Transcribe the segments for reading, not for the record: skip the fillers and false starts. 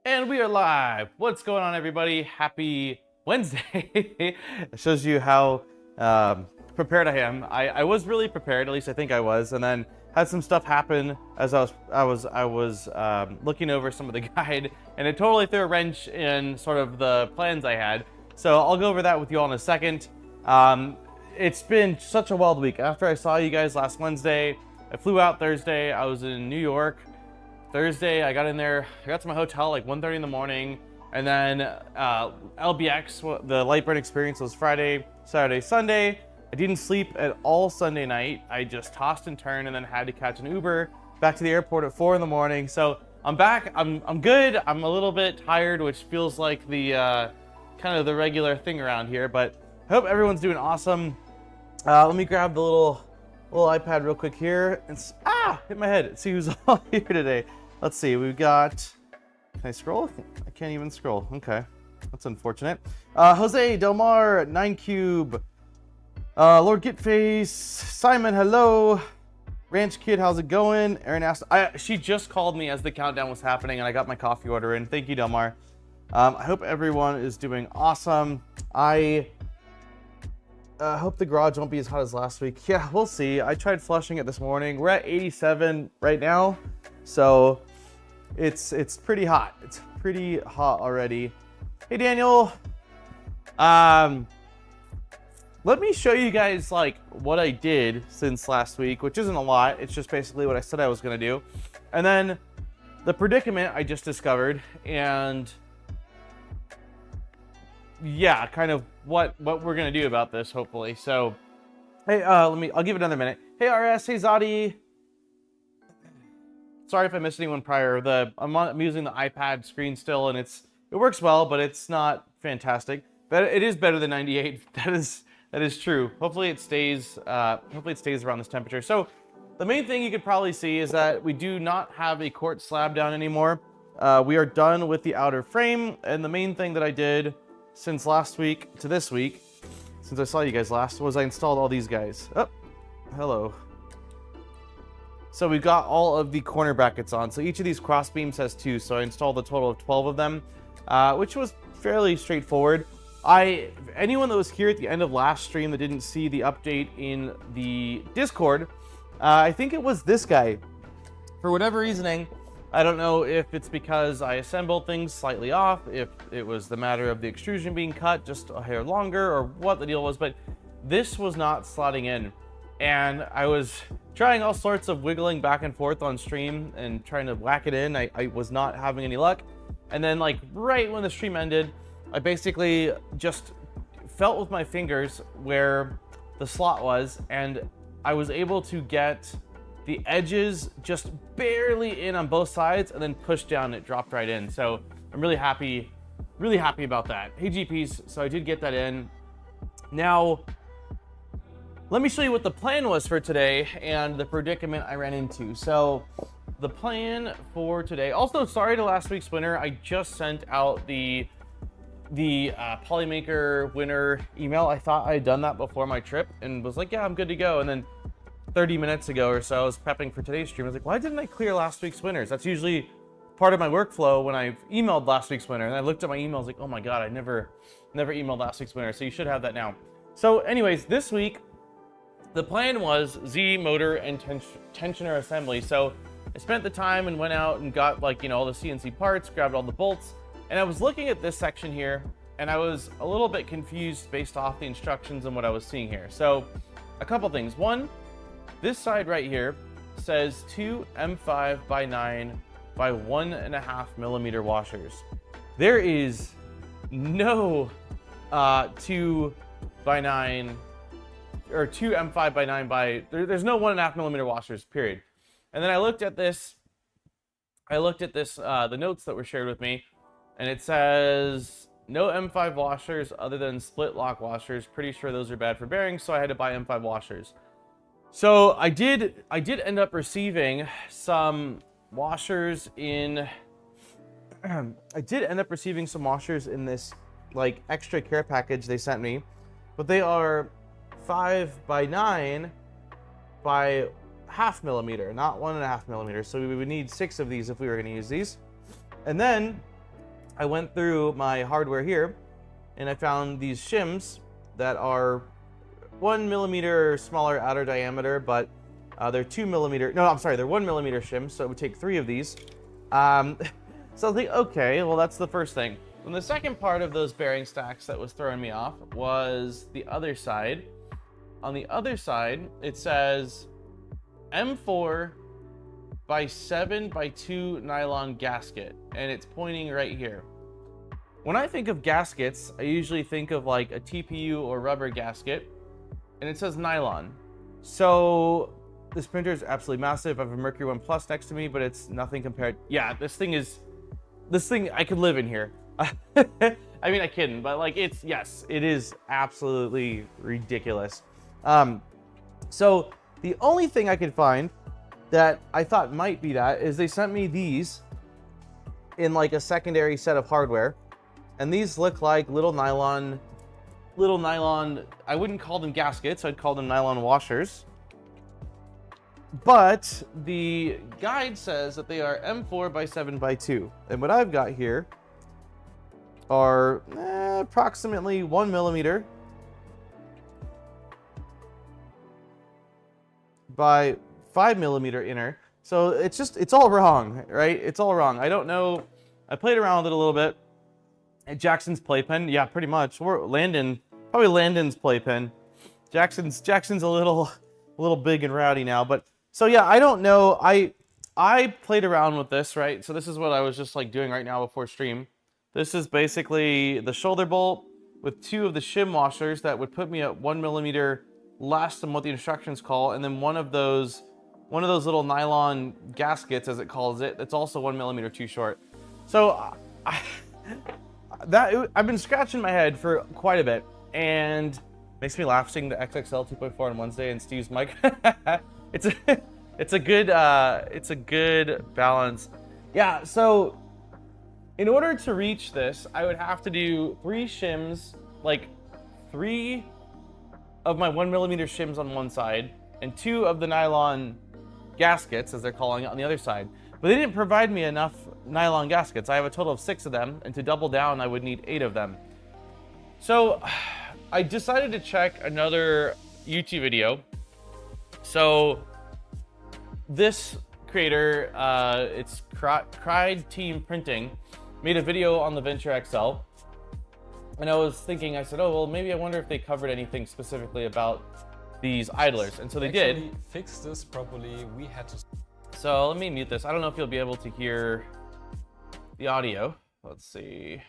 And we are live. What's going on, everybody? Happy Wednesday. It shows you how prepared I am. I was really prepared, at least I think I was, and then had some stuff happen as I was looking over some of the guide, and it totally threw a wrench in sort of the plans I had. So I'll go over that with you all in a second. It's been such a wild week. After I saw you guys last Wednesday, I flew out Thursday. I was in New York. Thursday, I got in there, I got to my hotel like 1:30 in the morning, and then LBX, the Lightburn experience, was Friday, Saturday, Sunday. I didn't sleep at all Sunday night. I just tossed and turned and then had to catch an Uber back to the airport at 4 in the morning. So I'm back, I'm good. I'm a little bit tired, which feels like the kind of the regular thing around here, but I hope everyone's doing awesome. Let me grab the little iPad real quick here and hit my head. See who's all here today. Let's see, we've got, can I scroll? I can't even scroll. Okay, that's unfortunate. Jose, Delmar, 9Cube, Lord Gitface, Simon, hello. Ranch Kid, how's it going? Erin asked, she just called me as the countdown was happening and I got my coffee order in. Thank you, Delmar. I hope everyone is doing awesome. I hope the garage won't be as hot as last week. Yeah, we'll see. I tried flushing it this morning. We're at 87 right now, so it's pretty hot. It's pretty hot already. Hey, Daniel. Let me show you guys like what I did since last week, which isn't a lot. It's just basically what I said I was gonna do, and then the predicament I just discovered, and yeah, kind of what we're gonna do about this, hopefully. So, hey, I'll give it another minute. Hey, RS, hey, Zadi. Sorry if I missed anyone prior. I'm using the iPad screen still, and it works well, but it's not fantastic. But it is better than 98. That is true. Hopefully it stays around this temperature. So, the main thing you could probably see is that we do not have a quartz slab down anymore. We are done with the outer frame, and the main thing that I did since last week to this week, since I saw you guys last, was I installed all these guys. Oh, hello. So we've got all of the corner brackets on. So each of these cross beams has 2. So I installed a total of 12 of them, which was fairly straightforward. Anyone that was here at the end of last stream that didn't see the update in the Discord, I think it was this guy. For whatever reasoning, I don't know if it's because I assembled things slightly off, if it was the matter of the extrusion being cut just a hair longer, or what the deal was, but this was not slotting in. And I was trying all sorts of wiggling back and forth on stream and trying to whack it in. I was not having any luck. And then like right when the stream ended, I basically just felt with my fingers where the slot was, and I was able to get the edges just barely in on both sides, and then push down, it dropped right in. So I'm really happy about that. Hey GPs, so I did get that in. Now, let me show you what the plan was for today and the predicament I ran into. So the plan for today, also sorry to last week's winner, I just sent out the Polymaker winner email. I thought I had done that before my trip and was like, yeah, I'm good to go. And then 30 minutes ago or so, I was prepping for today's stream. I was like, why didn't I clear last week's winners? That's usually part of my workflow when I've emailed last week's winner. And I looked at my emails like, oh my God, I never emailed last week's winner. So you should have that now. So anyways, this week, the plan was Z motor and tensioner assembly. So I spent the time and went out and got like, all the CNC parts, grabbed all the bolts. And I was looking at this section here, and I was a little bit confused based off the instructions and what I was seeing here. So a couple things. One, this side right here says 2 M5 by 9 by 1.5 millimeter washers. There is no 2 by 9 or 2 M5 by 9 by, there's no 1.5 millimeter washers, period. And then I looked at this, the notes that were shared with me, and it says no M5 washers other than split lock washers. Pretty sure those are bad for bearings, so I had to buy M5 washers. So I did end up receiving some washers in this like extra care package they sent me, but they are 5 by 9 by 0.5 millimeter, not 1.5 millimeters. So we would need 6 of these if we were going to use these. And then I went through my hardware here and I found these shims that are 1 millimeter smaller outer diameter, but they're 2 millimeter. No, I'm sorry, they're 1 millimeter shims, so it would take 3 of these. So I think, okay, well, that's the first thing. And the second part of those bearing stacks that was throwing me off was the other side. On the other side, it says M4 by 7 by 2 nylon gasket, and it's pointing right here. When I think of gaskets, I usually think of like a TPU or rubber gasket, and it says nylon. So this printer is absolutely massive. I have a Mercury 1 Plus next to me, but it's nothing compared. Yeah, this thing, I could live in here. I mean, I couldn't, but like yes, it is absolutely ridiculous. So the only thing I could find that I thought might be that is they sent me these in like a secondary set of hardware. And these look like little nylon, I wouldn't call them gaskets, I'd call them nylon washers. But the guide says that they are M4 by 7 by 2. And what I've got here are approximately 1 millimeter by 5 millimeter inner. So it's all wrong, right? It's all wrong. I don't know. I played around with it a little bit. Jackson's playpen, yeah, pretty much. Or probably Landon's playpen. Jackson's a little big and rowdy now, but so yeah, I don't know. I played around with this, right? So this is what I was just like doing right now before stream. This is basically the shoulder bolt with 2 of the shim washers that would put me at 1 millimeter less than what the instructions call, and then one of those little nylon gaskets, as it calls it, that's also 1 millimeter too short. So I've been scratching my head for quite a bit, and makes me laugh seeing the XXL 2.4 on Wednesday and Steve's mic. it's a good balance. Yeah, so in order to reach this, I would have to do 3 shims, like 3 of my 1 millimeter shims on one side, and 2 of the nylon gaskets, as they're calling it, on the other side. But they didn't provide me enough nylon gaskets. I have a total of 6 of them, and to double down, I would need 8 of them. So I decided to check another YouTube video. So this creator, it's Cried Team Printing, made a video on the Venture XL. And I was thinking, I said, oh, well, maybe I wonder if they covered anything specifically about these idlers. And so they did. Fix this properly. We had to. So let me mute this. I don't know if you'll be able to hear the audio. Let's see.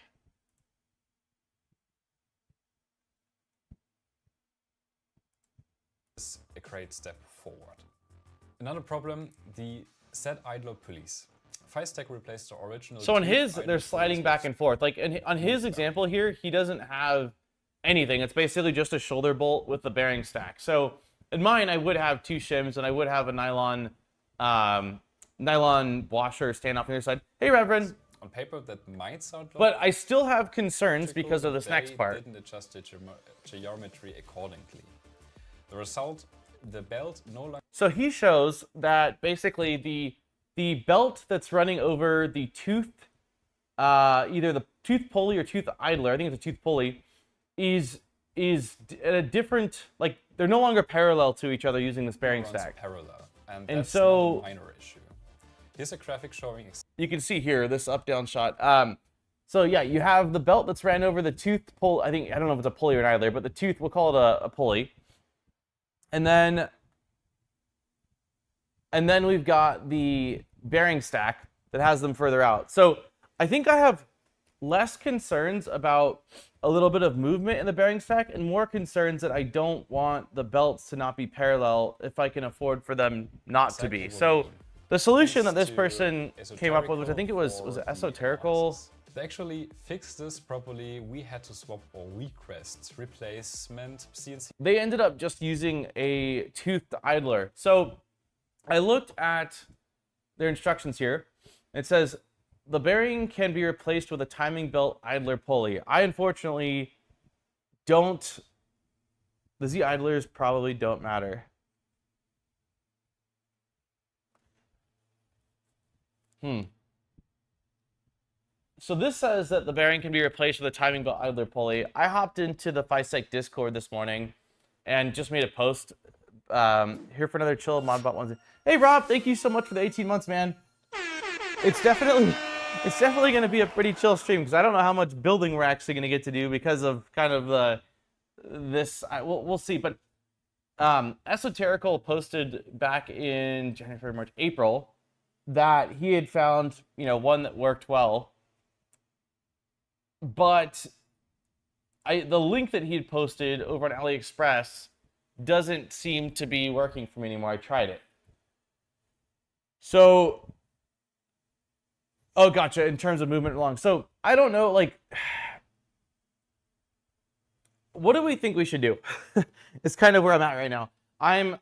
This is a great step forward. Another problem, the set idler pulleys. FYSETC replaced the original. So on his, they're sliding back and forth. Like on his example here, he doesn't have anything. It's basically just a shoulder bolt with the bearing stack. So in mine, I would have 2 shims and I would have a nylon washer stand off the other side. Hey, Reverend. On paper, that might sound low, but I still have concerns because of this next part. They didn't adjust the geometry accordingly. The result, the belt no longer. So he shows that basically the belt that's running over the tooth, either the tooth pulley or tooth idler, I think it's a tooth pulley, is at a different, like they're no longer parallel to each other using this bearing stack. Parallel, and so not a minor issue. Here's a graphic showing. You can see here this up-down shot. So yeah, you have the belt that's ran over the tooth pull. I don't know if it's a pulley or an idler, but the tooth, we'll call it a pulley. And then we've got the bearing stack that has them further out. So I think I have less concerns about a little bit of movement in the bearing stack and more concerns that I don't want the belts to not be parallel if I can afford for them not to be. So the solution that this person came up with, which I think it was esoterical. To actually fix this properly, we had to swap our requests, replacement, CNC. They ended up just using a toothed idler. So I looked at their instructions here. It says the bearing can be replaced with a timing belt idler pulley. I unfortunately don't. The Z idlers probably don't matter. So this says that the bearing can be replaced with a timing belt idler pulley. I hopped into the FYSETC Discord this morning and just made a post. Here for another chill modbot Wednesday. Hey Rob, thank you so much for the 18 months, man. It's definitely going to be a pretty chill stream because I don't know how much building we're actually going to get to do because of kind of we'll see. But Esoterical posted back in January, February, March, April that he had found, one that worked well. But the link that he had posted over on AliExpress doesn't seem to be working for me anymore. I tried it. So, oh, gotcha. In terms of movement along. So I don't know, what do we think we should do? It's kind of where I'm at right now. I'm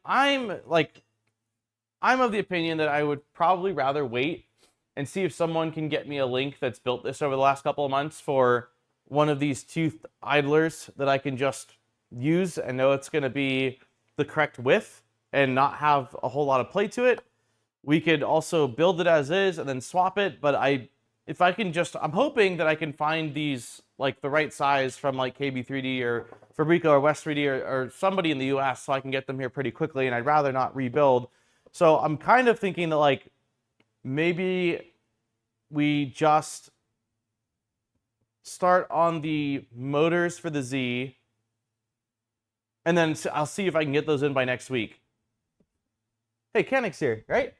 of the opinion that I would probably rather wait and see if someone can get me a link that's built this over the last couple of months for one of these toothed idlers that I can just use and know it's going to be the correct width and not have a whole lot of play to it. We could also build it as is and then swap it, but I'm hoping that I can find these the right size from KB3D or Fabrico or West 3D or somebody in the US so I can get them here pretty quickly, and I'd rather not rebuild. So I'm kind of thinking that maybe we just start on the motors for the Z, and then I'll see if I can get those in by next week. Hey, Kenix here, right?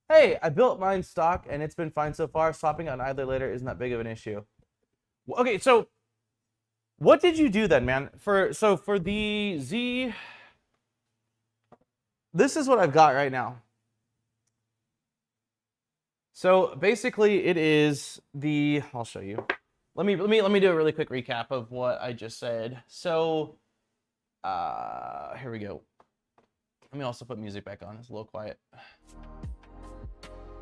Hey, I built mine stock and it's been fine so far. Swapping out an idler later isn't that big of an issue. Okay, so what did you do then, man? For the Z, this is what I've got right now. So basically it is I'll show you. Let me do a really quick recap of what I just said. So here we go. Let me also put music back on. It's a little quiet.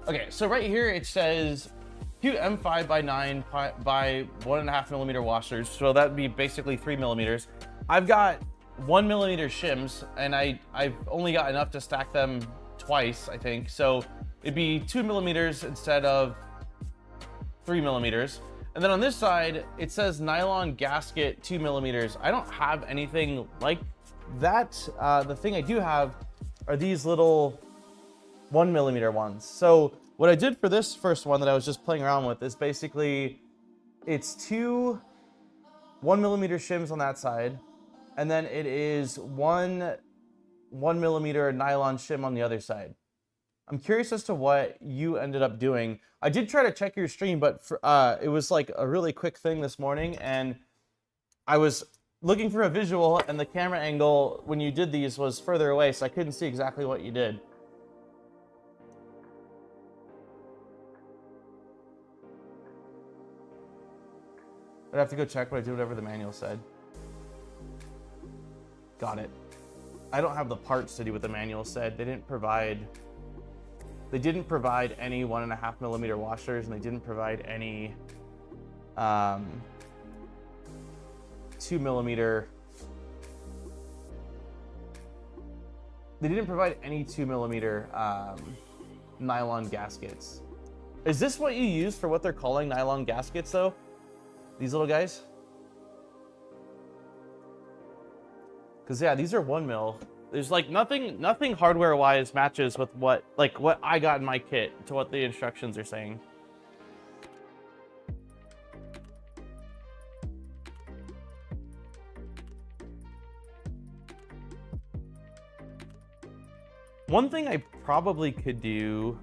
Okay, so right here it says two M5 by 9 by 1.5 millimeter washers. So that'd be basically 3 millimeters. I've got 1 millimeter shims, and I've only got enough to stack them twice, I think. So it'd be 2 millimeters instead of 3 millimeters. And then on this side, it says nylon gasket 2 millimeters. I don't have anything like that. The thing I do have are these little 1 millimeter ones. So what I did for this first one that I was just playing around with is basically it's two 1 millimeter shims on that side, and then it is one 1 millimeter nylon shim on the other side. I'm curious as to what you ended up doing. I did try to check your stream, but it was a really quick thing this morning, and I was looking for a visual, and the camera angle when you did these was further away, so I couldn't see exactly what you did. I'd have to go check, but I did whatever the manual said. Got it. I don't have the parts to do what the manual said. They didn't provide any 1.5 millimeter washers, and they didn't provide any 2 millimeter. They didn't provide any 2 millimeter nylon gaskets. Is this what you use for what they're calling nylon gaskets though? These little guys? Because yeah, these are 1 mil. There's nothing hardware wise matches with what I got in my kit to what the instructions are saying. One thing I probably could do.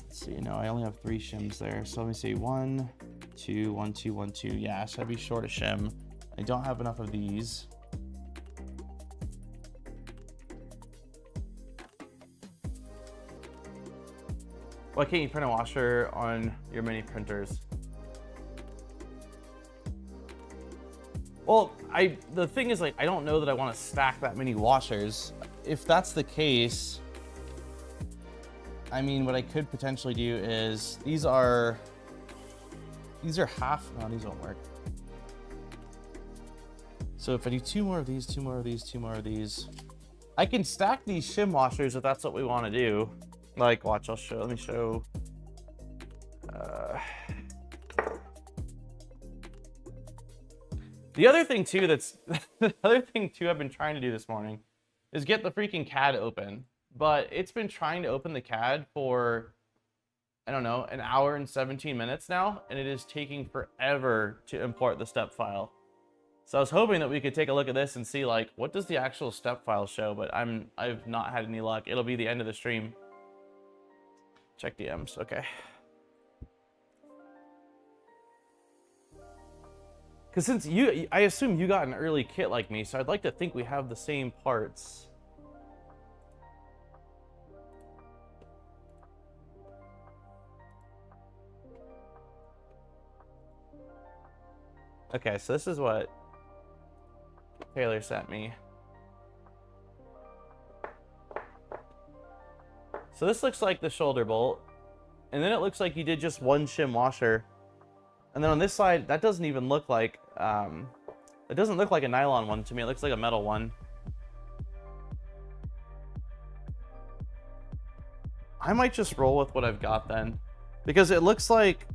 Let's see, no, I only have 3 shims there. So let me see, 1, 2, 1, 2, 1, 2. Yeah, so I'd be short a shim. I don't have enough of these. Why can't you print a washer on your mini printers? Well, the thing is, I don't know that I want to stack that many washers. If that's the case, I mean, what I could potentially do is these are half. No, these won't work. So if I do 2 more of these, 2 more of these, 2 more of these, I can stack these shim washers if that's what we want to do. Like, watch, let me show. The other thing too the other thing too I've been trying to do this morning is get the freaking CAD open. But it's been trying to open the CAD for, I don't know, an hour and 17 minutes now, and it is taking forever to import the step file. So I was hoping that we could take a look at this and see, like, what does the actual step file show, but I've not had any luck. It'll be the end of the stream. Check DMs, okay. Because since I assume you got an early kit like me, so I'd like to think we have the same parts. Okay, so this is what Taylor sent me. So this looks like the shoulder bolt, and then it looks like you did just one shim washer. And then on this side, that doesn't even look like, it doesn't look like a nylon one to me. It looks like a metal one. I might just roll with what I've got then, because it looks like,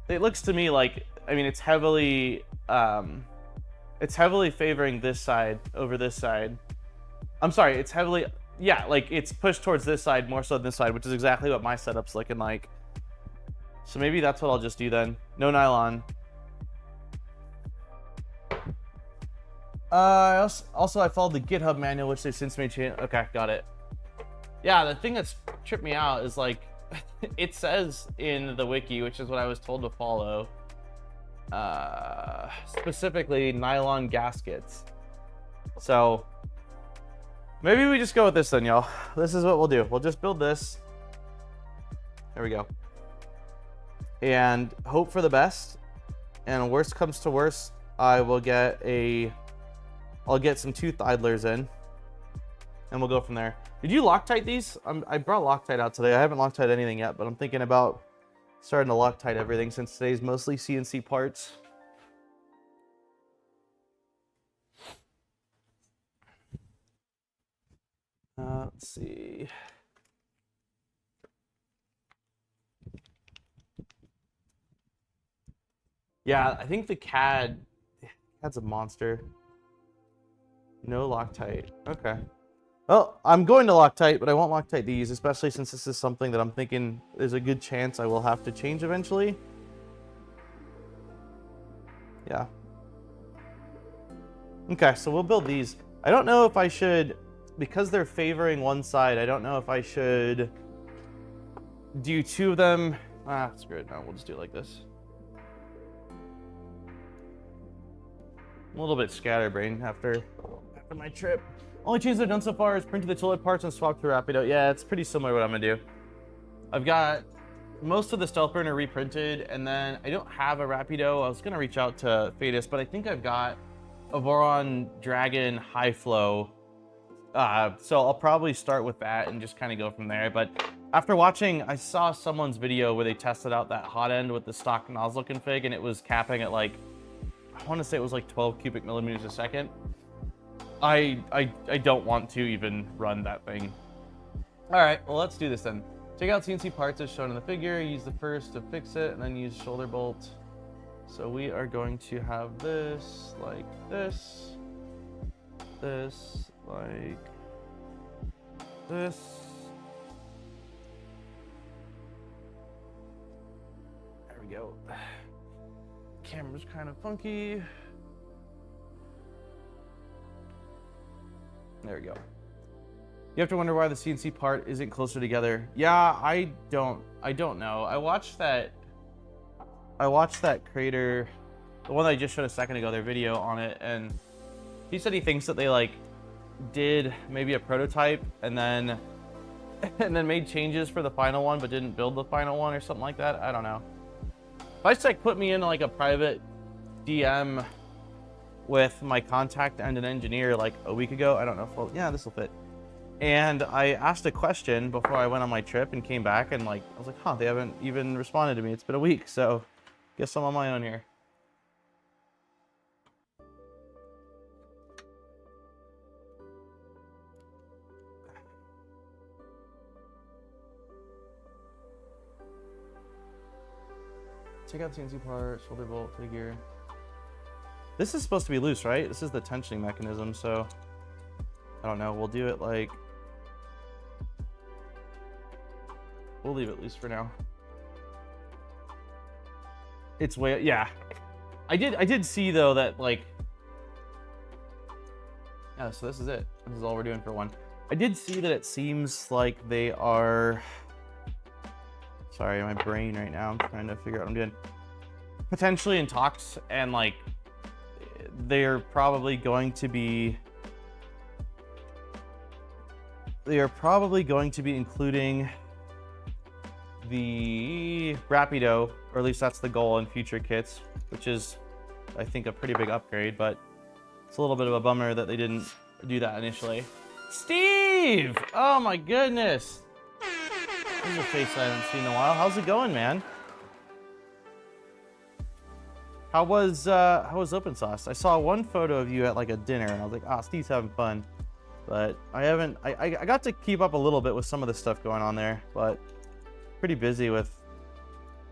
it looks to me like, I mean, it's heavily favoring this side over this side. I'm sorry, it's heavily, yeah, like it's pushed towards this side more so than this side, which is exactly what my setup's looking like. So maybe that's what I'll just do then. No nylon. Also, I followed the GitHub manual, which they've since made change. Okay, got it. Yeah, the thing that's tripped me out is like, it says in the wiki, which is what I was told to follow, specifically nylon gaskets. So maybe we just go with this then, y'all. This is what we'll do. We'll just build this. There we go. And hope for the best. And worst comes to worst, I'll get some tooth idlers in, and we'll go from there. Did you Loctite these? I brought Loctite out today. I haven't Loctite anything yet, but I'm thinking about starting to Loctite everything since today's mostly CNC parts. Let's see. Yeah, I think the CAD's a monster. No Loctite. Okay. Well, I'm going to Loctite, but I won't Loctite these, especially since this is something that I'm thinking there's a good chance I will have to change eventually. Yeah. Okay, so we'll build these. I don't know if I should, because they're favoring one side, I don't know if I should do two of them. Ah, screw it. No, we'll just do it like this. I'm a little bit scatterbrained after my trip. Only change I've done so far is printed the toilet parts and swap through Rapido. Yeah, it's pretty similar to what I'm gonna do. I've got most of the stealth burner reprinted, and then I don't have a Rapido. I was gonna reach out to Fadis, but I think I've got a Voron Dragon High Flow. So I'll probably start with that and just kind of go from there. But after watching, I saw someone's video where they tested out that hot end with the stock nozzle config, and it was capping at like, I want to say it was like 12 cubic millimeters a second. I don't want to even run that thing. All right, well, let's do this then. Take out CNC parts as shown in the figure, use the first to fix it, and then use shoulder bolt. So we are going to have this like this, this like this. There we go. Camera's kind of funky. There we go. You have to wonder why the CNC part isn't closer together. Yeah, I don't know. I watched that creator, the one that I just showed a second ago, their video on it, and he said he thinks that they like did maybe a prototype and then made changes for the final one but didn't build the final one or something like that. I don't know. FYSETC put me in like a private DM with my contact and an engineer like a week ago. I don't know if, well, yeah, this will fit. And I asked a question before I went on my trip and came back, and like, I was like, huh, they haven't even responded to me. It's been a week, so guess I'm on my own here. Take out the CNC part, shoulder bolt, figure. This is supposed to be loose, right? This is the tensioning mechanism, so I don't know. We'll do it like, we'll leave it loose for now. It's way, yeah. I did see though that like, yeah, so this is it. This is all we're doing for one. I did see that it seems like they are, sorry, my brain right now, I'm trying to figure out what I'm doing. Potentially in talks, and like, they're probably going to be including the Rapido, or at least that's the goal in future kits, which is, I think, a pretty big upgrade, but it's a little bit of a bummer that they didn't do that initially. Steve! Oh my goodness! This is a face I haven't seen in a while. How's it going, man? How was Open Sauce? I saw one photo of you at like a dinner, and I was like, ah, Steve's having fun. But I haven't. I got to keep up a little bit with some of the stuff going on there, but pretty busy with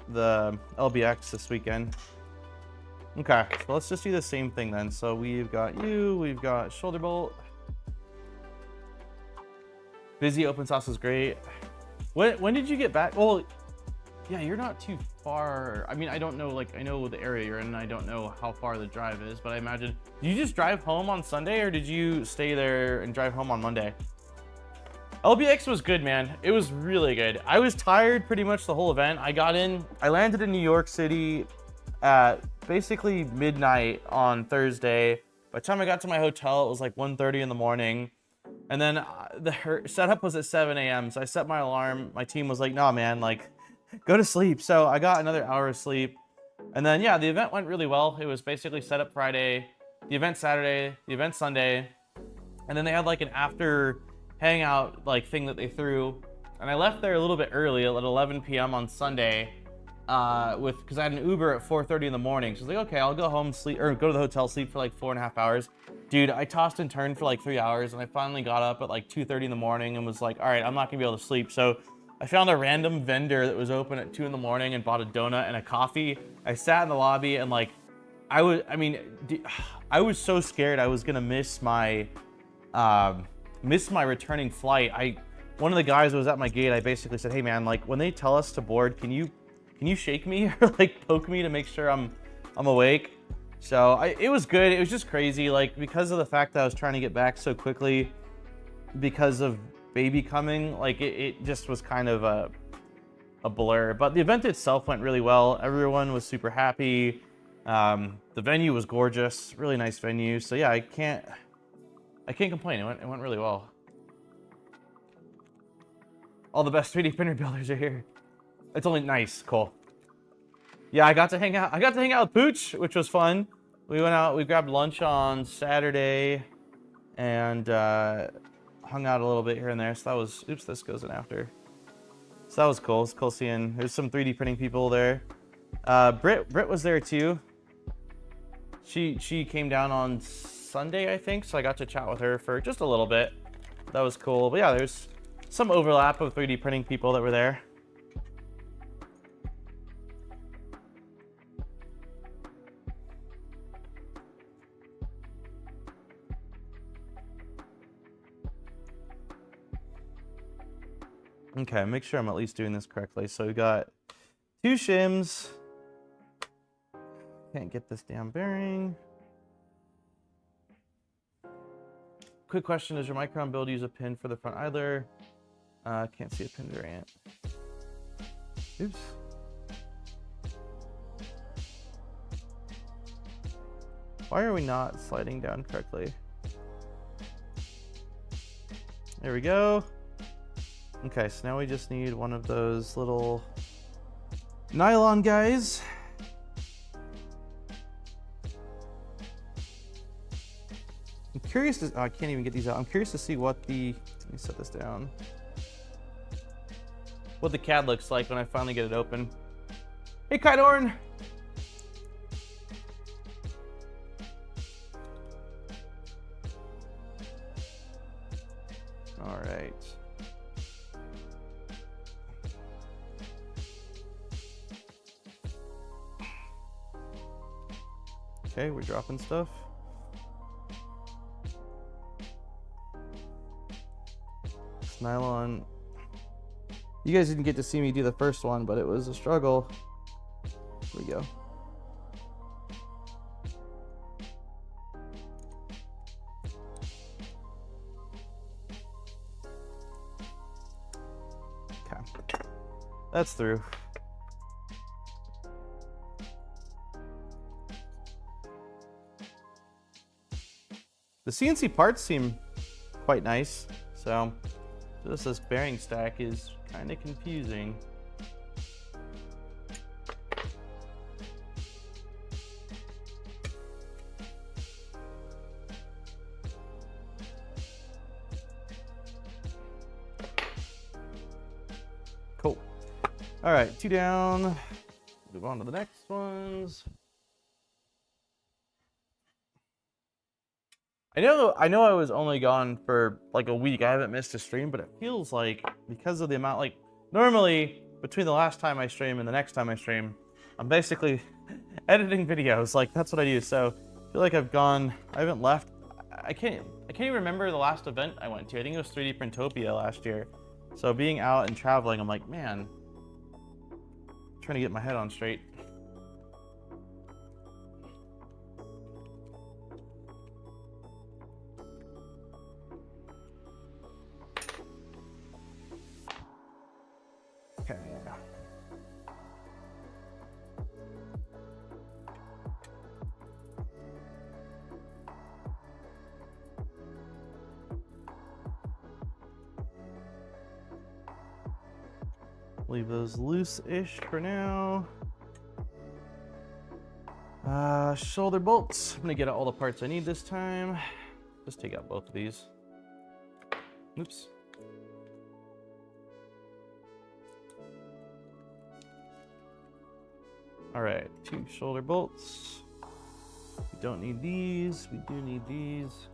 the LBX this weekend. Okay, so let's just do the same thing then. So we've got you. We've got shoulder bolt. Busy. Open Sauce is great. When did you get back? Well, yeah, you're not too far. I mean, I don't know, like, I know the area you're in, and I don't know how far the drive is, but I imagine, did you just drive home on Sunday, or did you stay there and drive home on Monday? LBX was good, man. It was really good. I was tired pretty much the whole event. I landed in New York City at basically midnight on Thursday. By the time I got to my hotel, it was like 1:30 in the morning. And then the setup was at 7 a.m. So I set my alarm. My team was like, nah, man, like, go to sleep. So I got another hour of sleep. And then, yeah, the event went really well. It was basically set up Friday, the event Saturday, the event Sunday. And then they had like an after hangout like thing that they threw. And I left there a little bit early at 11 p.m. on Sunday because I had an Uber at 4:30 in the morning. So I was like, okay, I'll go home, sleep, or go to the hotel, sleep for like 4.5 hours. Dude, I tossed and turned for like 3 hours, and I finally got up at like 2:30 in the morning and was like, all right, I'm not gonna be able to sleep. So I found a random vendor that was open at 2 in the morning and bought a donut and a coffee. I sat in the lobby and like, I was so scared I was gonna miss my returning flight. One of the guys that was at my gate, I basically said, hey man, like when they tell us to board, can you shake me or like poke me to make sure I'm awake? So it was good. It was just crazy, like because of the fact that I was trying to get back so quickly because of baby coming, like it just was kind of a blur. But the event itself went really well. Everyone was super happy. The venue was gorgeous, really nice venue. So yeah, I can't complain. It went really well. All the best 3D printer builders are here. It's only nice, cool. Yeah, I got to hang out with Pooch, which was fun. We went out, we grabbed lunch on Saturday and hung out a little bit here and there. So that was, oops, this goes in after. So that was cool. It's cool seeing, there's some 3D printing people there. Britt was there too. She came down on Sunday, I think. So I got to chat with her for just a little bit. That was cool. But yeah, there's some overlap of 3D printing people that were there. Okay, make sure I'm at least doing this correctly. So we got 2 shims. Can't get this damn bearing. Quick question, does your micron build use a pin for the front idler? Can't see a pin variant. Oops. Why are we not sliding down correctly? There we go. Okay, so now we just need one of those little nylon guys. I'm curious to, oh, I can't even get these out. I'm curious to see what the, let me set this down. What the CAD looks like when I finally get it open. Hey, Kydorn! All right. Okay, we're dropping stuff. This nylon. You guys didn't get to see me do the first one, but it was a struggle. Here we go. Okay. That's through. The CNC parts seem quite nice, so just this bearing stack is kind of confusing. Cool. All right, 2 down. Move on to the next ones. I know I was only gone for like a week. I haven't missed a stream, but it feels like because of the amount, like normally between the last time I stream and the next time I stream, I'm basically editing videos. Like that's what I do. So I feel like I haven't left. I can't even remember the last event I went to. I think it was 3D Printopia last year. So being out and traveling, I'm like, man, I'm trying to get my head on straight. Okay. Leave those loose-ish for now. Shoulder bolts. I'm gonna get out all the parts I need this time. Just take out both of these. Oops. All right, 2 shoulder bolts. We don't need these. We do need these.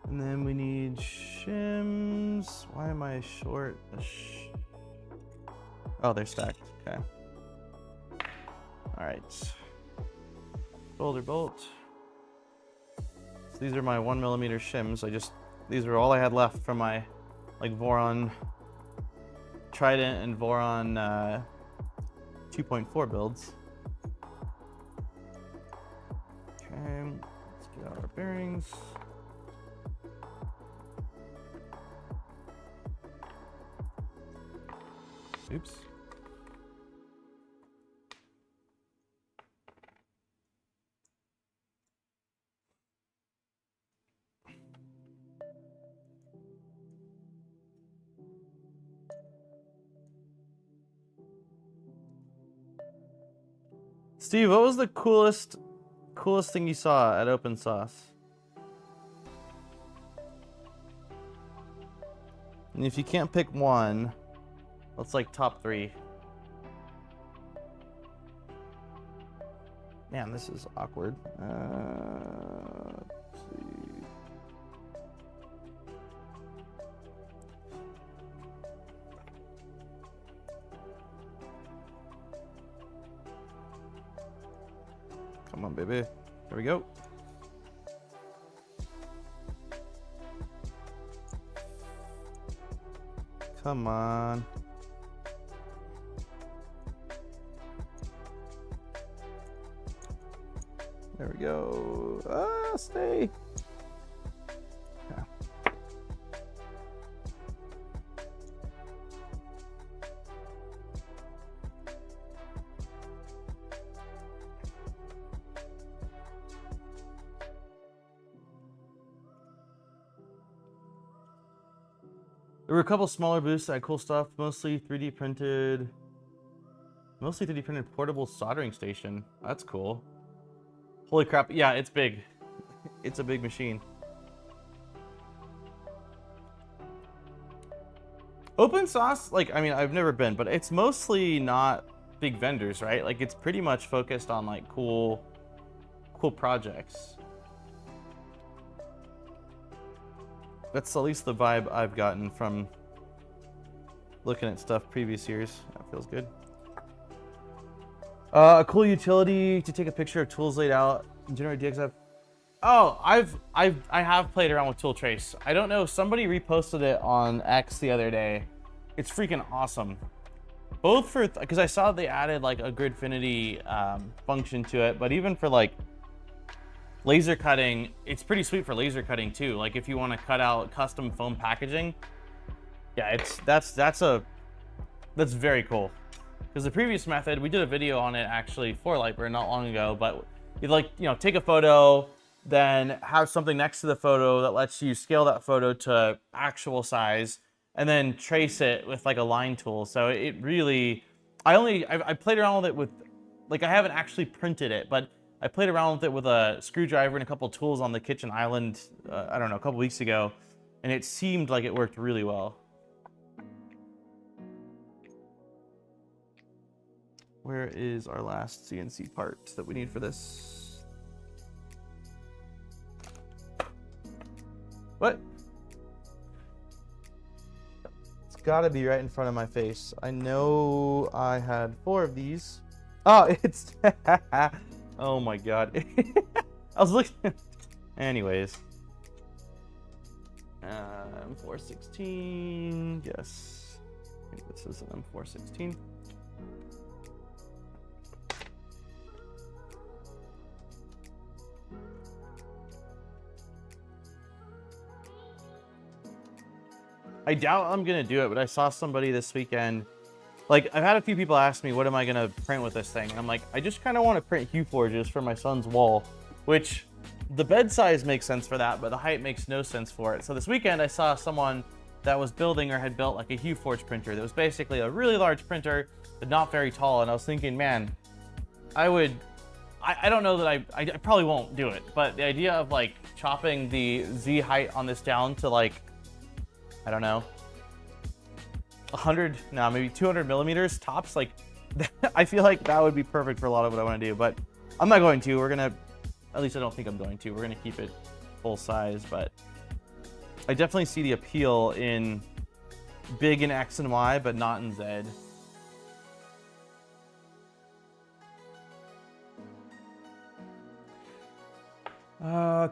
And then we need shims. Why am I short? Oh, they're stacked. Okay. All right. Shoulder bolt. So these are my 1mm shims. These were all I had left from my like Voron Trident and Voron 2.4 builds. Okay, let's get out our bearings. Oops. Steve, what was the coolest thing you saw at Open Sauce? And if you can't pick one, let's like top 3. Man, this is awkward. Let's see. Come on, baby. There we go. Come on. There we go. Ah, stay. Yeah. There were a couple smaller booths that had cool stuff, mostly 3D printed portable soldering station. That's cool. Holy crap, yeah, it's big. It's a big machine. Open Sauce, like, I mean, I've never been, but it's mostly not big vendors, right? Like, it's pretty much focused on, like, cool projects. That's at least the vibe I've gotten from looking at stuff previous years. That feels good. A cool utility to take a picture of tools laid out and generate DXF. Oh, I have played around with Tool Trace. I don't know, somebody reposted it on X the other day. It's freaking awesome. Both for, because I saw they added like a Gridfinity function to it, but even for like laser cutting, it's pretty sweet for laser cutting too. Like if you want to cut out custom foam packaging, yeah, that's very cool. Because the previous method, we did a video on it actually for Lightburn not long ago, but you like, you know, take a photo, then have something next to the photo that lets you scale that photo to actual size, and then trace it with like a line tool. So it really, I played around with it with, like I haven't actually printed it, but I played around with it with a screwdriver and a couple tools on the kitchen island, I don't know, a couple weeks ago, and it seemed like it worked really well. Where is our last CNC part that we need for this? What? It's gotta be right in front of my face. I know I had 4 of these. Oh, it's... Oh my god. I was looking... Anyways. M416. Yes. I think this is an M416. I doubt I'm gonna do it, but I saw somebody this weekend. Like, I've had a few people ask me, what am I gonna print with this thing? And I'm like, I just kind of want to print hue forges for my son's wall, which the bed size makes sense for that, but the height makes no sense for it. So this weekend I saw someone that was building or had built like a hue forge printer that was basically a really large printer, but not very tall. And I was thinking, man, I don't know that I probably won't do it, but the idea of like chopping the Z height on this down to like, I don't know, 100, no, maybe 200 millimeters tops. Like, I feel like that would be perfect for a lot of what I want to do, but I'm not going to. We're going to, at least I don't think I'm going to. We're going to keep it full size, but I definitely see the appeal in big in X and Y, but not in Z.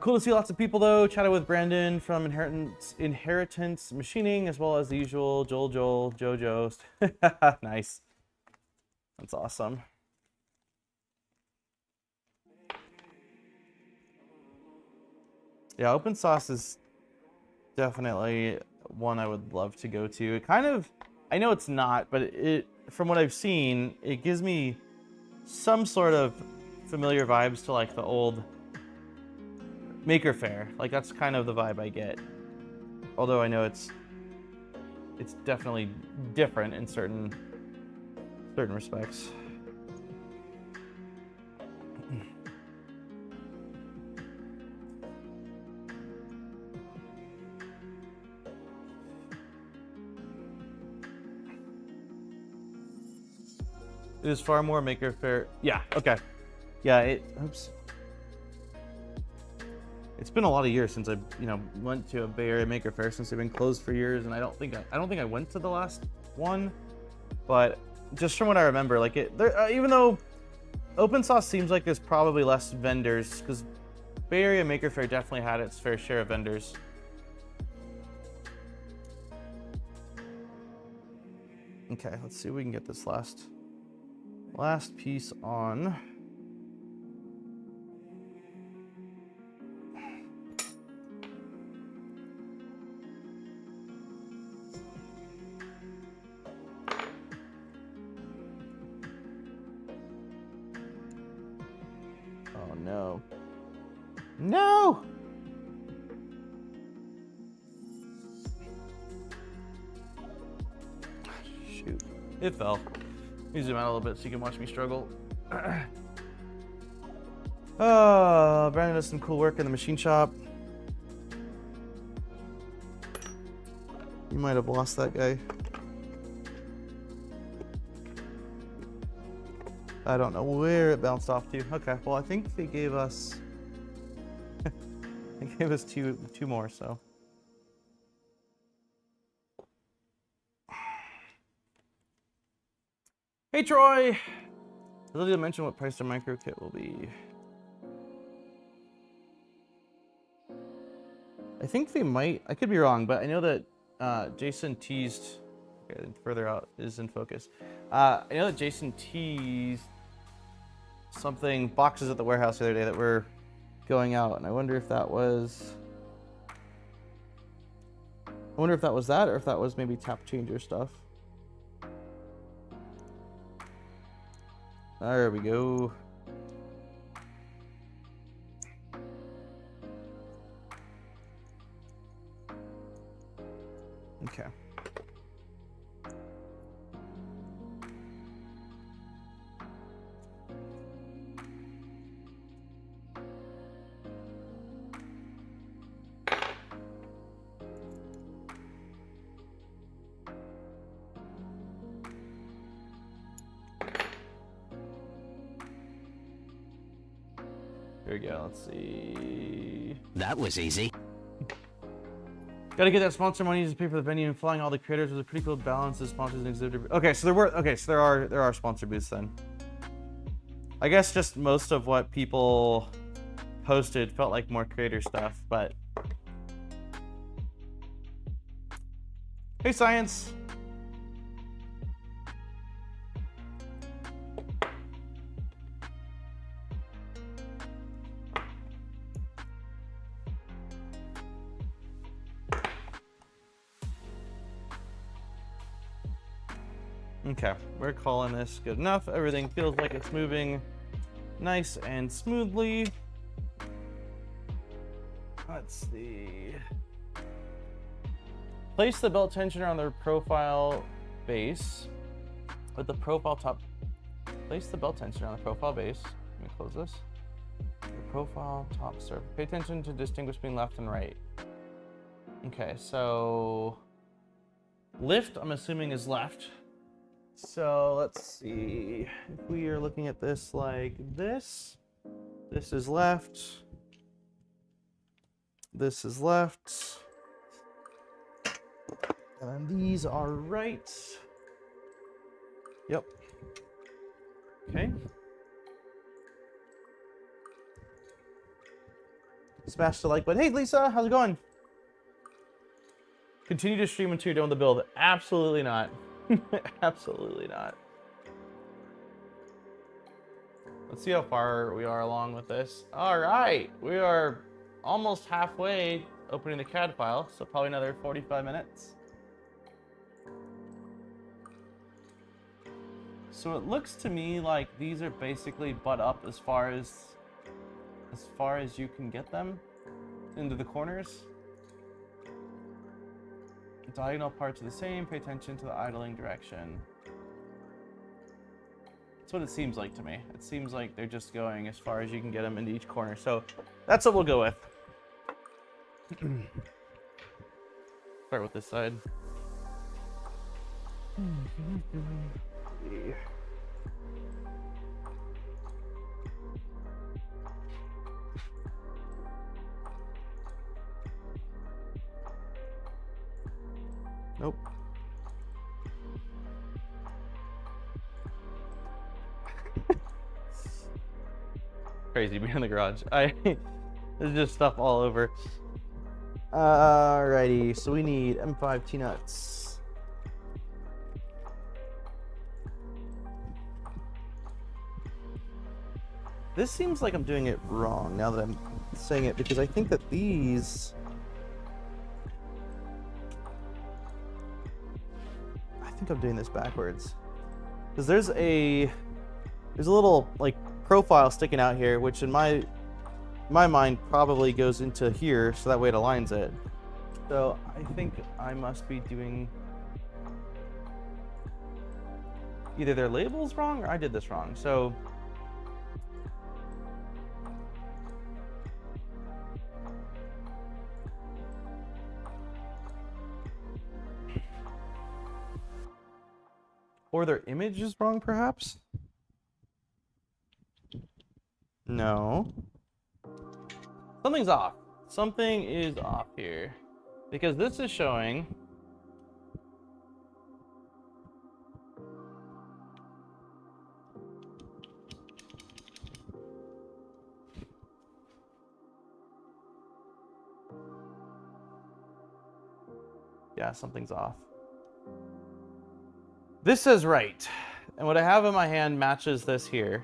Cool to see lots of people though. Chatted with Brandon from Inheritance Machining, as well as the usual Jojo. Nice. That's awesome. Yeah, open source is definitely one I would love to go to. It kind of, I know it's not, but it, from what I've seen, it gives me some sort of familiar vibes to like the old Maker Faire. Like that's kind of the vibe I get. Although I know it's definitely different in certain respects. It is far more Maker Faire. Yeah, okay. Yeah, oops. It's been a lot of years since I, went to a Bay Area Maker Faire, since they've been closed for years, and I don't think I went to the last one, but just from what I remember, like even though open source seems like there's probably less vendors, because Bay Area Maker Faire definitely had its fair share of vendors. Okay, let's see if we can get this last piece on. Oh no. No! Shoot. It fell. Let me zoom out a little bit so you can watch me struggle. Oh, Brandon does some cool work in the machine shop. You might have lost that guy. I don't know where it bounced off to. Okay, well I think they gave us two more, so. Hey, Troy! I love you to mention what price the micro kit will be. I think they might. I could be wrong, but I know that Jason teased. Okay, further out is in focus. I know that Jason teased something, boxes at the warehouse the other day that were going out, and I wonder if that was. I wonder if that was that, or if that was maybe tap changer stuff. There we go. Okay. Here we go. Let's see. That was easy. Got to get that sponsor money to pay for the venue, and flying all the creators was a pretty cool balance of sponsors and exhibitor. Okay, so there are sponsor booths then. I guess just most of what people posted felt like more creator stuff, but hey, science. Okay, we're calling this good enough. Everything feels like it's moving nice and smoothly. Let's see. Place the belt tensioner on the profile base with the profile top. Place the belt tensioner on the profile base. Let me close this. The profile top surface. Pay attention to distinguish between left and right. Okay, so lift, I'm assuming, is left. So let's see, if we are looking at this like this is left, this is left, and then these are right. Yep. Okay. Smash the like button. Hey Lisa, how's it going? Continue to stream until you're done with the build. Absolutely not. Absolutely not. Let's see how far we are along with this. All right, we are almost halfway opening the CAD file, so probably another 45 minutes. So it looks to me like these are basically butt up as far as you can get them into the corners. Diagonal parts are the same. Pay attention to the idling direction. That's what it seems like to me. It seems like they're just going as far as you can get them into each corner. So that's what we'll go with. Start with this side. Nope. Crazy being in the garage. There's just stuff all over. Alrighty, so we need M5 T-nuts. This seems like I'm doing it wrong now that I'm saying it, because I think that these... I think I'm doing this backwards. Because there's a little, like, profile sticking out here, which in my mind probably goes into here, so that way it aligns it. So I think I must be doing either their labels wrong or I did this wrong. So or their image is wrong, perhaps? No. Something's off. Something is off here. Because this is showing... Yeah, something's off. This says right. And what I have in my hand matches this here.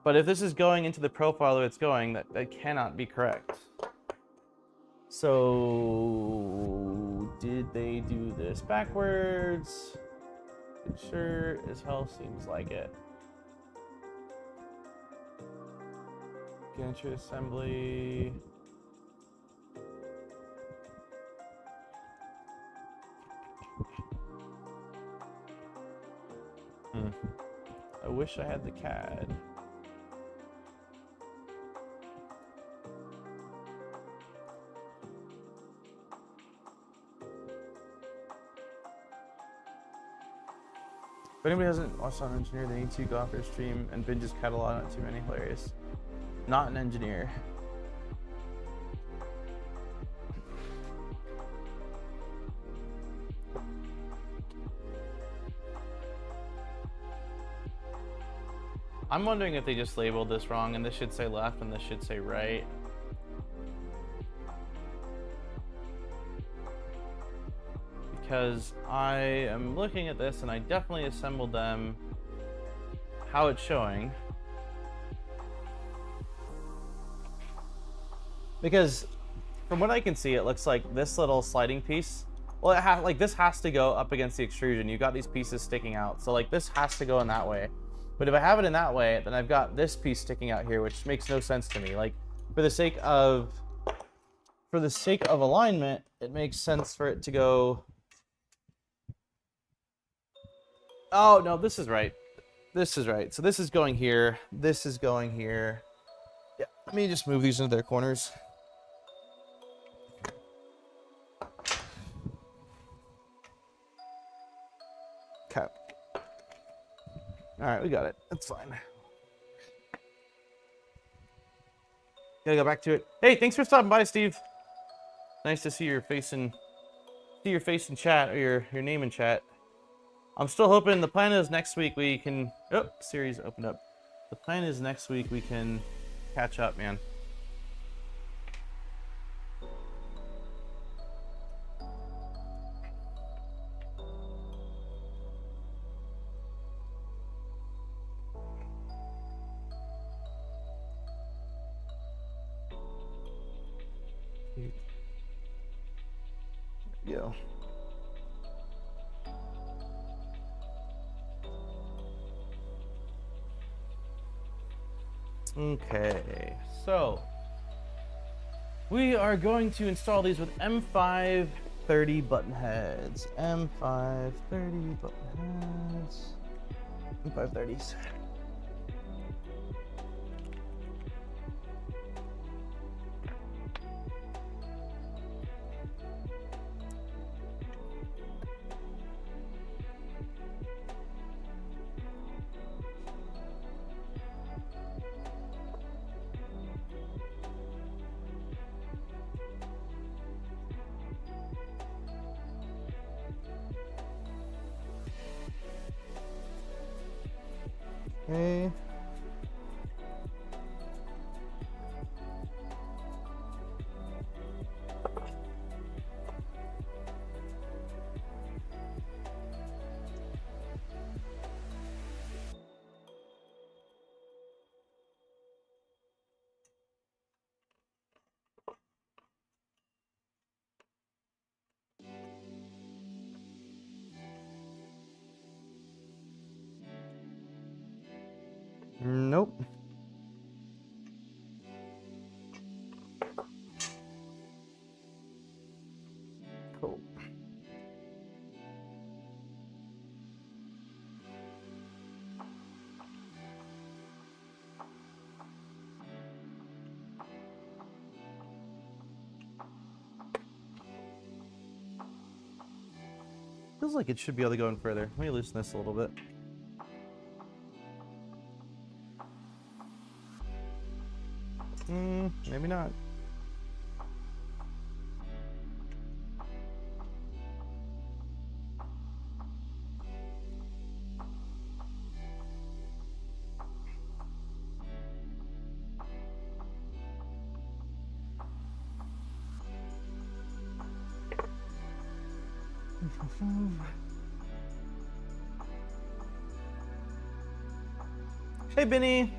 But if this is going into the profile that it's going, that cannot be correct. So, did they do this backwards? It sure as hell seems like it. Gantry assembly. I wish I had the CAD. If anybody hasn't watched on Engineer, they need to go off their stream and binge his catalog. Not too many. Hilarious. Not an engineer. I'm wondering if they just labeled this wrong and this should say left and this should say right. Because I am looking at this and I definitely assembled them how it's showing. Because from what I can see, it looks like this little sliding piece, well, like this has to go up against the extrusion. You've got these pieces sticking out. So like this has to go in that way. But if I have it in that way, then I've got this piece sticking out here, which makes no sense to me. Like for the sake of alignment, it makes sense for it to go. Oh, no, this is right. This is right. So this is going here. This is going here. Yeah, let me just move these into their corners. Okay. All right, we got it. That's fine. Gotta go back to it. Hey, thanks for stopping by, Steve. Nice to see your face in chat, or your name in chat. I'm still hoping the plan is next week we can. Oh, series opened up. The plan is next week we can catch up, man. Go. Okay, so we are going to install these with M530 button heads. M530 button heads. M530s. Okay. Nope. Cool. Feels like it should be able to go in further. Let me loosen this a little bit. Maybe not. Hey, Benny.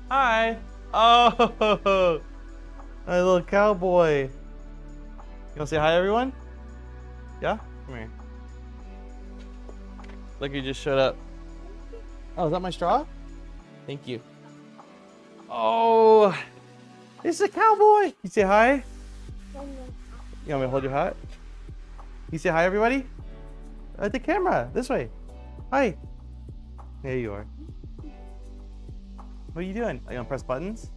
Hi. Oh, my little cowboy. You wanna say hi, everyone? Yeah? Come here. Look, you just showed up. Oh, is that my straw? Thank you. Oh, it's a cowboy. You say hi? You want me to hold your hat? You say hi, everybody? At the camera, this way. Hi. There you are. What are you doing? Are you gonna press buttons?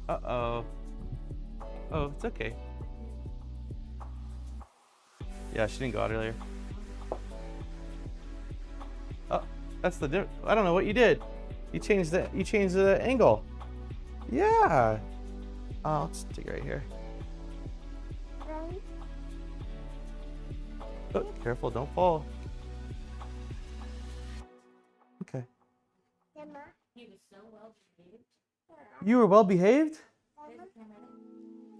Uh-oh. Oh, it's okay. Yeah, she didn't go out earlier. Oh, that's the I don't know what you did. You changed the angle. Yeah. Oh, I'll stick it right here. Oh, careful, don't fall. Okay. He was so well behaved. You were well behaved?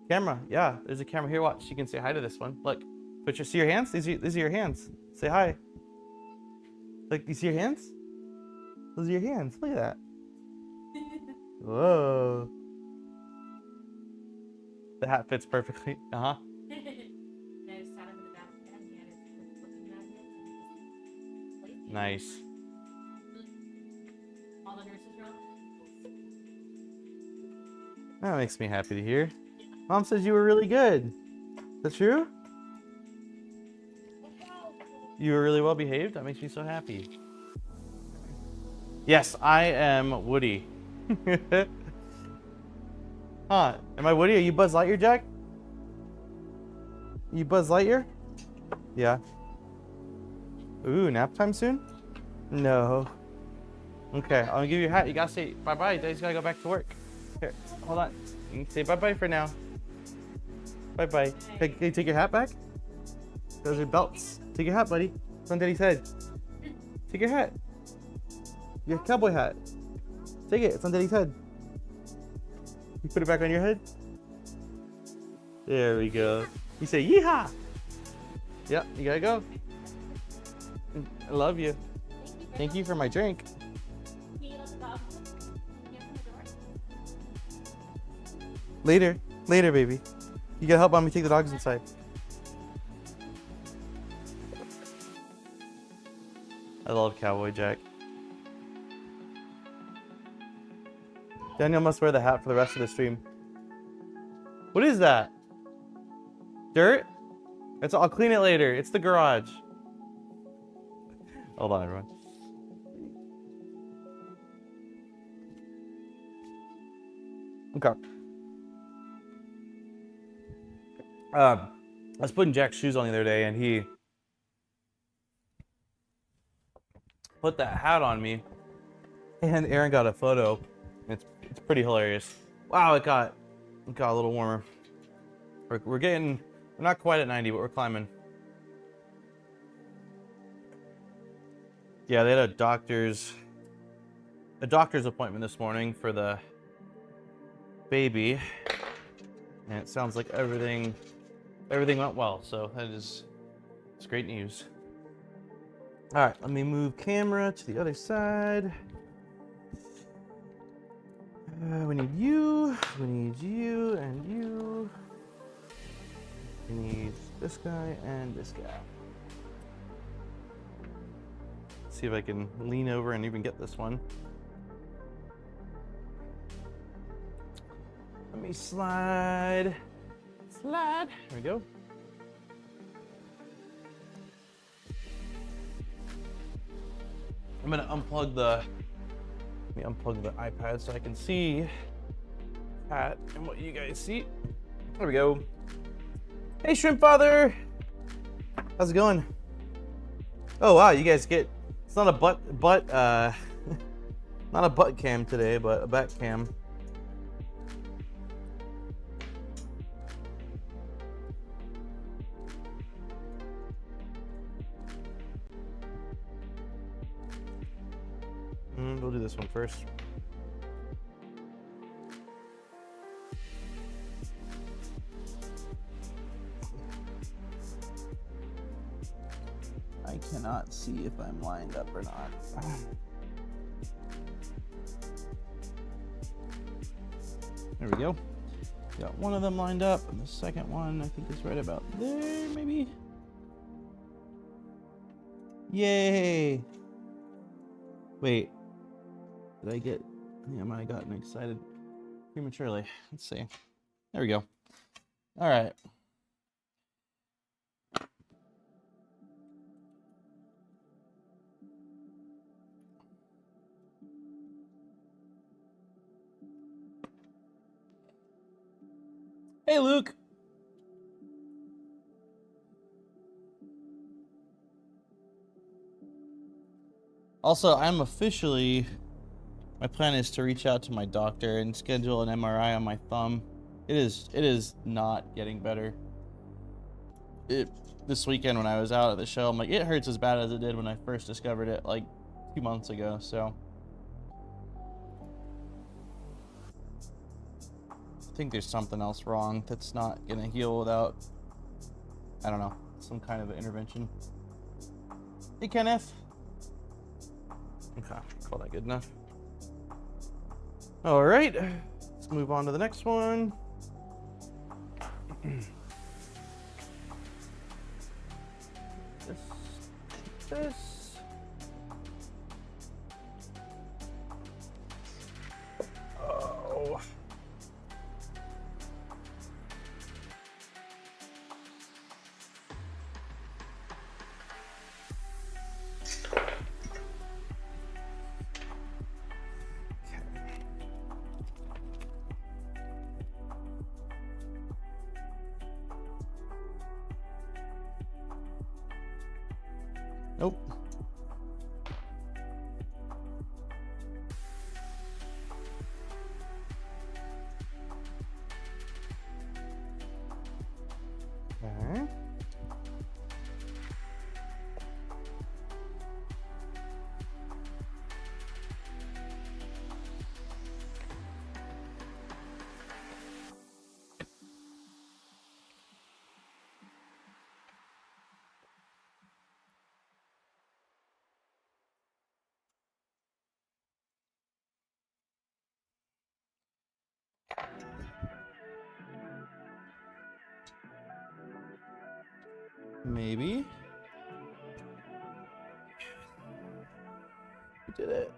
Camera, yeah. There's a camera here. Watch. You can say hi to this one. Look. See your hands? These are your hands. Say hi. Look, you see your hands? Those are your hands. Look at that. Whoa. The hat fits perfectly. Uh-huh. I sat him in the back and he had his looking at it and he just Nice. all the nurses were on. That makes me happy to hear. Mom says you were really good. Is that true? You were really well behaved? That makes me so happy. Yes, I am Woody. Huh? Am I Woody? Are you Buzz Lightyear, Jack? You Buzz Lightyear? Yeah. Ooh, nap time soon? No. Okay, I'm gonna give you a hat. You gotta say bye-bye. Daddy's gotta go back to work. Here, hold on. You can say bye-bye for now. Bye-bye. Hey, can you take your hat back? Those are belts. Take your hat, buddy. It's on Daddy's head. Take your hat. Your cowboy hat. Take it. It's on Daddy's head. You put it back on your head. There we go. You say yeehaw. Yep, you gotta go. I love you. Thank you for my drink. Later. Later, baby. You gotta help mommy take the dogs inside. I love Cowboy Jack. Daniel must wear the hat for the rest of the stream. What is that? Dirt? I'll clean it later. It's the garage. Hold on, everyone. Okay. I was putting Jack's shoes on the other day, and he put that hat on me, and Aaron got a photo. It's pretty hilarious. Wow, it got a little warmer. We're not quite at 90, but we're climbing. Yeah, they had a doctor's appointment this morning for the baby, and it sounds like everything went well. So it's great news. All right, let me move camera to the other side. We need you, and you. We need this guy and this guy. Let's see if I can lean over and even get this one. Let me slide. There we go. I'm gonna unplug the iPad so I can see that and what you guys see. There we go. Hey, Shrimp Father. How's it going? Oh wow, you guys get, it's not a not a butt cam today, but a back cam. We'll do this one first. I cannot see if I'm lined up or not. There we go. Got one of them lined up, and the second one I think is right about there, maybe. Yay! Wait, did I get? I think I might have gotten excited prematurely. Let's see. There we go. All right. Hey, Luke. Also, I'm officially, my plan is to reach out to my doctor and schedule an MRI on my thumb. It is not getting better. This weekend when I was out at the show, I'm like, it hurts as bad as it did when I first discovered it like 2 months ago, so. I think there's something else wrong that's not gonna heal without, I don't know, some kind of intervention. Hey, Kenneth. Okay, call that good enough. All right, let's move on to the next one. This. Oh. Nope. Okay. Maybe. We did it.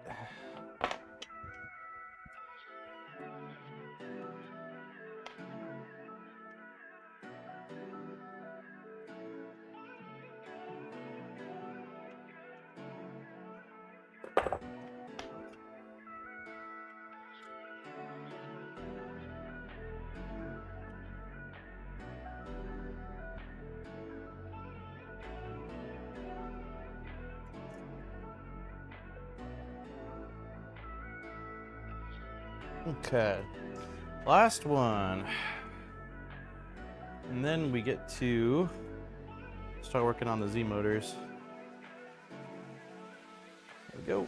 Okay, last one. And then we get to start working on the Z motors. There we go.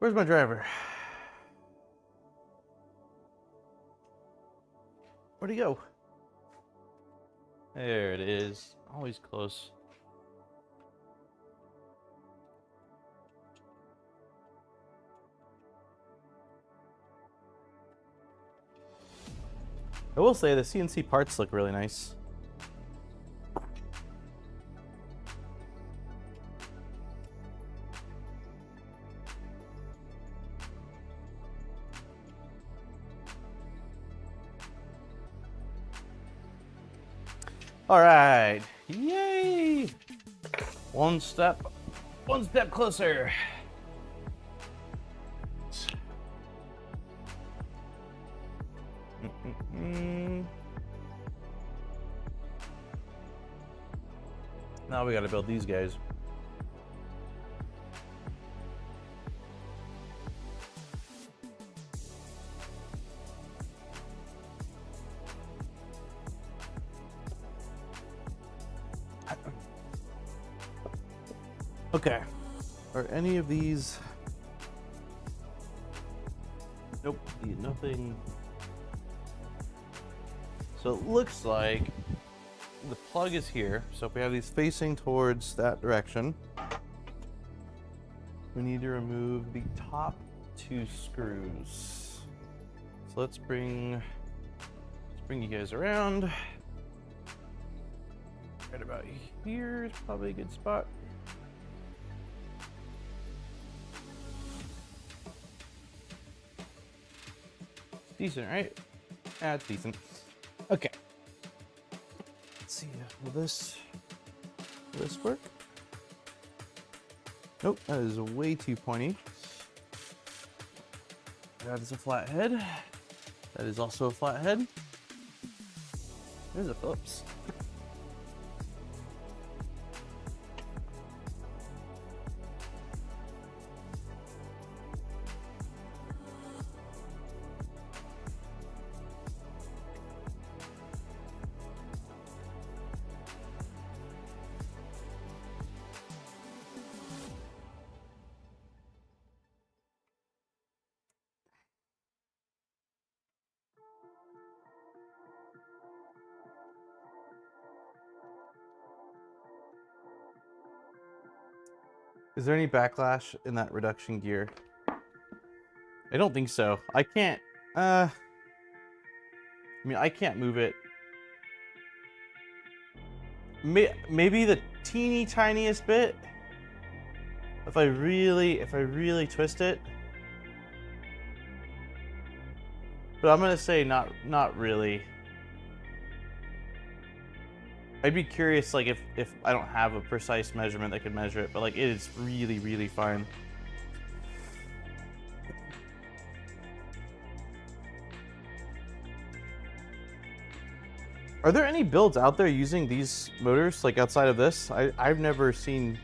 Where's my driver? Where'd he go? There it is. Always close. I will say the CNC parts look really nice. All right, yay! One step closer. Now we got to build these guys. Okay. Are any of these? Nope. Nothing. So it looks like the plug is here. So if we have these facing towards that direction, we need to remove the top 2 screws. So let's bring you guys around. Right about here is probably a good spot. Decent, right? That's decent. Okay. Let's see. Will this work? Nope, that is way too pointy. That is a flat head. That is also a flat head. There's a Phillips. Is there any backlash in that reduction gear? I don't think so. I can't, I mean, I can't move it. Maybe the teeny tiniest bit. If I really twist it. But I'm gonna say not really. I'd be curious, like, if I don't have a precise measurement that could measure it, but like it is really fine. Are there any builds out there using these motors, like outside of this? I've never seen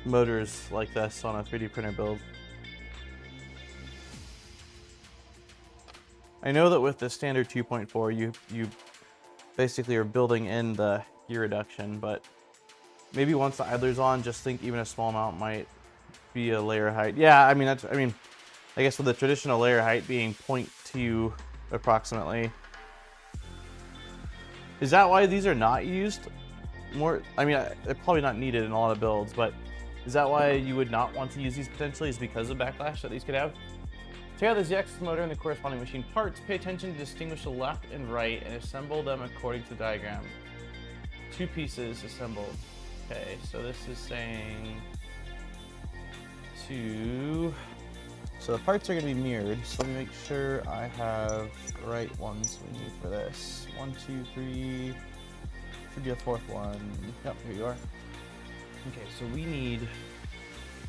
motors like this on a 3D printer build. I know that with the standard 2.4, you basically are building in the gear reduction, but maybe once the idler's on, just think even a small amount might be a layer height. Yeah, I mean, I guess with the traditional layer height being 0.2 approximately. Is that why these are not used more? I mean, they're probably not needed in a lot of builds, but is that why you would not want to use these potentially, is because of backlash that these could have? Check out the Z-axis motor and the corresponding machine parts. Pay attention to distinguish the left and right and assemble them according to the diagram. 2 pieces assembled. Okay, so this is saying 2. So the parts are going to be mirrored. So let me make sure I have the right ones we need for this. 1, 2, 3. Should be a 4th one. Yep, here you are. Okay, so we need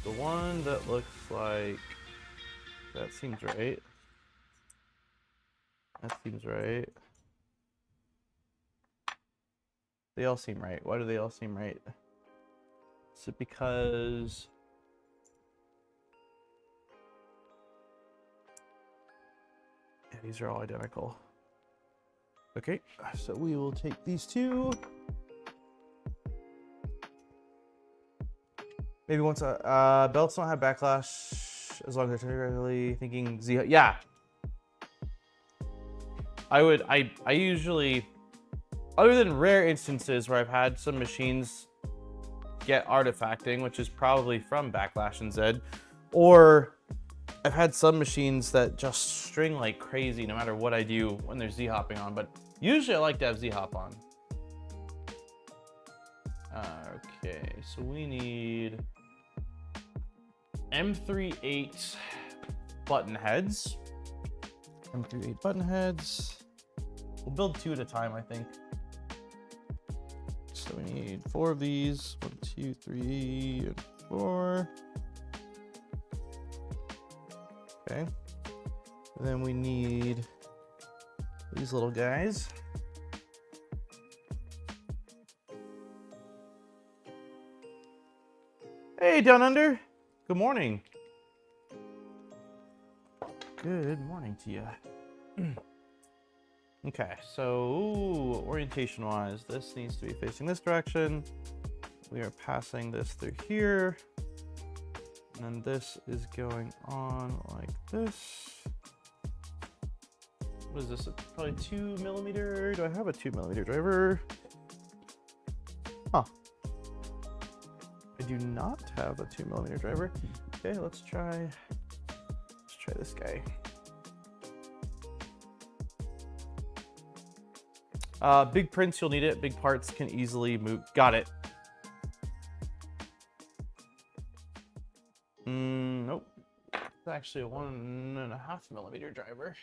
the one that looks like, that seems right. That seems right. They all seem right. Why do they all seem right? Is it because... yeah, these are all identical. Okay, so we will take these 2. Maybe once belts don't have backlash as long as they're really thinking Z. Yeah, I usually other than rare instances where I've had some machines get artifacting, which is probably from Backlash and Zed, or I've had some machines that just string like crazy no matter what I do when there's Z-hopping on, but usually I like to have Z-hop on. Okay, so we need M38 button heads. M38 button heads. We'll build 2 at a time, I think. So we need 4 of these. 1, 2, 3, and 4. Okay. And then we need these little guys. Hey, Down Under. Good morning. Good morning to you. Okay, so orientation-wise, this needs to be facing this direction. We are passing this through here. And then this is going on like this. What is this? Probably 2 millimeter. Do I have a 2 millimeter driver? Huh. I do not have a 2 millimeter driver. Okay, let's try this guy. Big prints, you'll need it. Big parts can easily move. Got it. Nope. It's actually a 1.5 millimeter driver.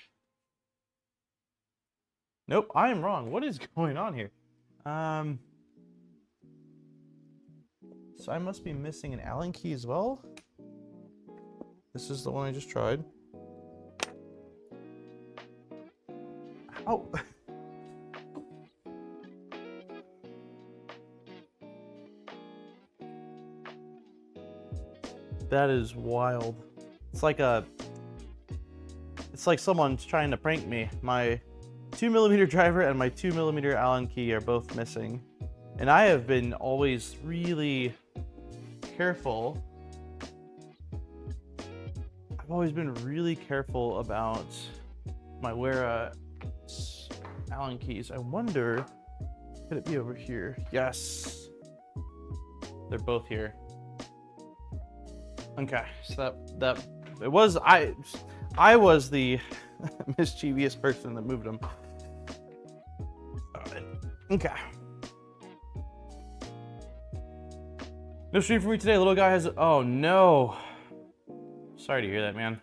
Nope, I am wrong. What is going on here? So I must be missing an Allen key as well. This is the one I just tried. Ow. That is wild. It's like someone's trying to prank me. My 2 millimeter driver and my 2 millimeter Allen key are both missing. And I have been always really careful. I've always been really careful about my Wera Allen keys. I wonder, could it be over here? Yes. They're both here. Okay, so that it was I was the mischievous person that moved them. Okay. No stream for me today. Little guy has. Oh no. Sorry to hear that, man.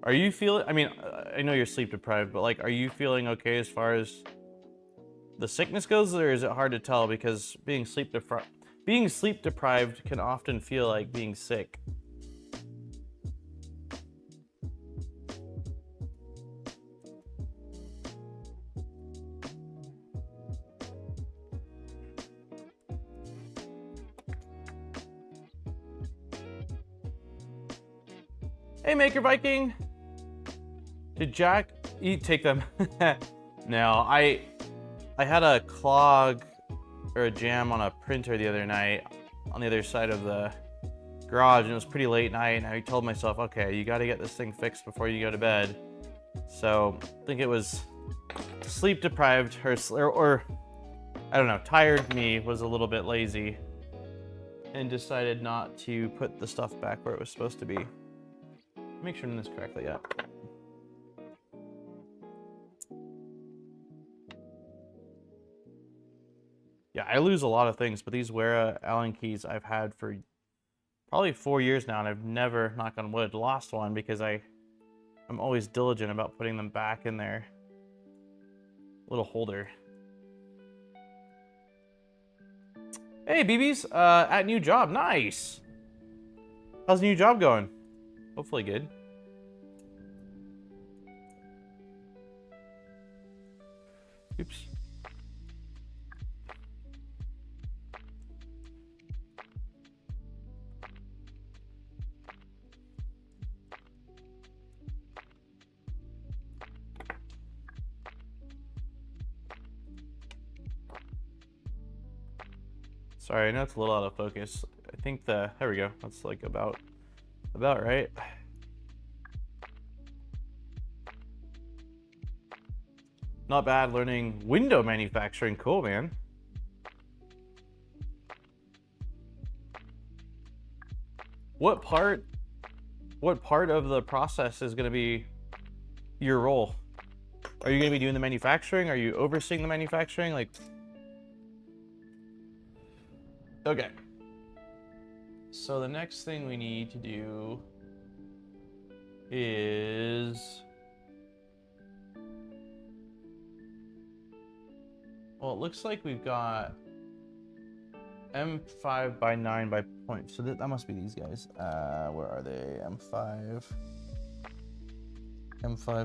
Are you feeling? I mean, I know you're sleep deprived, but like, are you feeling okay as far as the sickness goes, or is it hard to tell because being sleep deprived can often feel like being sick? Hey, Maker Viking. Did Jack take them? No, I had a clog or a jam on a printer the other night on the other side of the garage, and it was pretty late night, and I told myself, okay, you got to get this thing fixed before you go to bed. So I think it was sleep deprived or I don't know, tired me was a little bit lazy and decided not to put the stuff back where it was supposed to be. Make sure I'm doing this correctly, yeah. Yeah, I lose a lot of things, but these Wera Allen keys I've had for probably 4 years now, and I've never, knock on wood, lost one because I'm always diligent about putting them back in their little holder. Hey, BBs, at new job, nice. How's the new job going? Hopefully good. Oops. Sorry, I know it's a little out of focus. I think there we go. That's like about about right. Not bad learning window manufacturing. Cool, man. What part of the process is going to be your role? Are you going to be doing the manufacturing? Are you overseeing the manufacturing? Like, okay. So the next thing we need to do is, well, it looks like we've got M5 by 9 by point. So that must be these guys. Where are they? M5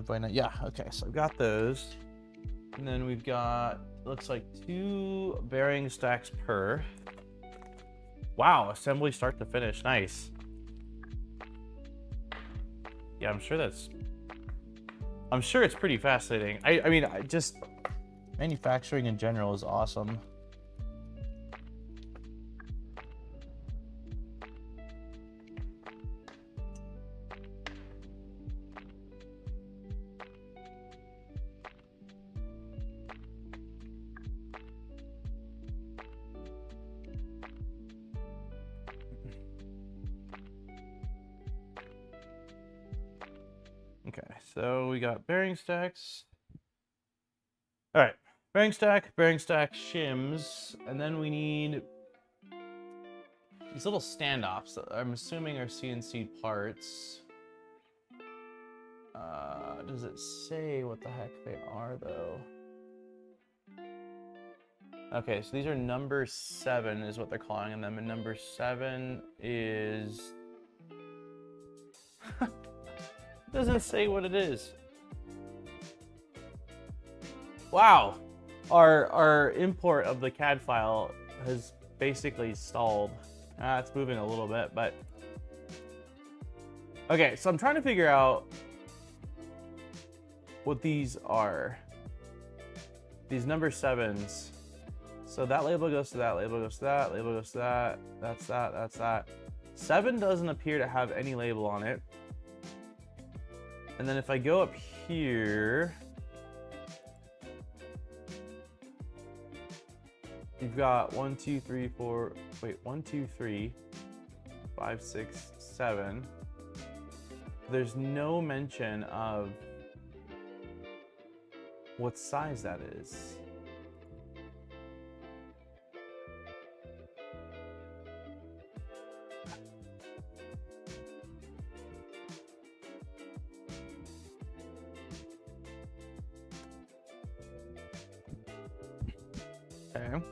by 9. Yeah, okay. So I've got those. And then we've got, looks like 2 bearing stacks per. Wow, assembly start to finish. Nice. Yeah, I'm sure it's pretty fascinating. I mean, just manufacturing in general is awesome. Okay, so we got bearing stacks. All right, bearing stack, shims, and then we need these little standoffs that I'm assuming are CNC parts. Does it say what the heck they are though? Okay, so these are number 7 is what they're calling them, and number 7 is doesn't say what it is. Wow, our import of the CAD file has basically stalled. It's moving a little bit, but okay. So I'm trying to figure out what these are. These number 7s. So that label goes to that, label goes to that, label goes to that. That's that. That's that. 7 doesn't appear to have any label on it. And then if I go up here, you've got 1, 2, 3, 4. Wait, 1, 2, 3, 5, 6, 7. There's no mention of what size that is. Okay.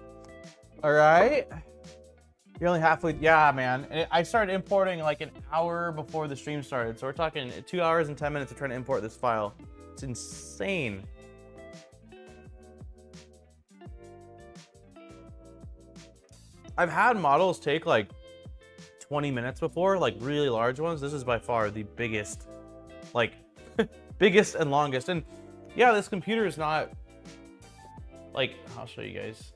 All right. You're only halfway. Yeah, man. I started importing like an hour before the stream started. So we're talking 2 hours and 10 minutes of trying to import this file. It's insane. I've had models take like 20 minutes before, like really large ones. This is by far the biggest, like biggest and longest. And yeah, this computer is not like, I'll show you guys.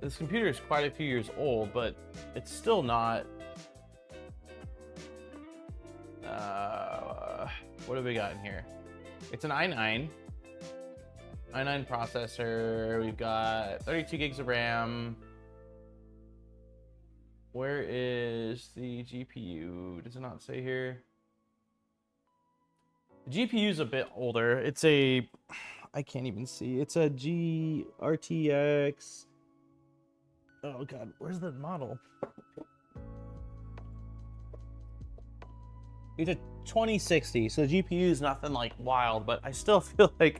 This computer is quite a few years old, but it's still not, what have we got in here? It's an i9 processor. We've got 32 gigs of RAM. Where is the GPU? Does it not say here? The GPU is a bit older. It's a, I can't even see. It's a RTX. Oh God, where's the model? It's a 2060, so the GPU is nothing like wild, but I still feel like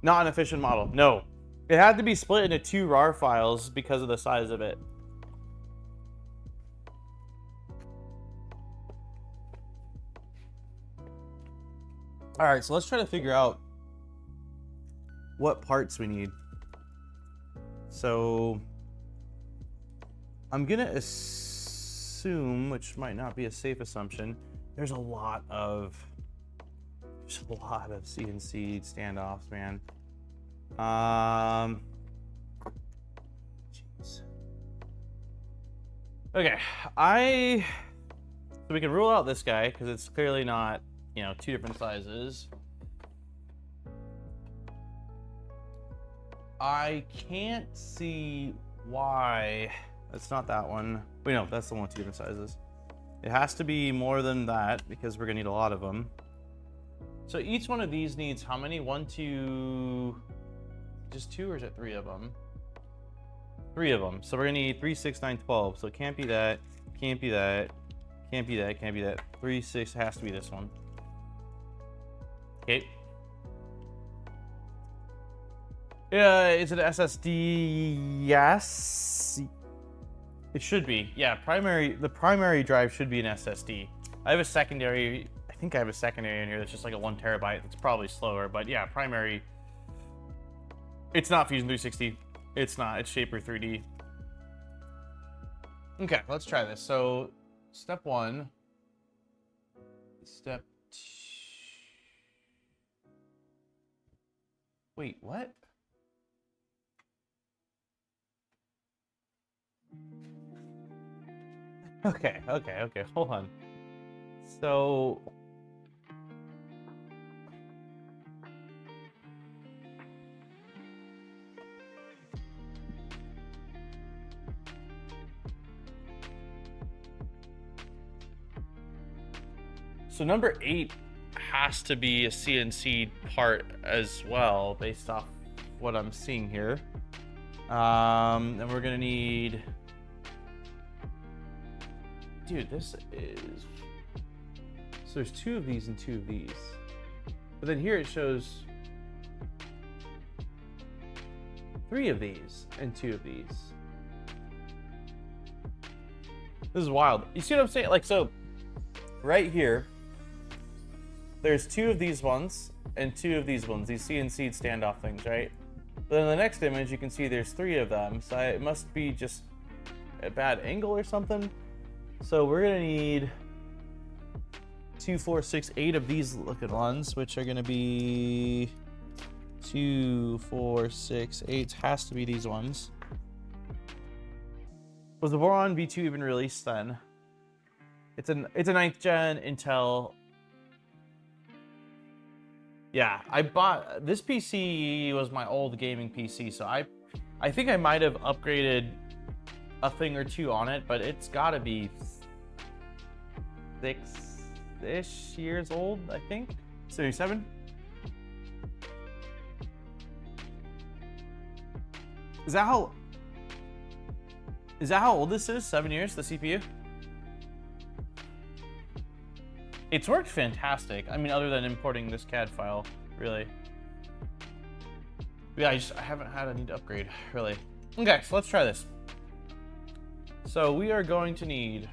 not an efficient model. No, it had to be split into 2 RAR files because of the size of it. All right, so let's try to figure out what parts we need. So I'm gonna assume, which might not be a safe assumption, there's a lot of CNC standoffs, man. Jeez. Okay, so So we can rule out this guy because it's clearly not, you know, two different sizes. I can't see why it's not that one. Wait, no, that's the one with two different sizes. It has to be more than that because we're gonna need a lot of them. So each one of these needs how many? 1, 2, just 2, or is it 3 of them? 3 of them. So we're gonna need 3, 6, 9, 12. So it can't be that, can't be that, can't be that, can't be that. 3, 6 has to be this one. Okay. Is it SSD? Yes. It should be. Yeah, the primary drive should be an SSD. I have a secondary, I think I have a secondary in here that's just like a 1 terabyte. It's probably slower, but yeah, primary. It's not Fusion 360. It's not, it's Shaper 3D. Okay, let's try this. So, step 1. Step 2. Wait, what? Okay, hold on. So... So number 8 has to be a CNC part as well, based off what I'm seeing here. And we're gonna need... Dude, this is... So there's 2 of these and 2 of these. But then here it shows 3 of these and 2 of these. This is wild. You see what I'm saying? Like, so right here, there's 2 of these ones and 2 of these ones, these CNC standoff things, right? But in the next image, you can see there's 3 of them. So it must be just a bad angle or something. So we're gonna need 2, 4, 6, 8 of these looking ones, which are gonna be 2, 4, 6, 8. Has to be these ones. Was the Voron V2 even released then? It's a 9th gen Intel. Yeah, I bought this PC was my old gaming PC, so I think I might have upgraded a thing or 2 on it, but it's gotta be 6-ish years old, I think. 77. Is that how old this is? 7 years, the CPU? It's worked fantastic. I mean, other than importing this CAD file, really. Yeah, I haven't had a need to upgrade, really. Okay, so let's try this. So we are going to need,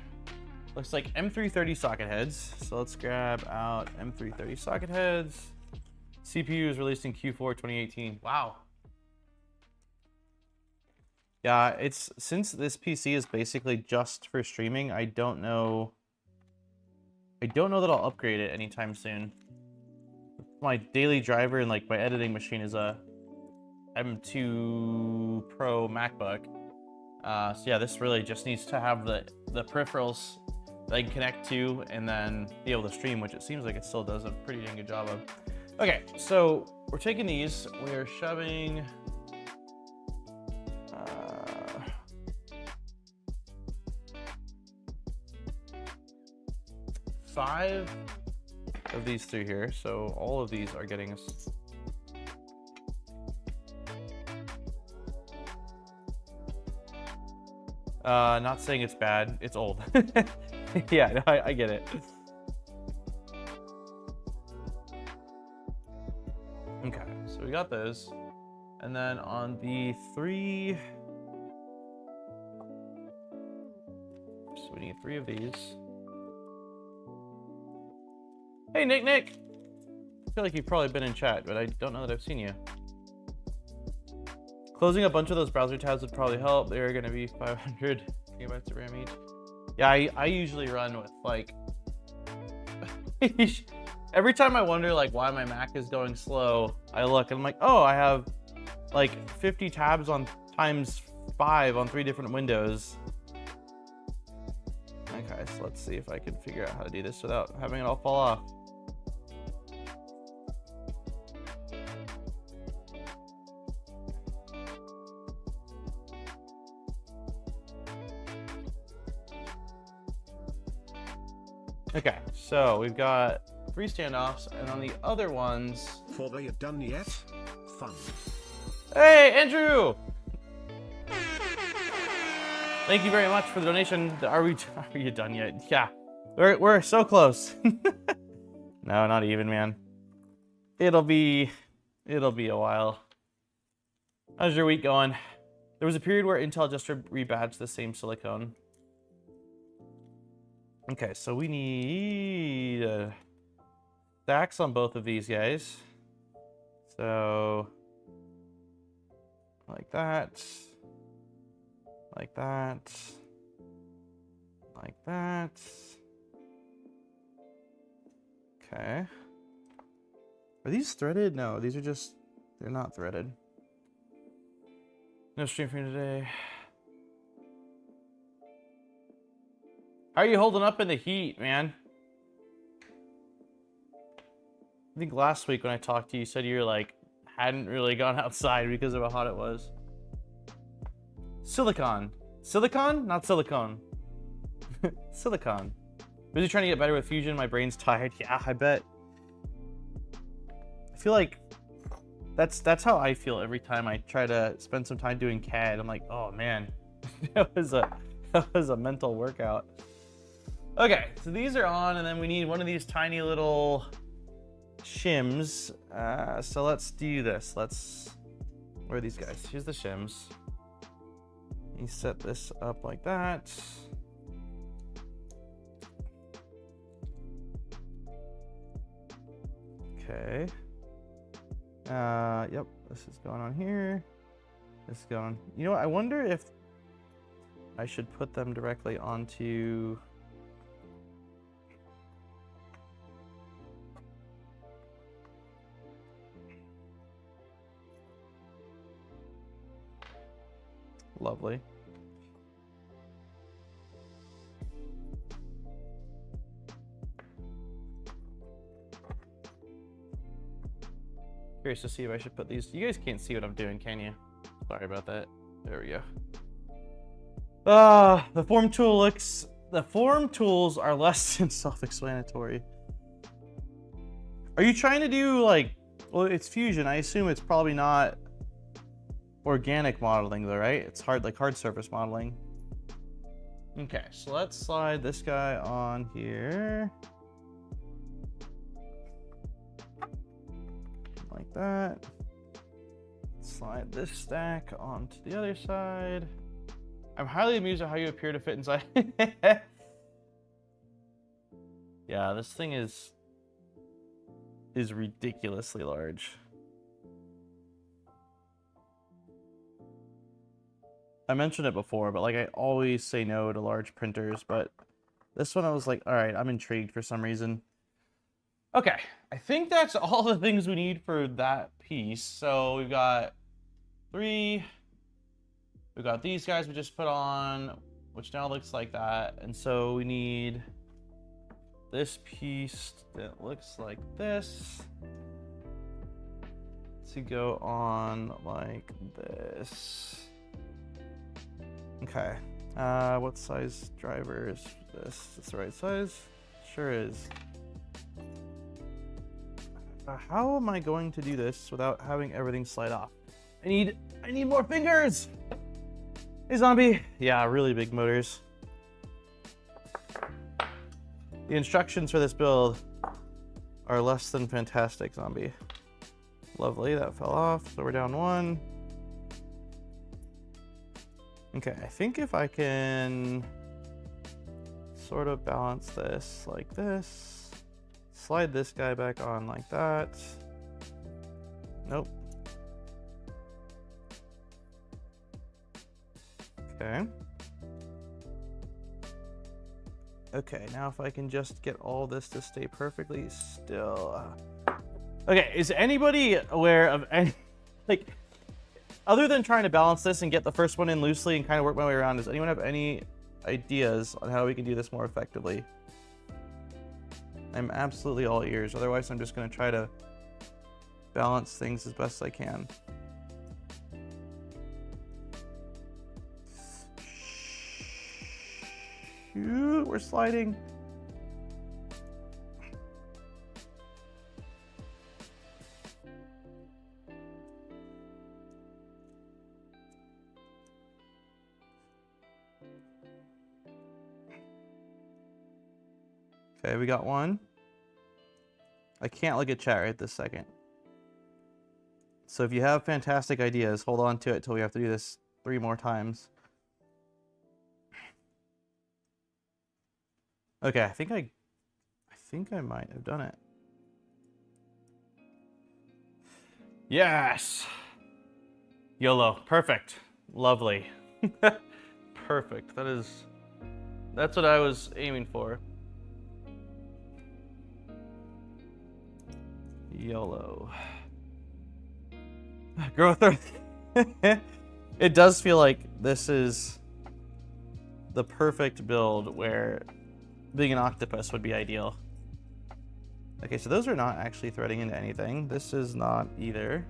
looks like M330 socket heads. So let's grab out M330 socket heads. CPU is released in Q4 2018. Wow. Yeah, it's, since this PC is basically just for streaming, I don't know that I'll upgrade it anytime soon. My daily driver and like my editing machine is a M2 Pro MacBook. So yeah, this really just needs to have the peripherals that I can connect to and then be able to stream, which it seems like it still does a pretty dang good job of. Okay, so we're taking these, we're shoving 5 of these through here, so all of these are getting us. Not saying it's bad, it's old. Yeah, no, I get it. Okay, so we got those. And then on the 3, so we need 3 of these. Hey, Nick! I feel like you've probably been in chat, but I don't know that I've seen you. Closing a bunch of those browser tabs would probably help. They're going to be 500 gigabytes of RAM each. Yeah, I usually run with like... Every time I wonder like why my Mac is going slow, I look and I'm like, oh, I have like 50 tabs on times 5 on 3 different windows. Okay. Okay, so let's see if I can figure out how to do this without having it all fall off. Okay, so we've got 3 standoffs, and on the other ones... For they done yet? Fun. Hey, Andrew! Thank you very much for the donation. Are you done yet? Yeah, we're so close. No, not even, man. It'll be a while. How's your week going? There was a period where Intel just rebadged the same silicone. Okay, so we need stacks on both of these guys. So like that, like that, like that. Okay. Are these threaded? No, these are just, they're not threaded. No stream for you today. How are you holding up in the heat, man? I think last week when I talked to you, you said you were like, hadn't really gone outside because of how hot it was. Silicon. Silicon? Not silicone. Silicon. Busy trying to get better with Fusion. My brain's tired. Yeah, I bet. I feel like that's how I feel every time I try to spend some time doing CAD. I'm like, oh man, that was a mental workout. Okay, so these are on, and then we need one of these tiny little shims. So let's do this. Where are these guys? Here's the shims. You set this up like that. Okay. Yep, this is going on here. This is going on. You know what? I wonder if I should put them directly onto... Lovely. Curious to see if I should put these. You guys can't see what I'm doing, can you? Sorry about that. There we go. The form tool looks... The form tools are less than self-explanatory. Are you trying to do like... Well, it's Fusion. I assume it's probably not organic modeling though, right? It's hard, like hard surface modeling. Okay, so let's slide this guy on here. Like that. Slide this stack onto the other side. I'm highly amused at how you appear to fit inside. Yeah, this thing is ridiculously large. I mentioned it before, but like I always say no to large printers, but this one I was like, all right, I'm intrigued for some reason. Okay, I think that's all the things we need for that piece. So we've got 3. We've got these guys we just put on, which now looks like that. And so we need this piece that looks like this to go on like this. Okay, what size driver is this? Is this the right size? Sure is. How am I going to do this without having everything slide off? I need more fingers! Hey, zombie! Yeah, really big motors. The instructions for this build are less than fantastic, zombie. Lovely, that fell off, so we're down 1. Okay, I think if I can sort of balance this like this, slide this guy back on like that. Nope. Okay. Okay, now if I can just get all this to stay perfectly still. Okay, is anybody aware of any, like, other than trying to balance this and get the first one in loosely and kind of work my way around, does anyone have any ideas on how we can do this more effectively. I'm absolutely all ears. Otherwise, I'm just going to try to balance things as best I can. Shoot, we're sliding. Okay, we got one. I can't look at chat right this second. So if you have fantastic ideas, hold on to it till we have to do this 3 more times. Okay, I think I might have done it. Yes. YOLO. Perfect. Lovely. Perfect. That's what I was aiming for. YOLO. Growth. It does feel like this is the perfect build where being an octopus would be ideal. Okay, so those are not actually threading into anything. This is not either.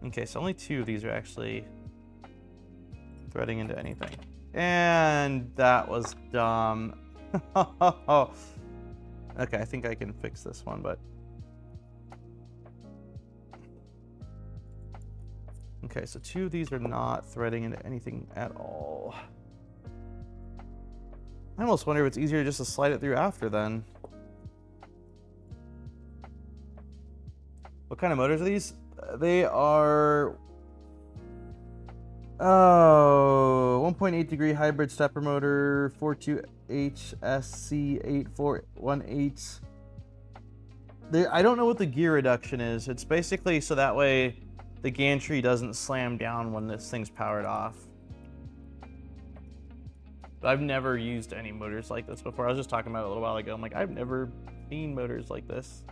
Okay, so only 2 of these are actually threading into anything. And that was dumb. Okay, I think I can fix this one, but... Okay, so 2 of these are not threading into anything at all. I almost wonder if it's easier just to slide it through after then. What kind of motors are these? They are... 1.8 degree hybrid stepper motor, 42HSC8418. I don't know what the gear reduction is. It's basically so that way the gantry doesn't slam down when this thing's powered off. But I've never used any motors like this before. I was just talking about it a little while ago. I'm like, I've never seen motors like this.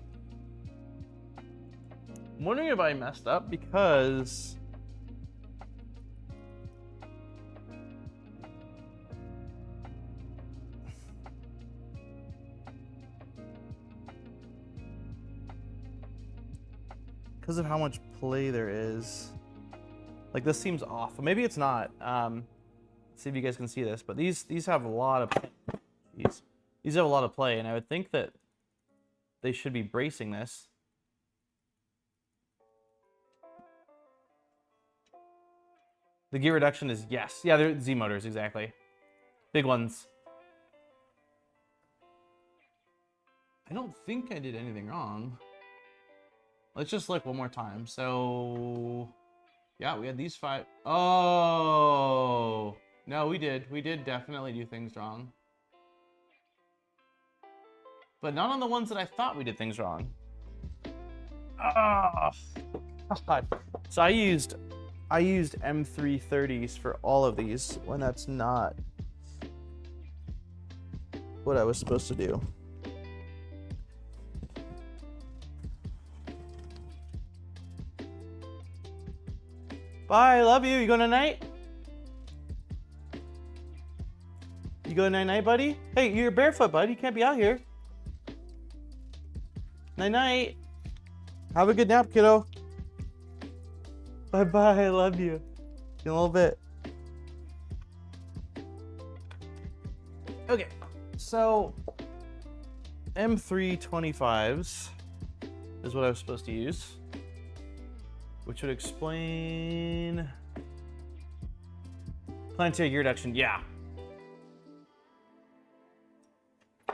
I'm wondering if I messed up because... because of how much play there is. Like, this seems off. Maybe it's not. Let's see if you guys can see this. But these have a lot of... These have a lot of play, and I would think that they should be bracing this. The gear reduction is yes. Yeah, they're Z motors, exactly. Big ones. I don't think I did anything wrong. Let's just look one more time. So, yeah, we had these 5. Oh, no, we did. We did definitely do things wrong. But not on the ones that I thought we did things wrong. Oh, God. So I used M330s for all of these when that's not what I was supposed to do. Bye, love you. You going tonight? You going night-night, buddy? Hey, you're barefoot, bud. You can't be out here. Night-night. Have a good nap, kiddo. Bye-bye. I love you. In a little bit. Okay. So, M325s is what I was supposed to use. Which would explain planetary gear reduction. Yeah.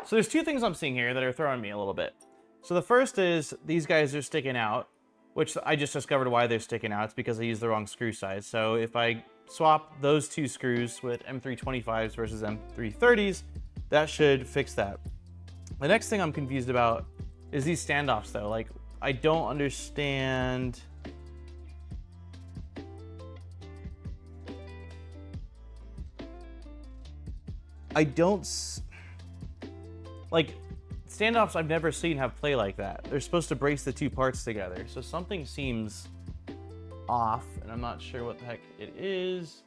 So there's 2 things I'm seeing here that are throwing me a little bit. So the first is these guys are sticking out, which I just discovered why they're sticking out. It's because I used the wrong screw size. So if I swap those 2 screws with M325s versus M330s, that should fix that. The next thing I'm confused about is these standoffs though. Like, I don't understand... like, standoffs I've never seen have play like that. They're supposed to brace the 2 parts together. So something seems off, and I'm not sure what the heck it is.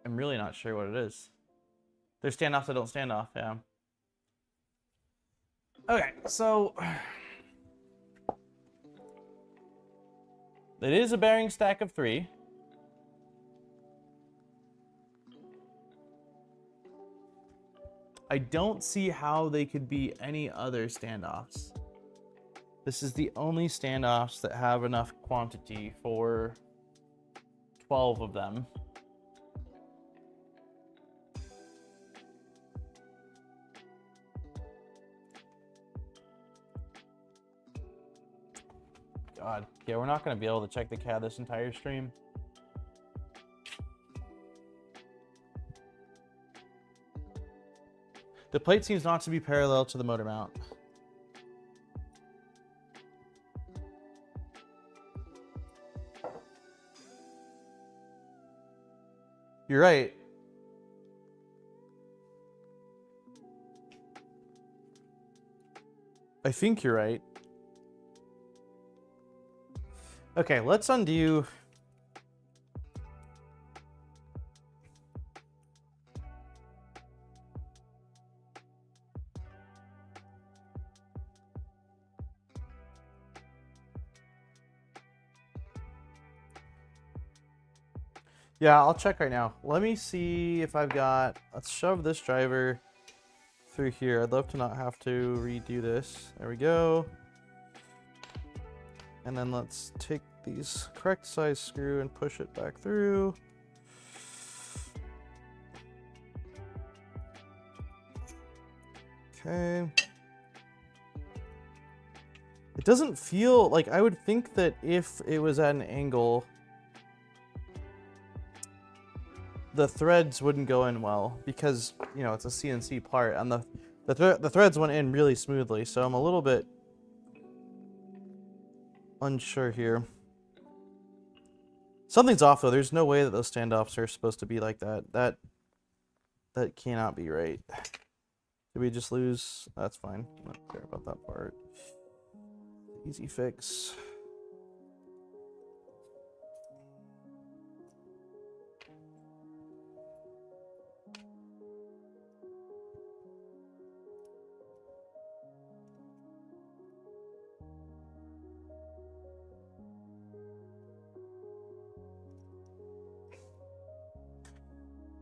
am really not sure what it is. There's standoffs that don't stand off, yeah. Okay, so it is a bearing stack of 3. I don't see how they could be any other standoffs. This is the only standoffs that have enough quantity for 12 of them. God, yeah, we're not going to be able to check the CAD this entire stream. The plate seems not to be parallel to the motor mount. You're right. I think you're right. Okay, let's undo. Yeah, I'll check right now. Let me see if I've got... Let's shove this driver through here. I'd love to not have to redo this. There we go. And then let's take these correct size screw and push it back through. Okay. It doesn't feel like... I would think that if it was at an angle, the threads wouldn't go in well because, you know, it's a CNC part, and the threads went in really smoothly, so I'm a little bit unsure here. Something's off though. There's no way that those standoffs are supposed to be like that. That cannot be right. Did we just lose? That's fine. I don't care about that part. Easy fix.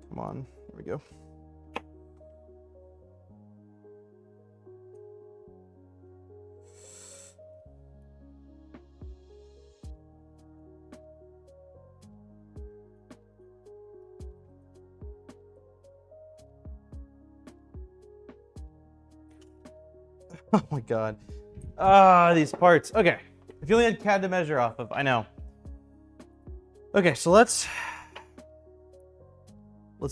Come on, there we go. Oh my god. Ah, these parts. Okay. If you only had CAD to measure off of, I know. Okay, so let's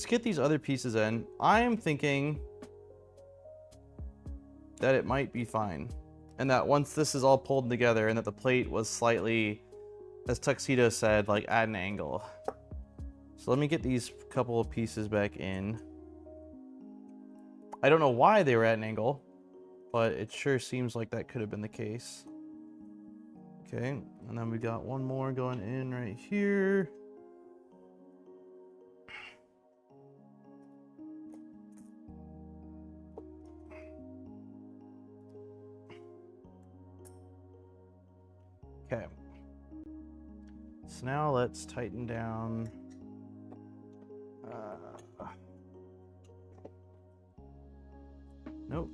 get these other pieces in. I am thinking that it might be fine. And that once this is all pulled together and that the plate was slightly, as Tuxedo said, like at an angle. So let me get these couple of pieces back in. I don't know why they were at an angle, but it sure seems like that could have been the case. Okay, and then we got one more going in right here. Okay, so now let's tighten down. Nope.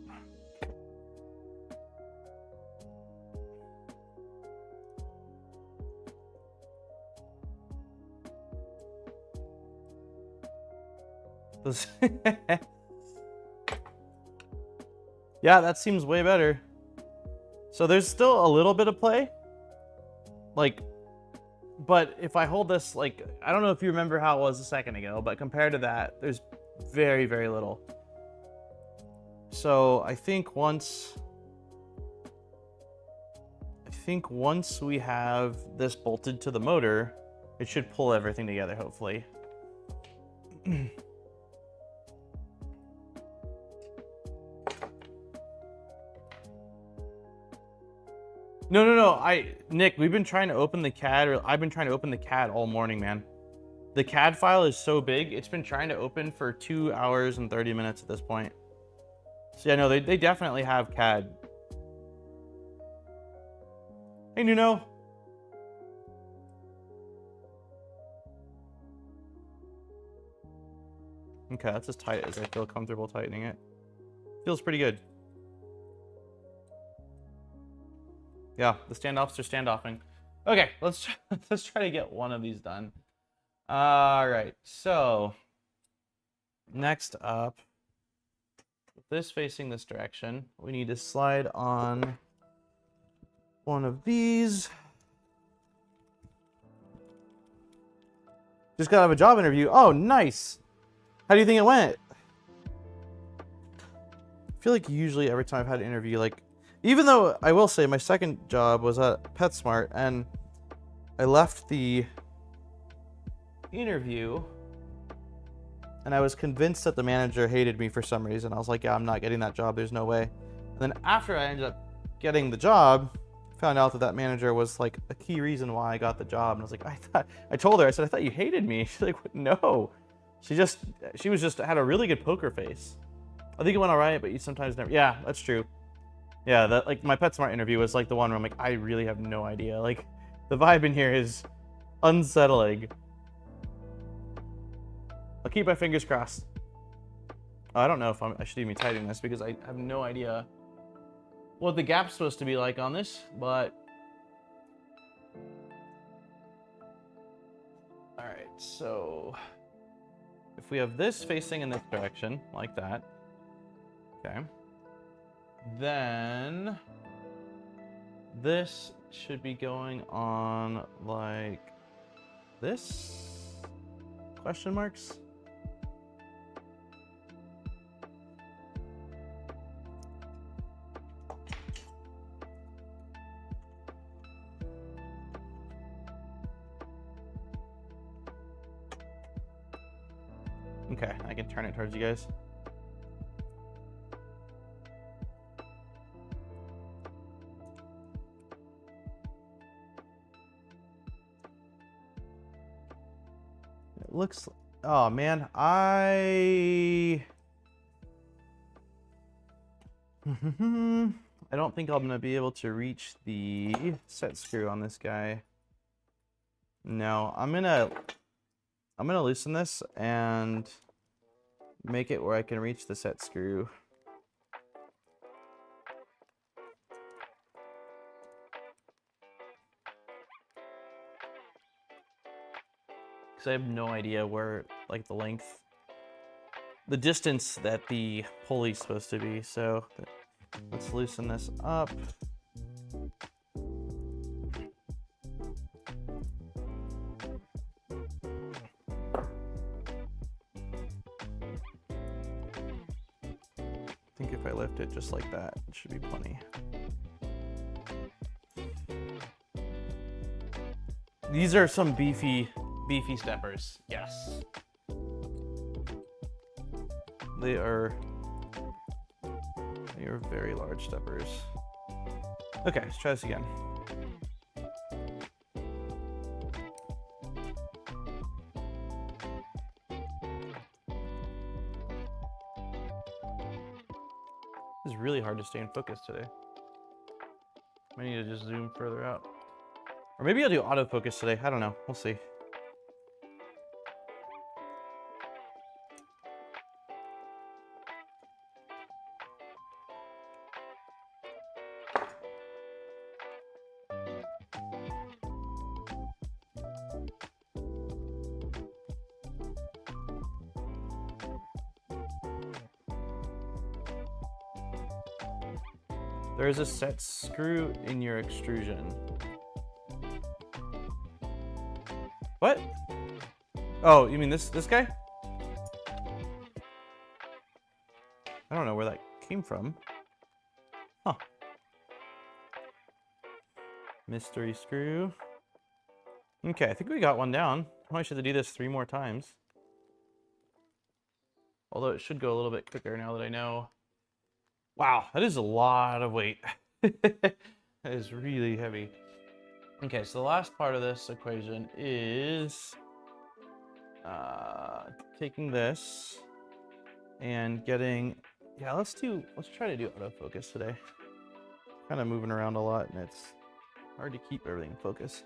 Yeah, that seems way better. So there's still a little bit of play. Like, but if I hold this, like, I don't know if you remember how it was a second ago, but compared to that, there's very, very little. So I think once we have this bolted to the motor, it should pull everything together, hopefully. No. Nick, we've been trying to open the CAD, or I've been trying to open the CAD all morning, man. The CAD file is so big, it's been trying to open for 2 hours and 30 minutes at this point. So yeah, no, they definitely have CAD. Hey, Nuno. Okay, that's as tight as I feel comfortable tightening it. Feels pretty good. Yeah, the standoffs are standoffing. Okay, let's try to get one of these done. All right, so next up, with this facing this direction, we need to slide on one of these. Just got out of a job interview. Oh, nice. How do you think it went? I feel like usually every time I've had an interview, like, even though I will say my second job was at PetSmart, and I left the interview and I was convinced that the manager hated me for some reason. I was like, yeah, I'm not getting that job. There's no way. And then after I ended up getting the job, found out that that manager was like a key reason why I got the job. And I was like, I told her, I said, I thought you hated me. She's like, no. She was just had a really good poker face. I think it went all right, but you sometimes never. Yeah, that's true. Yeah, that, like, my PetSmart interview was like the one where I'm like, I really have no idea. Like, the vibe in here is unsettling. I'll keep my fingers crossed. I don't know if I should even be tightening this because I have no idea what the gap's supposed to be like on this, but all right, so if we have this facing in this direction, like that, okay, then this should be going on like this? Question marks? Okay, I can turn it towards you guys. It looks, oh man, I don't think I'm gonna be able to reach the set screw on this guy. No, I'm gonna loosen this and make it where I can reach the set screw. Because I have no idea where, like, the length, the distance that the pulley's supposed to be. So let's loosen this up. I think if I lift it just like that, it should be plenty. These are some beefy steppers. Yes. They are very large steppers. Okay, let's try this again. This is really hard to stay in focus today. I need to just zoom further out. Or maybe I'll do autofocus today. I don't know. We'll see. There is a set screw in your extrusion. What? Oh, you mean this guy? I don't know where that came from. Huh. Mystery screw. Okay, I think we got one down. I should have to do this 3 more times. Although it should go a little bit quicker now that I know. Wow, that is a lot of weight. That is really heavy. Okay, so the last part of this equation is taking this and getting, yeah, let's try to do autofocus today. Kind of moving around a lot and it's hard to keep everything in focus.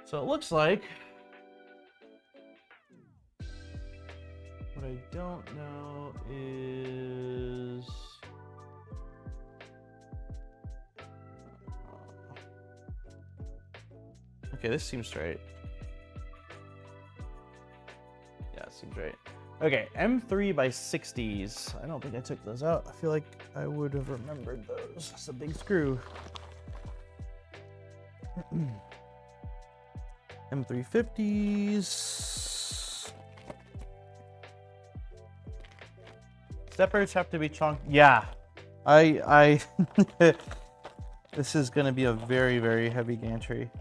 So it looks like, what I don't know is, okay, this seems straight. Yeah, it seems right. Okay, M3 by 60s. I don't think I took those out. I feel like I would have remembered those. It's a big screw. M350s. Steppers have to be chunked. Yeah, I this is going to be a very, very heavy gantry.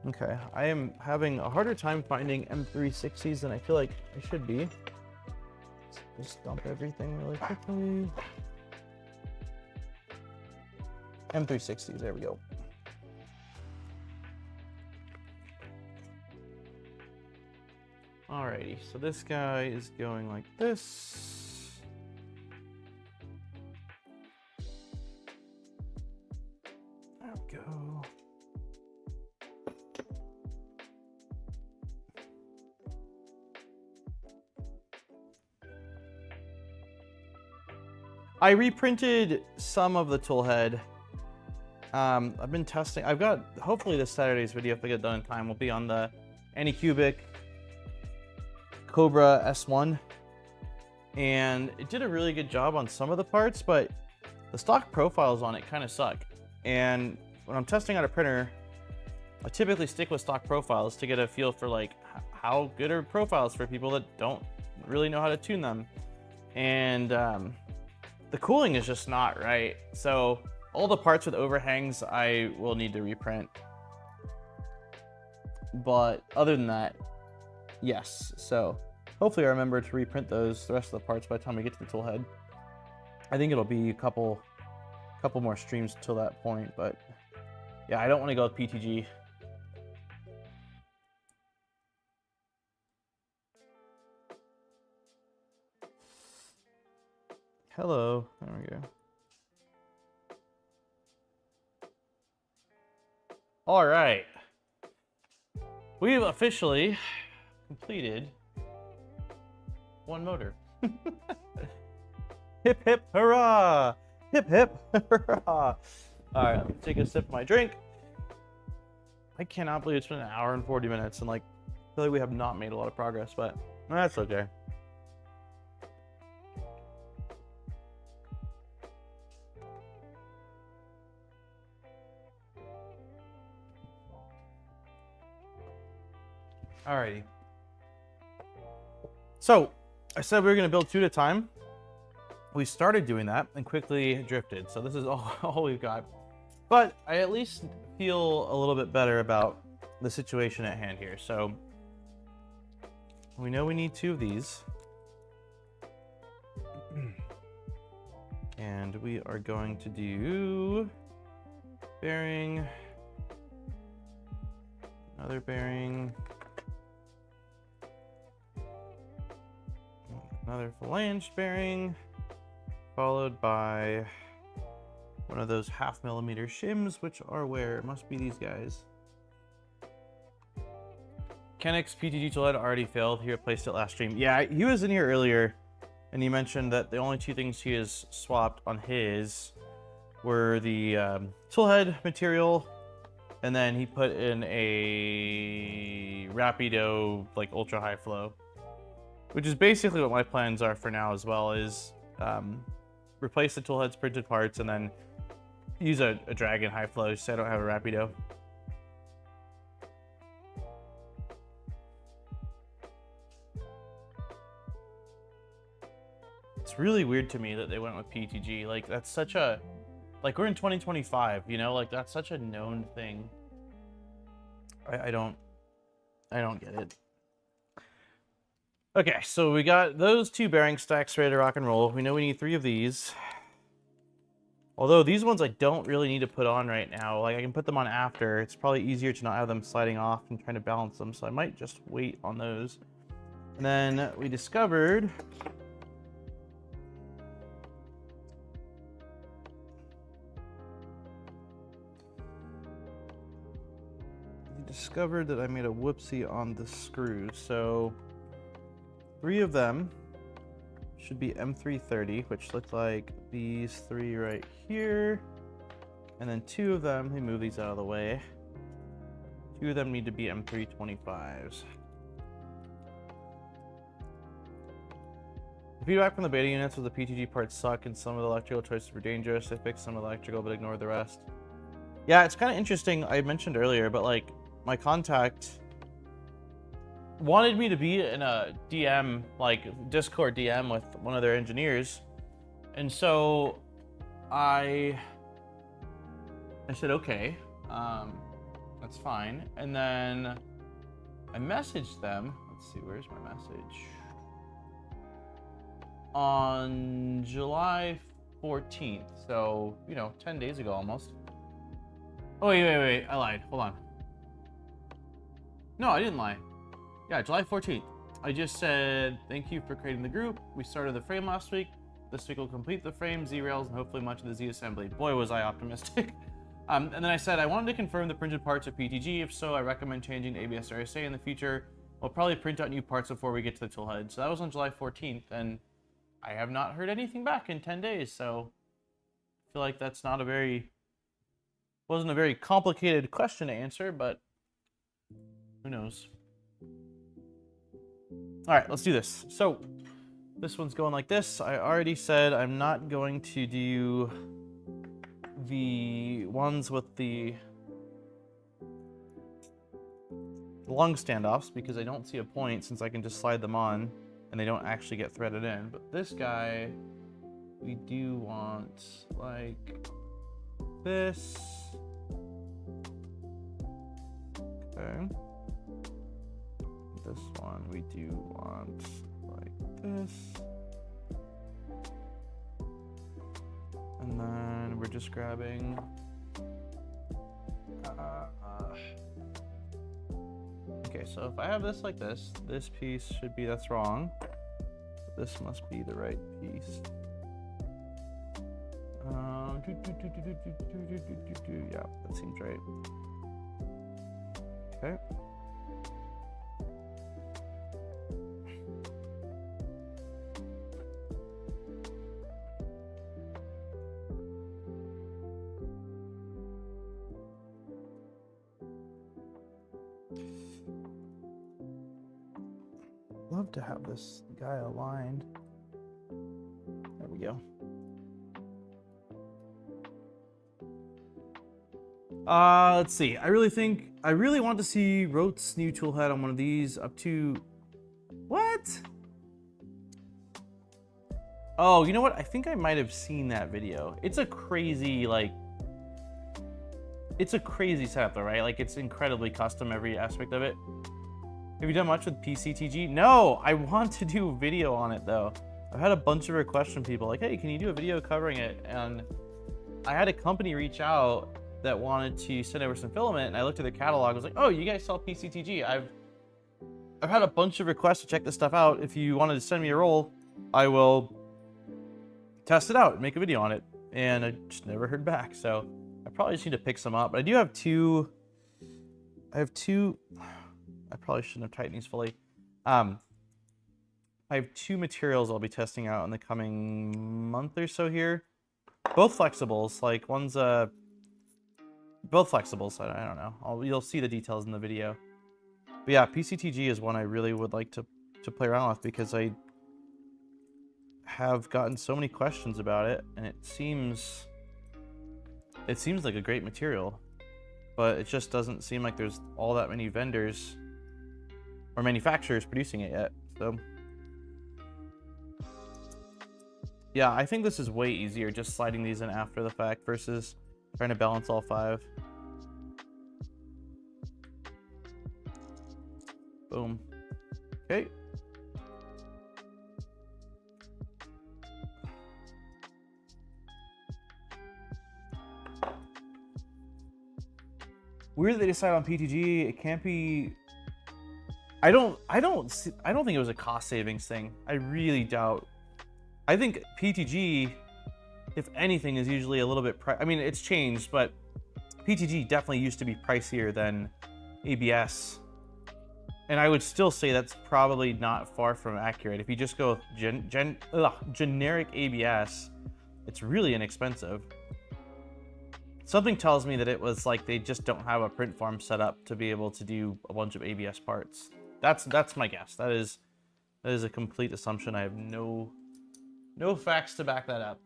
Okay, I am having a harder time finding M360s than I feel like I should be. Let's just dump everything really quickly. M360s, there we go. Alrighty, so this guy is going like this. There we go. I reprinted some of the tool head. I've been testing. I've got, hopefully this Saturday's video, if I get done in time, will be on the Anycubic Cobra S1. And it did a really good job on some of the parts, but the stock profiles on it kind of suck. And when I'm testing out a printer, I typically stick with stock profiles to get a feel for like how good are profiles for people that don't really know how to tune them. And the cooling is just not right. So all the parts with overhangs, I will need to reprint. But other than that, yes. So hopefully I remember to reprint those, the rest of the parts by the time we get to the tool head. I think it'll be a couple more streams till that point, but yeah, I don't want to go with PTG. Hello, there we go. All right, we've officially completed one motor. Hip hip hurrah! Hip hip hurrah! All right, let me take a sip of my drink. I cannot believe it's been an hour and 40 minutes, and like, I feel like we have not made a lot of progress, but that's okay. Alrighty. So, I said we were going to build two at a time. We started doing that and quickly drifted. So this is all we've got. But I at least feel a little bit better about the situation at hand here. So, we know we need two of these. And we are going to do bearing, another bearing, another flange bearing, followed by one of those 0.5 millimeter shims, which are where? It must be these guys. Kenix PTG tool head already failed. He replaced it last stream. Yeah, he was in here earlier, and he mentioned that the only two things he has swapped on his were the tool head material, and then he put in a Rapido like ultra high flow, which is basically what my plans are for now as well, is replace the toolhead's printed parts and then use a Dragon high flow so I don't have a Rapido. It's really weird to me that they went with PTG. Like, that's such a, like, we're in 2025, you know, like that's such a known thing. I don't get it. Okay, so we got those two bearing stacks ready to rock and roll. We know we need 3 of these. Although these ones I don't really need to put on right now. Like I can put them on after. It's probably easier to not have them sliding off and trying to balance them. So I might just wait on those. And then we discovered that I made a whoopsie on the screws. So 3 of them should be M330, which look like these 3 right here. And then 2 of them, let me move these out of the way. 2 of them need to be M325s. The feedback from the beta units was the PTG parts suck and some of the electrical choices were dangerous. They fixed some electrical but ignored the rest. Yeah, it's kind of interesting. I mentioned earlier, but like my contact wanted me to be in a DM, like Discord DM with one of their engineers. And so I said, okay, that's fine. And then I messaged them. Let's see, where's my message? On July 14th. So, you know, 10 days ago almost. Oh, wait, I lied. Hold on. No, I didn't lie. Yeah, July 14th. I just said, thank you for creating the group. We started the frame last week. This week we'll complete the frame, Z-rails, and hopefully much of the Z assembly. Boy, was I optimistic. And then I said, I wanted to confirm the printed parts are PTG. If so, I recommend changing to ABS RSA in the future. We'll probably print out new parts before we get to the tool head. So that was on July 14th, and I have not heard anything back in 10 days. So I feel like that's not wasn't a very complicated question to answer, but who knows? All right, let's do this. So this one's going like this. I already said I'm not going to do the ones with the lung standoffs because I don't see a point since I can just slide them on and they don't actually get threaded in. But this guy, we do want like this. Okay. This one we do want like this. And then we're just grabbing okay, so if I have this like this piece should be, that's wrong. This must be the right piece. Yeah, that seems right. Okay. Love to have this guy aligned. There we go. Let's see. I really want to see Rote's new tool head on one of these up to what? Oh, you know what? I think I might have seen that video. It's a crazy it's a crazy setup though, right? Like it's incredibly custom, every aspect of it. Have you done much with PCTG? No, I want to do a video on it though. I've had a bunch of requests from people like, hey, can you do a video covering it? And I had a company reach out that wanted to send over some filament, and I looked at their catalog. I was like, oh, you guys sell PCTG. I've had a bunch of requests to check this stuff out. If you wanted to send me a roll, I will test it out and make a video on it. And I just never heard back. So I probably just need to pick some up. But I do have two. I probably shouldn't have tightened these fully. I have 2 materials I'll be testing out in the coming month or so here. Both flexibles. Like one's both flexibles. I don't know. You'll see the details in the video. But yeah, PCTG is one I really would like to play around with because I have gotten so many questions about it, and it seems like a great material, but it just doesn't seem like there's all that many vendors or manufacturers producing it yet. So yeah, I think this is way easier just sliding these in after the fact versus trying to balance all 5. Boom. Okay. Weird that they decided on PTG. It can't be. I don't think it was a cost savings thing. I really doubt. I think PTG, if anything, is usually a little bit. I mean, it's changed, but PTG definitely used to be pricier than ABS. And I would still say that's probably not far from accurate. If you just go with generic ABS, it's really inexpensive. Something tells me that it was like they just don't have a print farm set up to be able to do a bunch of ABS parts. That's my guess. That is a complete assumption. I have no facts to back that up.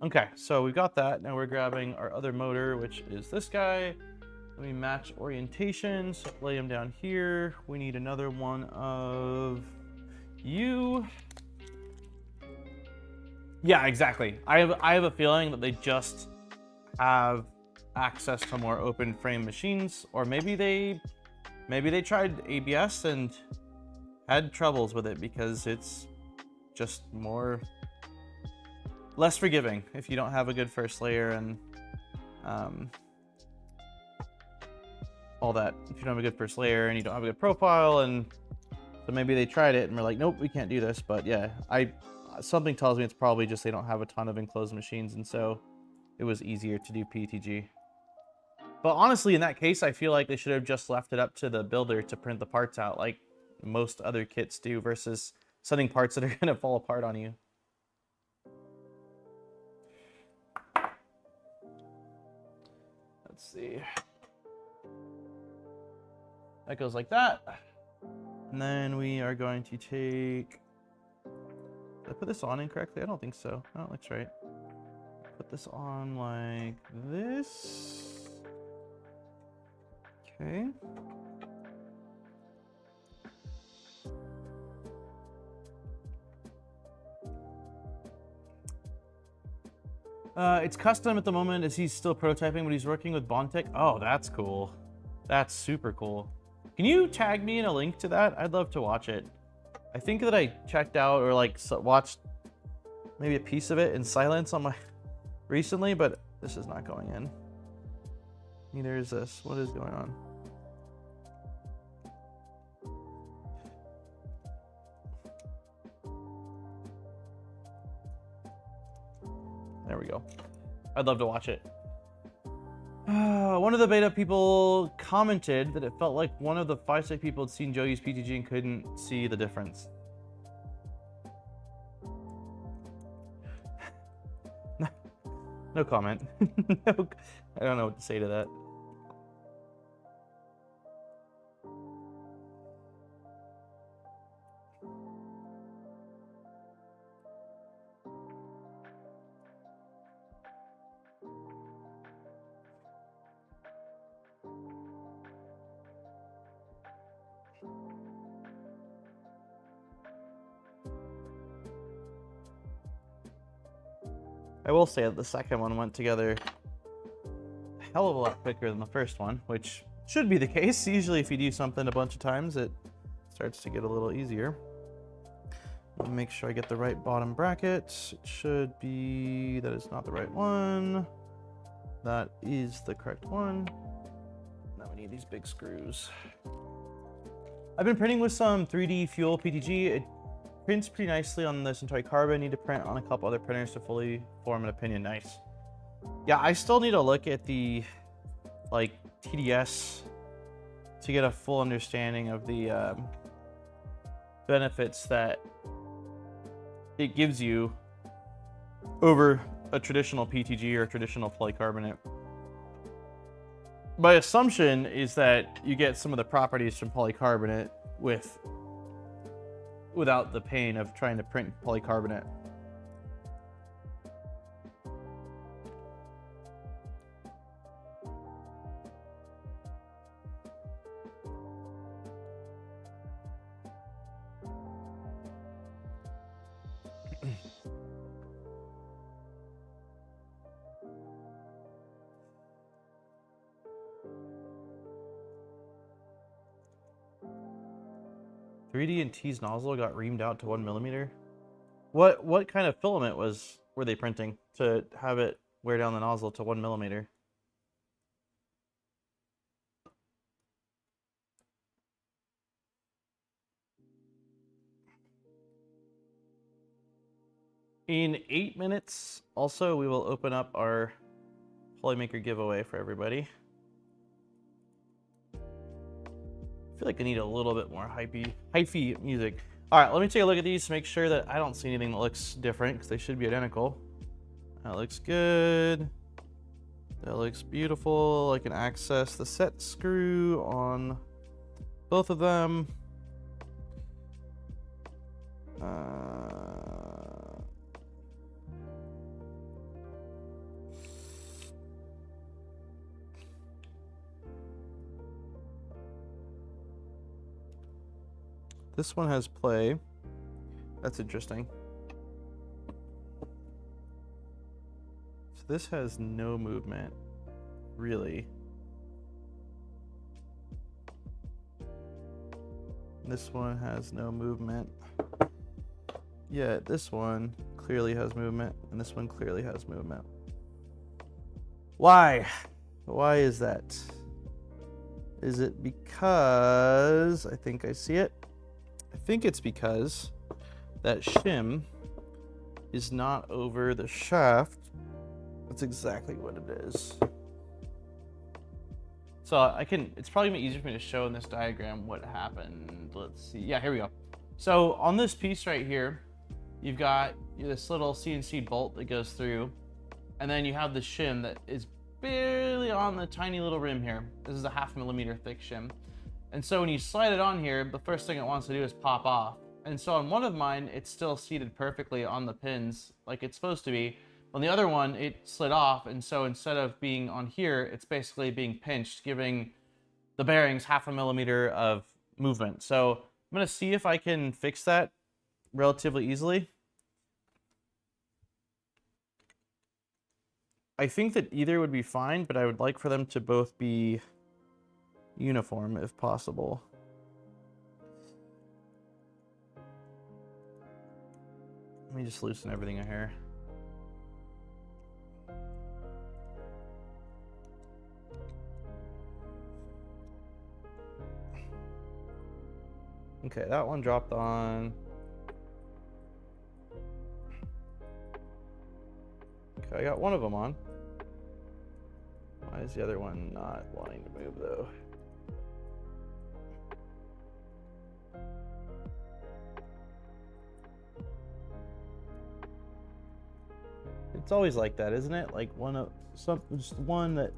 Okay, so we've got that. Now we're grabbing our other motor, which is this guy. Let me match orientation, so lay him down here. We need another one of you. Yeah, exactly. I have a feeling that they just have access to more open frame machines, or maybe they tried ABS and had troubles with it because it's just less forgiving if you don't have a good first layer and all that. If you don't have a good first layer and you don't have a good profile, and so maybe they tried it and were like, nope, we can't do this. But yeah, something tells me it's probably just they don't have a ton of enclosed machines, and so it was easier to do PTG. But honestly, in that case, I feel like they should have just left it up to the builder to print the parts out like most other kits do, versus sending parts that are going to fall apart on you. Let's see. That goes like that. And then we are going to take... Did I put this on incorrectly? I don't think so. No, it looks right. Put this on like this. Okay. It's custom at the moment as he's still prototyping, but he's working with Bontek. Oh, that's cool. That's super cool. Can you tag me in a link to that? I'd love to watch it. I think that I checked out or like watched maybe a piece of it in silence on my recently, but this is not going in. Neither is this. What is going on? There we go. I'd love to watch it. One of the beta people commented that it felt like one of the FYSETC people had seen Joe use PTG and couldn't see the difference. No comment. No, I don't know what to say to that. I will say that the second one went together a hell of a lot quicker than the first one, which should be the case. Usually if you do something a bunch of times, it starts to get a little easier. Let me make sure I get the right bottom bracket. It should be, that is not the right one. That is the correct one. Now we need these big screws. I've been printing with some 3D Fuel PTG. It prints pretty nicely on the Centauri Carbon. Need to print on a couple other printers to fully form an opinion. Nice. Yeah, I still need to look at the like TDS to get a full understanding of the benefits that it gives you over a traditional PTG or traditional polycarbonate. My assumption is that you get some of the properties from polycarbonate without the pain of trying to print polycarbonate. .3D and T's nozzle got reamed out to 1 millimeter. What kind of filament were they printing to have it wear down the nozzle to 1 millimeter? In 8 minutes, also, we will open up our Polymaker giveaway for everybody. I feel like I need a little bit more hypey music. All right, let me take a look at these to make sure that I don't see anything that looks different, because they should be identical. That looks good. That looks beautiful. I can access the set screw on both of them. This one has play. That's interesting. So this has no movement, really. This one has no movement. Yeah, this one clearly has movement, and this one clearly has movement. Why? Why is that? Is it because, I think I see it. I think it's because that shim is not over the shaft. That's exactly what it is. So I can, it's probably gonna be easier for me to show in this diagram what happened. Let's see. Yeah, here we go. So on this piece right here, you've got this little CNC bolt that goes through, and then you have the shim that is barely on the tiny little rim here. This is a 0.5 millimeter thick shim. And so when you slide it on here, the first thing it wants to do is pop off. And so on one of mine, it's still seated perfectly on the pins like it's supposed to be. On the other one, it slid off, and so instead of being on here, it's basically being pinched, giving the bearings 0.5 millimeter of movement. So I'm gonna see if I can fix that relatively easily. I think that either would be fine, but I would like for them to both be uniform if possible. Let me just loosen everything in here. Okay, that one dropped on. Okay, I got one of them on. Why is the other one not wanting to move though? It's always like that, isn't it? Like just one that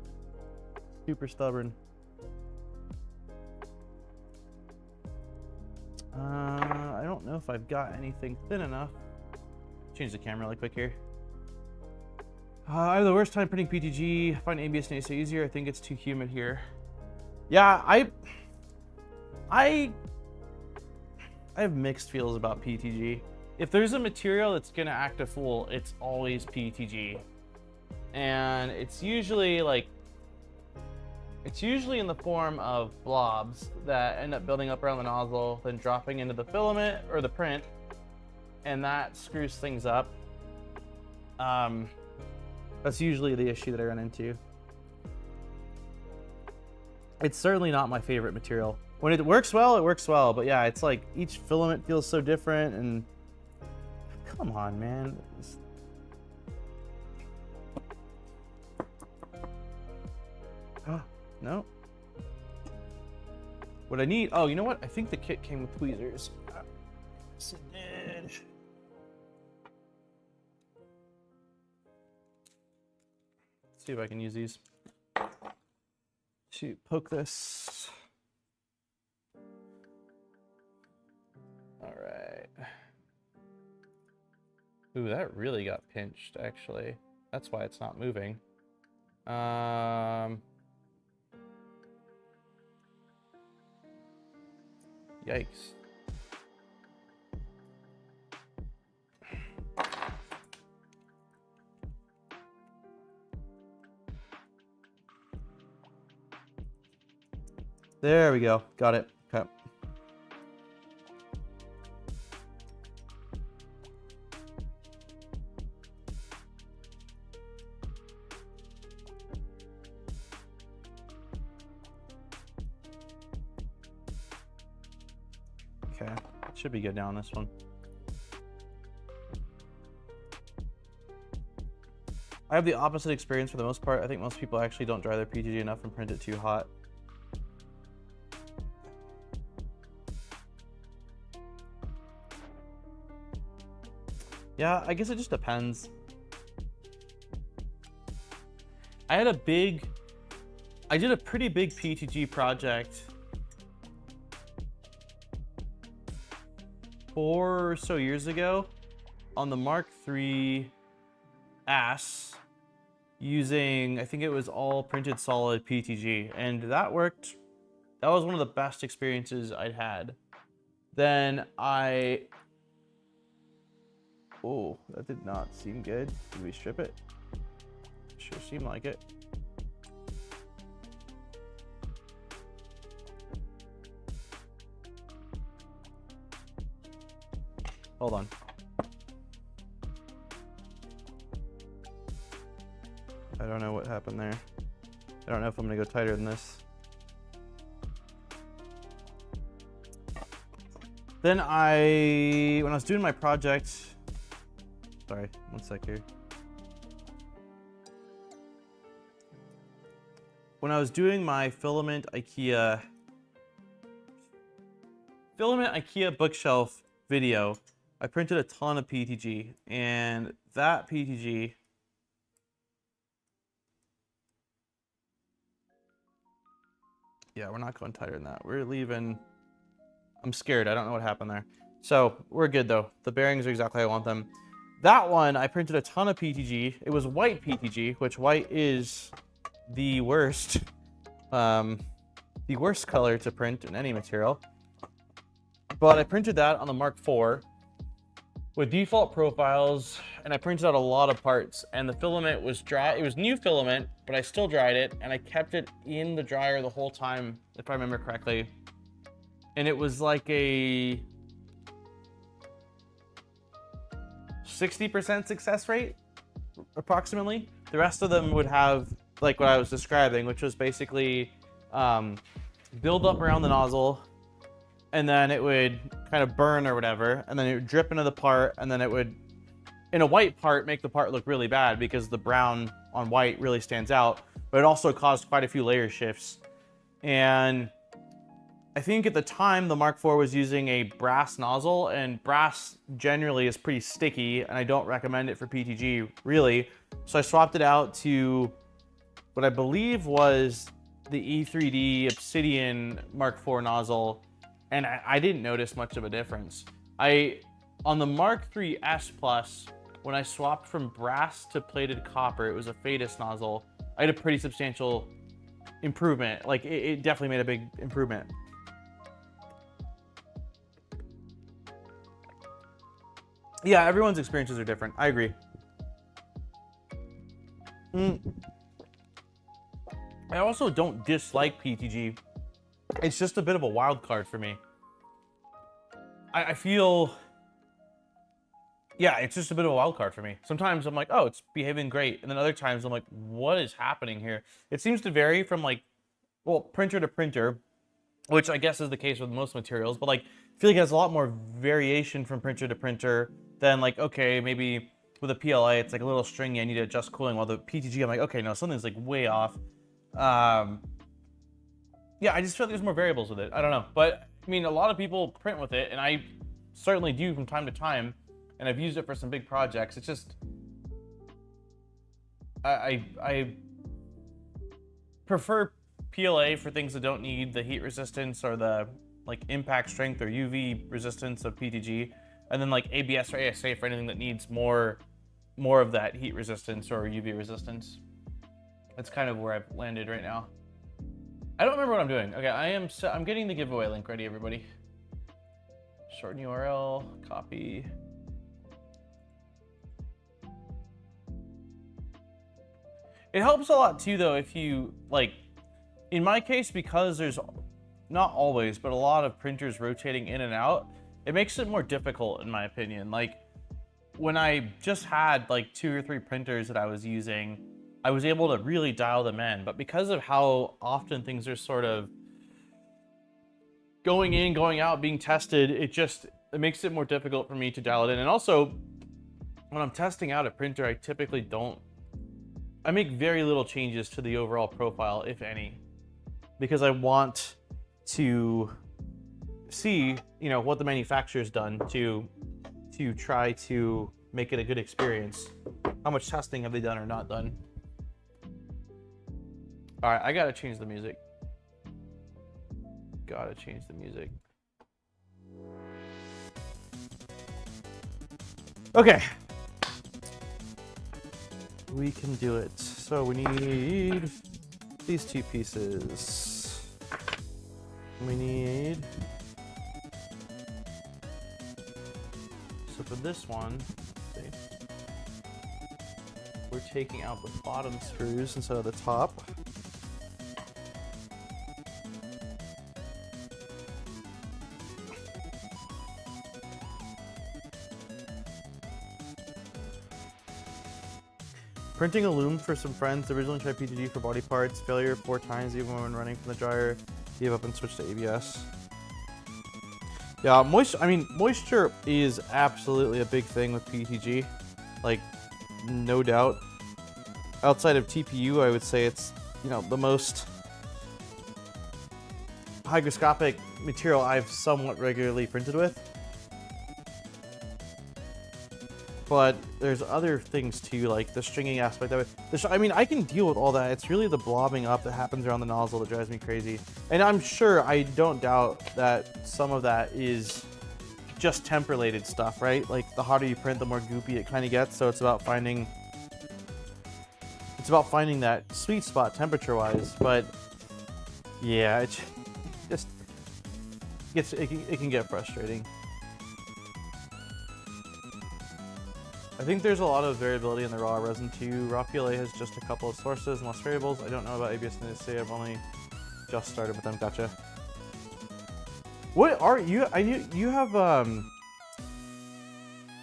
super stubborn. I don't know if I've got anything thin enough. Change the camera really quick here. I have the worst time printing PTG. I find ABS and ASA easier. I think it's too humid here. Yeah, I have mixed feels about PTG. If there's a material that's gonna act a fool, it's always PTG. And it's usually in the form of blobs that end up building up around the nozzle, then dropping into the filament or the print, and that screws things up. That's usually the issue that I run into. It's certainly not my favorite material. When it works well, but yeah, it's like each filament feels so different, and come on, man. No. What I need, oh, you know what? I think the kit came with tweezers. Yes, it did. Let's see if I can use these to poke this. All right. Ooh, that really got pinched, actually. That's why it's not moving. Yikes. There we go. Got it. Okay. Okay. Should be good now on this one. I have the opposite experience for the most part. I think most people actually don't dry their PTG enough and print it too hot. Yeah, I guess it just depends. I did a pretty big PTG project 4 or so years ago on the Mark III S using, I think it was all printed solid PTG, and that worked. That was one of the best experiences I'd had. Then oh, that did not seem good. Did we strip it? Sure seemed like it. Hold on. I don't know what happened there. I don't know if I'm gonna go tighter than this. Then when I was doing my project, sorry, one sec here. When I was doing my filament IKEA bookshelf video, I printed a ton of PTG, and that PTG yeah, we're not going tighter than that. We're leaving. I'm scared. I don't know what happened there. So we're good though. The bearings are exactly how I want them. That one, I printed a ton of PTG. It was white PTG, which white is the worst color to print in any material. But I printed that on the Mark IV with default profiles, and I printed out a lot of parts, and the filament was dry. It was new filament, but I still dried it, and I kept it in the dryer the whole time, if I remember correctly. And it was like a 60% success rate, approximately. The rest of them would have, like what I was describing, which was basically build up around the nozzle, and then it would kind of burn or whatever, and then it would drip into the part, and then it would, in a white part, make the part look really bad because the brown on white really stands out, but it also caused quite a few layer shifts. And I think at the time the Mark IV was using a brass nozzle, and brass generally is pretty sticky, and I don't recommend it for PTG really. So I swapped it out to what I believe was the E3D Obsidian Mark IV nozzle, and I didn't notice much of a difference. On the Mark III S Plus, when I swapped from brass to plated copper, it was a Fadis nozzle, I had a pretty substantial improvement. Like it definitely made a big improvement. Yeah, everyone's experiences are different. I agree. I also don't dislike PTG. It's just a bit of a wild card for me. I feel, yeah, it's just a bit of a wild card for me. Sometimes I'm like, oh, it's behaving great. And then other times I'm like, what is happening here? It seems to vary from like, well, printer to printer, which I guess is the case with most materials, but like, I feel like it has a lot more variation from printer to printer than like, okay, maybe with a PLA, it's like a little stringy, I need to adjust cooling, while the PTG, I'm like, okay, no, something's like way off. Yeah, I just feel like there's more variables with it. I don't know. But I mean, a lot of people print with it, and I certainly do from time to time, and I've used it for some big projects. It's just, I prefer PLA for things that don't need the heat resistance or the like impact strength or UV resistance of PTG, and then like ABS or ASA for anything that needs more of that heat resistance or UV resistance. That's kind of where I've landed right now. I don't remember what I'm doing. Okay, I'm getting the giveaway link ready, everybody. Shorten URL, copy. It helps a lot too, though, if you, like, in my case, because there's not always, but a lot of printers rotating in and out, it makes it more difficult, in my opinion. Like, when I just had, like, 2 or 3 printers that I was using, I was able to really dial them in, but because of how often things are sort of going in, going out, being tested, it makes it more difficult for me to dial it in. And also, when I'm testing out a printer, I typically don't I make very little changes to the overall profile, if any, because I want to see, you know, what the manufacturer's done to try to make it a good experience. How much testing have they done or not done? All right, I gotta change the music. Gotta change the music. Okay. We can do it. So we need these two pieces. We need... So for this one, let's see, we're taking out the bottom screws instead of the top. Printing a loom for some friends. Originally tried PTG for body parts. Failure 4 times even when running from the dryer. Gave up and switched to ABS. Yeah, moisture is absolutely a big thing with PTG. Like, no doubt. Outside of TPU, I would say it's, you know, the most hygroscopic material I've somewhat regularly printed with. But there's other things too, like the stringing aspect of it. I mean, I can deal with all that. It's really the blobbing up that happens around the nozzle that drives me crazy. And I'm sure, I don't doubt that some of that is just temp-related stuff, right? Like, the hotter you print, the more goopy it kind of gets. So it's about finding that sweet spot temperature-wise. But yeah, it just it can get frustrating. I think there's a lot of variability in the raw resin too. Raw PLA has just a couple of sources and less variables. I don't know about ABS and NSA. I've only just started with them. Gotcha. What are you? You have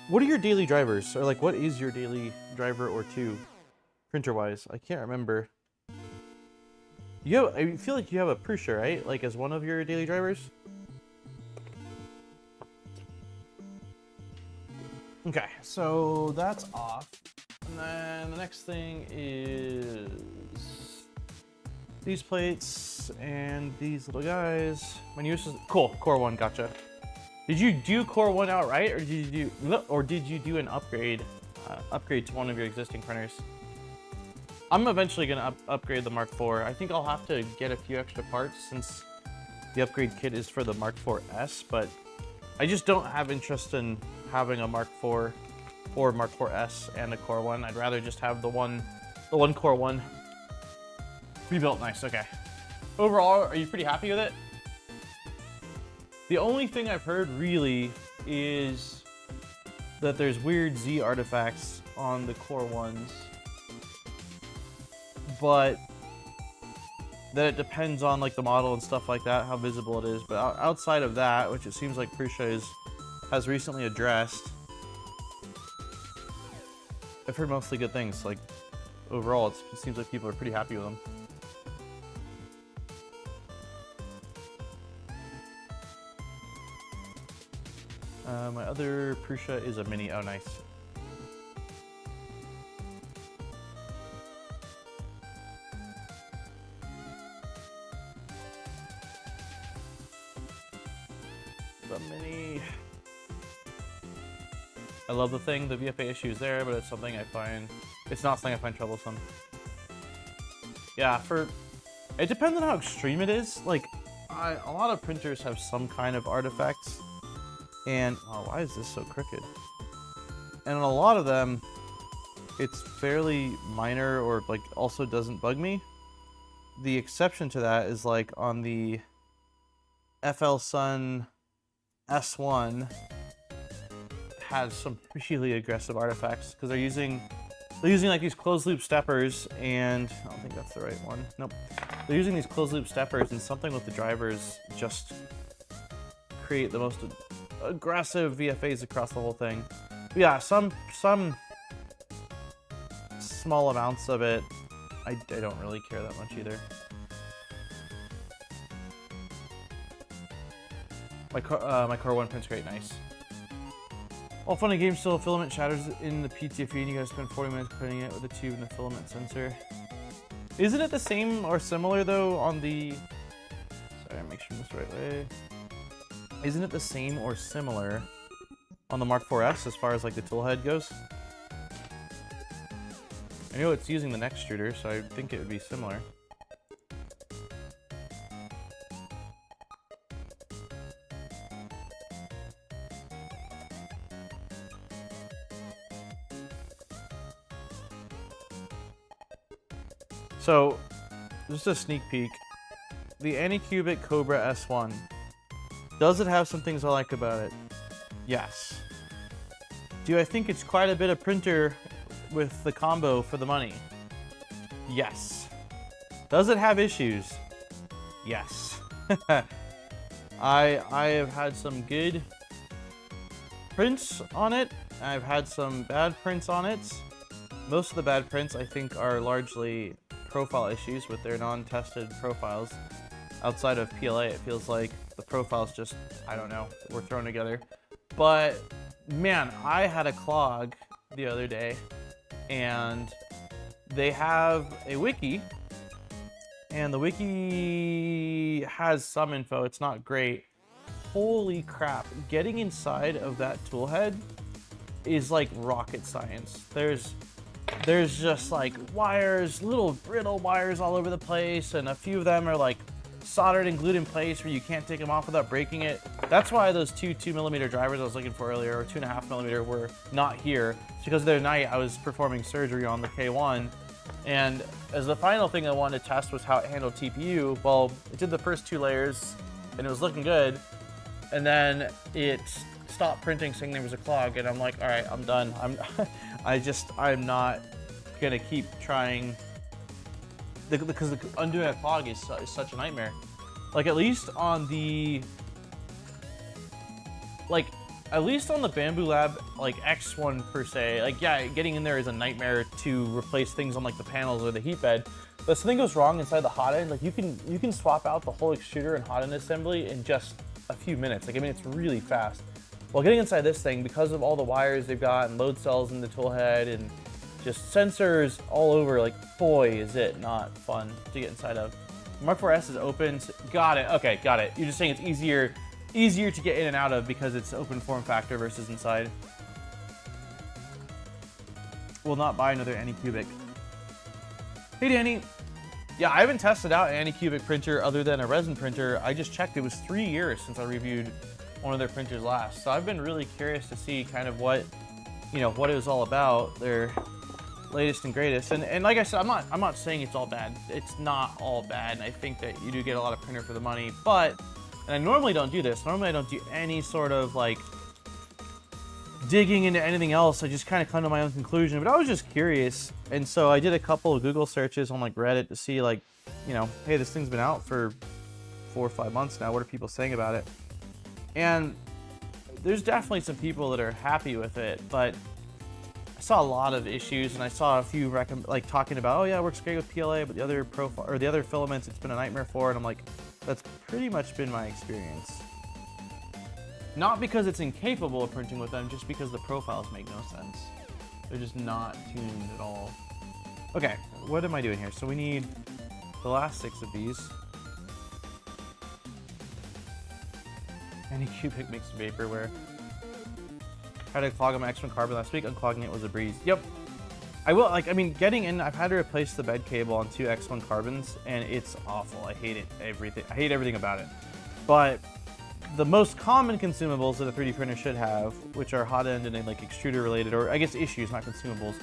what are your daily drivers? Or like, what is your daily driver or two, printer wise? I can't remember. I feel like you have a Prusa, right? Like, as one of your daily drivers. Okay, so that's off. And then the next thing is these plates and these little guys. My use is cool. Core 1, gotcha. Did you do Core 1 outright, or did you do an upgrade to one of your existing printers? I'm eventually gonna upgrade the Mark IV. I think I'll have to get a few extra parts since the upgrade kit is for the Mark IV S, but I just don't have interest in having a Mark IV or Mark IV S and a Core 1. I'd rather just have the one Core 1 rebuilt. Nice. Okay. Overall, are you pretty happy with it? The only thing I've heard really is that there's weird Z artifacts on the Core 1s, but that it depends on like the model and stuff like that, how visible it is. But outside of that, which it seems like Prusa has recently addressed, I've heard mostly good things. Like, overall, it seems like people are pretty happy with them. My other Prusa is a mini. Oh, nice. The mini. I love the thing. The VFA issue is there, but it's not something I find troublesome. Yeah, it depends on how extreme it is. Like, a lot of printers have some kind of artifacts, and oh, why is this so crooked? And on a lot of them, it's fairly minor, or like also doesn't bug me. The exception to that is like on the FL Sun S1 has some really aggressive artifacts because they're using like these closed loop steppers, and I don't think that's the right one. Nope. They're using these closed loop steppers, and something with the drivers just create the most aggressive VFAs across the whole thing. But yeah, some small amounts of it, I don't really care that much either. My Core 1 print's great. Nice. While fun and games, still filament shatters in the PTFE and you guys spend 40 minutes cleaning it with a tube and a filament sensor. Isn't it the same or similar though on the... Sorry, make sure I'm this right way. Isn't it the same or similar on the Mark IVs as far as like the tool head goes? I know it's using the neck extruder, so I think it would be similar. So, just a sneak peek. The Anycubic Cobra S1. Does it have some things I like about it? Yes. Do I think it's quite a bit of printer with the combo for the money? Yes. Does it have issues? Yes. I have had some good prints on it. I've had some bad prints on it. Most of the bad prints I think are largely profile issues with their non-tested profiles. Outside of PLA, it feels like the profiles just, I don't know, were thrown together. But man, I had a clog the other day, and they have a wiki, and the wiki has some info. It's not great. Holy crap, getting inside of that tool head is like rocket science. There's just like wires, little brittle wires all over the place, and a few of them are like soldered and glued in place where you can't take them off without breaking it. That's why those two 2mm drivers I was looking for earlier, or 2.5mm, were not here. It's because the other night I was performing surgery on the K1, and as the final thing I wanted to test was how it handled TPU. Well, it did the first 2 layers and it was looking good, and then it stopped printing saying there was a clog, and I'm like, all right, I'm done. I'm not gonna keep trying because undoing a clog is such a nightmare. Like at least on the Bamboo Lab like X1 per se, like yeah, getting in there is a nightmare to replace things on like the panels or the heat bed. But if something goes wrong inside the hot end, like you can swap out the whole extruder and hot end assembly in just a few minutes. Like I mean, it's really fast. Well, getting inside this thing, because of all the wires they've got and load cells in the tool head and just sensors all over, like boy, is it not fun to get inside of. Mark IVs is open. Got it. Okay, got it. You're just saying it's easier to get in and out of because it's open form factor versus inside. Will not buy another Anycubic. Hey, Danny. Yeah, I haven't tested out an Anycubic printer other than a resin printer. I just checked. It was 3 years since I reviewed one of their printers last. So I've been really curious to see kind of what it was all about, their latest and greatest. And like I said, I'm not saying it's all bad. It's not all bad. And I think that you do get a lot of printer for the money, but, and I normally don't do this. Normally I don't do any sort of like digging into anything else. I just kind of come to my own conclusion, but I was just curious. And so I did a couple of Google searches on like Reddit to see like, hey, this thing's been out for 4 or 5 months now. What are people saying about it? And there's definitely some people that are happy with it, but I saw a lot of issues, and I saw a few talking about, oh yeah, it works great with PLA, but the other profile or the other filaments, it's been a nightmare for. And I'm like, that's pretty much been my experience. Not because it's incapable of printing with them, just because the profiles make no sense. They're just not tuned at all. Okay, what am I doing here? So we need the last 6 of these. Anycubic mixed vaporware. Tried to clog on my X1 carbon last week. Unclogging it was a breeze. Yep. I will, getting in, I've had to replace the bed cable on 2 X1 carbons, and it's awful. I hate it. I hate everything about it. But the most common consumables that a 3D printer should have, which are hot end and extruder related, or I guess issues, not consumables,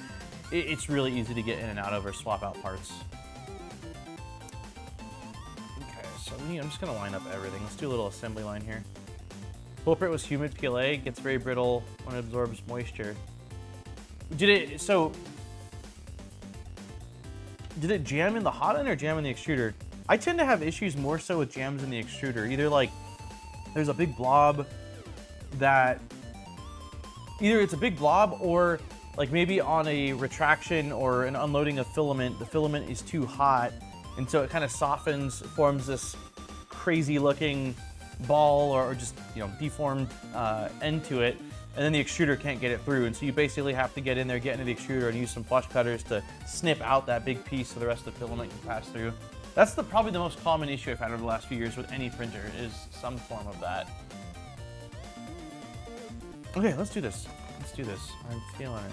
it's really easy to get in and out of or swap out parts. Okay, so I'm just gonna line up everything. Let's do a little assembly line here. Culprit was humid PLA, gets very brittle when it absorbs moisture. Did it jam in the hot end or jam in the extruder? I tend to have issues more so with jams in the extruder. Either there's a big blob that, either it's a big blob or maybe on a retraction or an unloading of filament, the filament is too hot, and so it kind of softens, forms this crazy looking ball or just deformed end to it, and then the extruder can't get it through. And so you basically have to get in there, get into the extruder, and use some flush cutters to snip out that big piece so the rest of the filament can pass through. That's probably the most common issue I've had over the last few years with any printer, is some form of that. Okay, let's do this. Let's do this. I'm feeling it.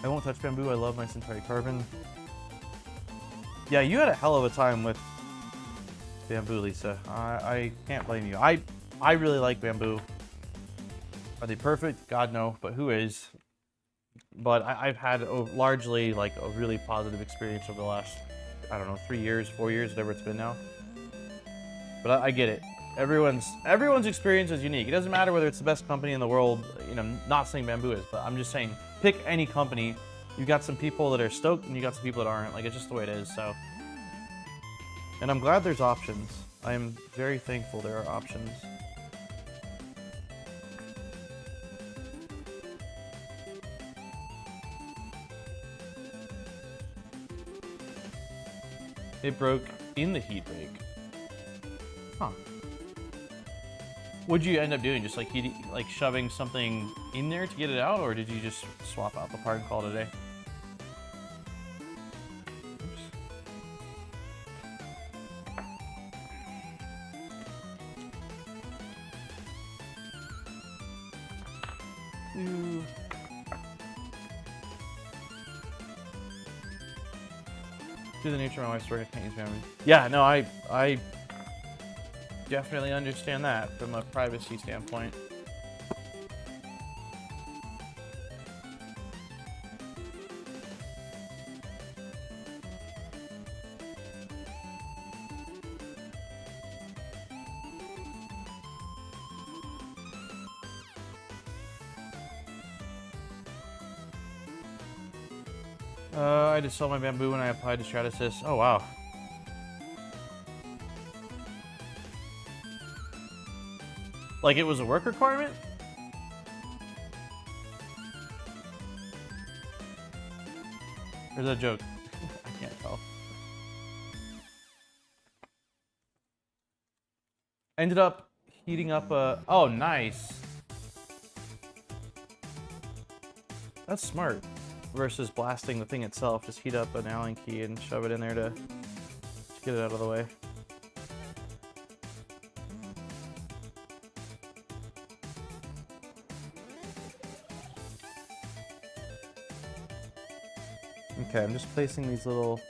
I won't touch bamboo. I love my synthetic carbon. Yeah, you had a hell of a time with bamboo, Lisa. I can't blame you. I really like bamboo. Are they perfect? God, no. But who is? But I've had largely like a really positive experience over the last, I don't know, 3 years, 4 years, whatever it's been now. But I get it. Everyone's experience is unique. It doesn't matter whether it's the best company in the world. You know, not saying bamboo is, but I'm just saying pick any company. You got some people that are stoked, and you got some people that aren't. Like, it's just the way it is. So, and I'm glad there's options. I am very thankful there are options. It broke in the heat break. Huh. What'd you end up doing? Just like shoving something in there to get it out, or did you just swap out the part and call it a day? Ooh. Due to the nature of my wife's work, I can't use memory. Yeah, no, I definitely understand that from a privacy standpoint. I just sold my bamboo when I applied to Stratasys. Oh, wow. Like it was a work requirement? Or is that a joke? I can't tell. Ended up heating up a... Oh, nice. That's smart. Versus blasting the thing itself. Just heat up an Allen key and shove it in there to get it out of the way. Okay, I'm just placing these little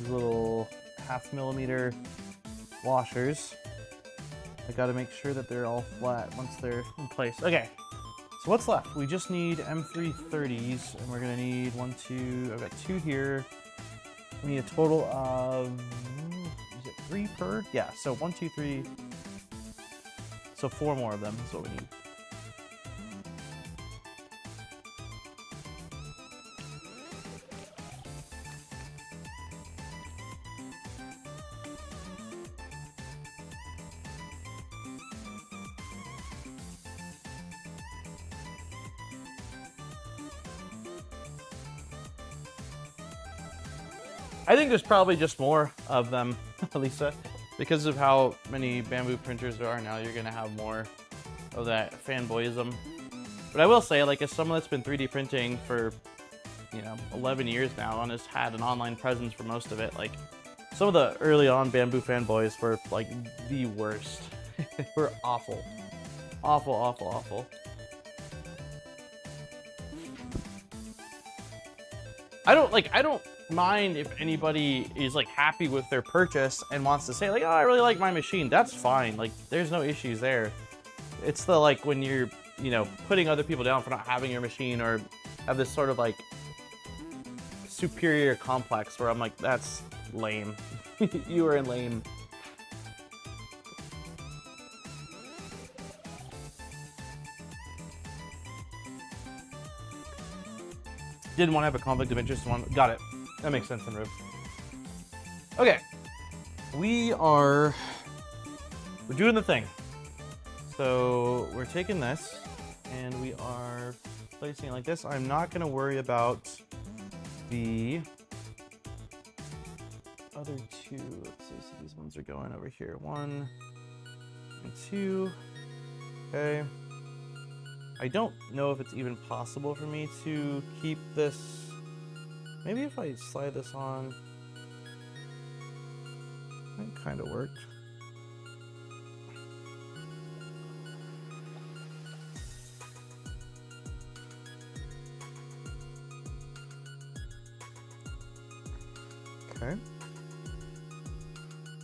1/2 millimeter washers. I gotta make sure that they're all flat once they're in place. Okay, so what's left? We just need M330s, and we're gonna need 1, 2, I've got 2 here. We need a total of, is it 3 per? Yeah, so 1, 2, 3. So 4 more of them is what we need. I think there's probably just more of them, Lisa. Because of how many bamboo printers there are now, you're gonna have more of that fanboyism. But I will say, like, as someone that's been 3D printing for, 11 years now and has had an online presence for most of it, like, some of the early on bamboo fanboys were, like, the worst. Were awful. Awful, awful, awful. I don't mind if anybody is like happy with their purchase and wants to say like, oh, I really like my machine. That's fine. Like, there's no issues there. It's the like when you're, putting other people down for not having your machine or have this sort of like superior complex where I'm like, that's lame. You are lame. Didn't want to have a conflict of interest. Got it. That makes sense, Enrib. Okay. We're doing the thing. So we're taking this and we are placing it like this. I'm not going to worry about the other 2. Let's see. So these ones are going over here. 1 and 2. Okay. I don't know if it's even possible for me to keep this. Maybe if I slide this on. That kind of worked. Okay.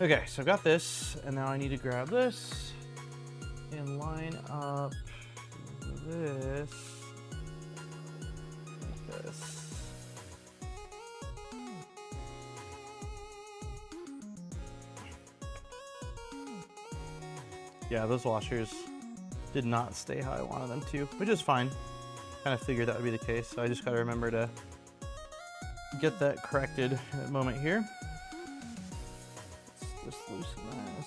Okay, so I've got this, and now I need to grab this and line up this like this. Yeah, those washers did not stay how I wanted them to, which is fine. Kind of figured that would be the case, so I just gotta remember to get that corrected at the moment here. Let's just loosen this.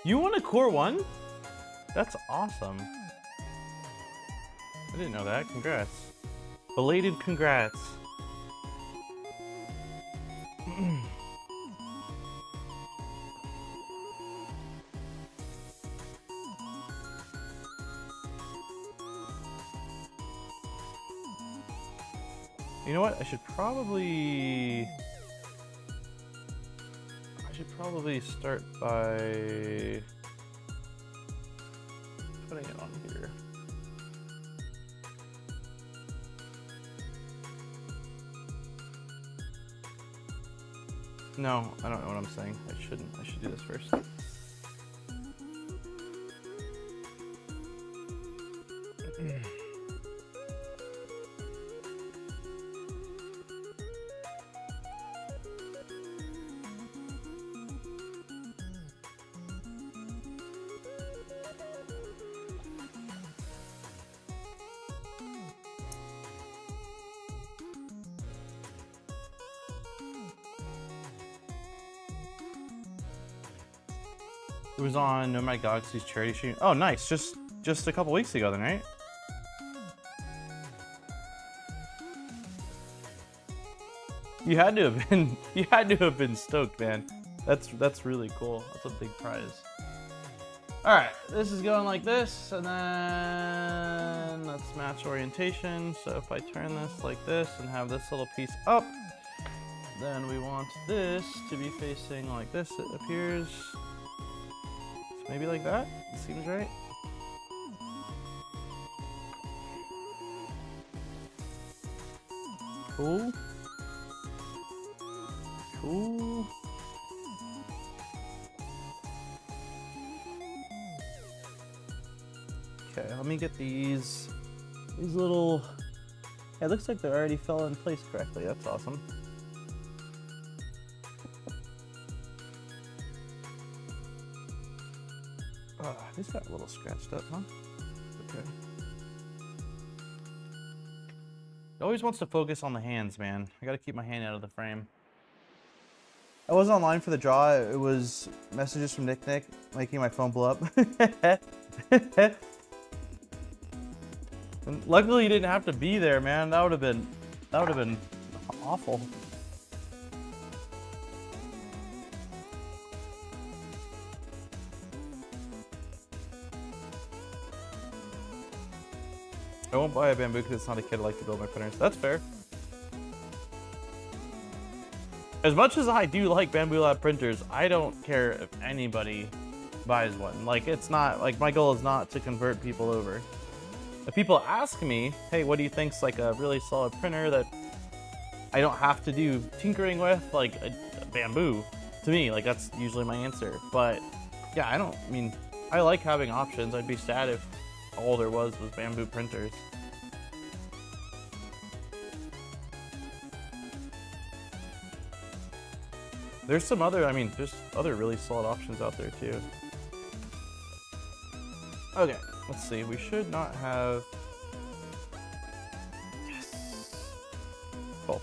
You won a Core 1? That's awesome. I didn't know that. Congrats. Belated congrats. You know what? I should probably start by putting it on here. No, I don't know what I'm saying. I shouldn't. I should do this first. It was on No My Galaxy's charity stream. Oh, nice. Just a couple weeks ago, then, right? You had to have been. You had to have been stoked, man. That's really cool. That's a big prize. All right, this is going like this, and then let's match orientation. So if I turn this like this and have this little piece up, then we want this to be facing like this. It appears. Maybe like that? It seems right. Cool. Cool. Okay, let me get these little. Yeah, it looks like they already fell in place correctly. That's awesome. These got a little scratched up, huh? Okay. It always wants to focus on the hands, man. I gotta keep my hand out of the frame. I wasn't online for the draw. It was messages from Nick making my phone blow up. And luckily, you didn't have to be there, man. That would have been awful. I won't buy a bamboo because it's not a kit I like to build my printers. That's fair. As much as I do like Bamboo Lab printers, I don't care if anybody buys one. Like, it's not, like, my goal is not to convert people over. If people ask me, hey, what do you think's like a really solid printer that I don't have to do tinkering with, like a bamboo, to me, like, that's usually my answer. But yeah, I like having options. I'd be sad if all there was bamboo printers. There's some other, there's other really solid options out there too. Okay, let's see. We should not have. Yes. Cool.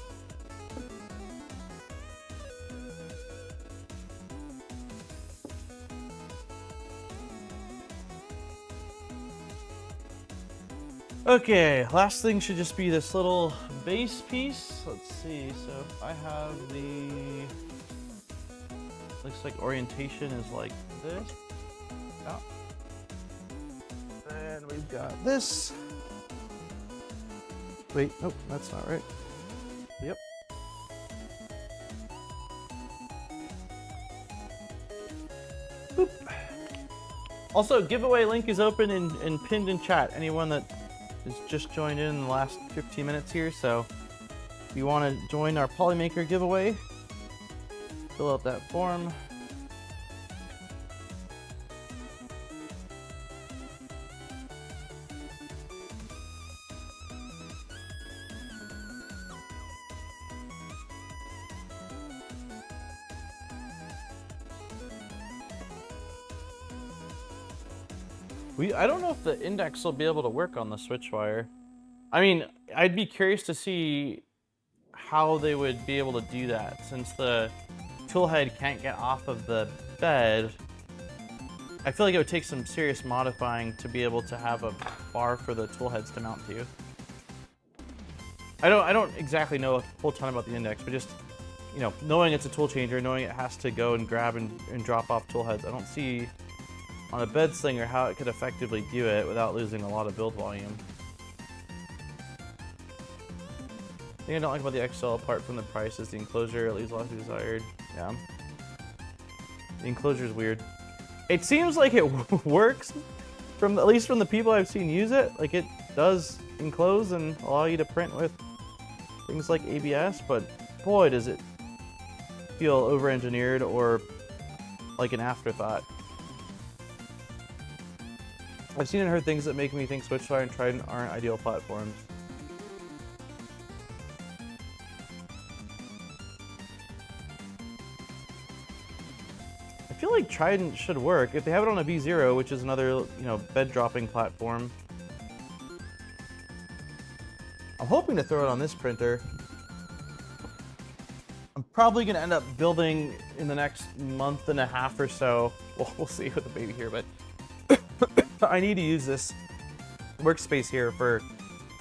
Okay, last thing should just be this little base piece. Let's see, so I have the, looks like orientation is like this. Yeah. And we've got this. Wait, nope, that's not right. Yep. Boop. Also, giveaway link is open and pinned in chat. Anyone that has just joined in the last 15 minutes here, so if you want to join our Polymaker giveaway, fill out that form. I don't know if the index will be able to work on the switch wire. I mean, I'd be curious to see how they would be able to do that, since the tool head can't get off of the bed. I feel like it would take some serious modifying to be able to have a bar for the tool heads to mount to. I don't exactly know a whole ton about the index, but just, you know, knowing it's a tool changer, knowing it has to go and grab and drop off tool heads, I don't see on a bed slinger how it could effectively do it without losing a lot of build volume. The thing I don't like about the XL apart from the price is the enclosure. It leaves a lot to be desired. Yeah. The enclosure is weird. It seems like it works, at least from the people I've seen use it. Like, it does enclose and allow you to print with things like ABS, but boy, does it feel over-engineered or like an afterthought. I've seen and heard things that make me think Switchfire and Trident aren't ideal platforms. I feel like Trident should work if they have it on a V0, which is another, you know, bed dropping platform. I'm hoping to throw it on this printer. I'm probably going to end up building in the next month and a half or so. Well, we'll see with the baby here, but I need to use this workspace here for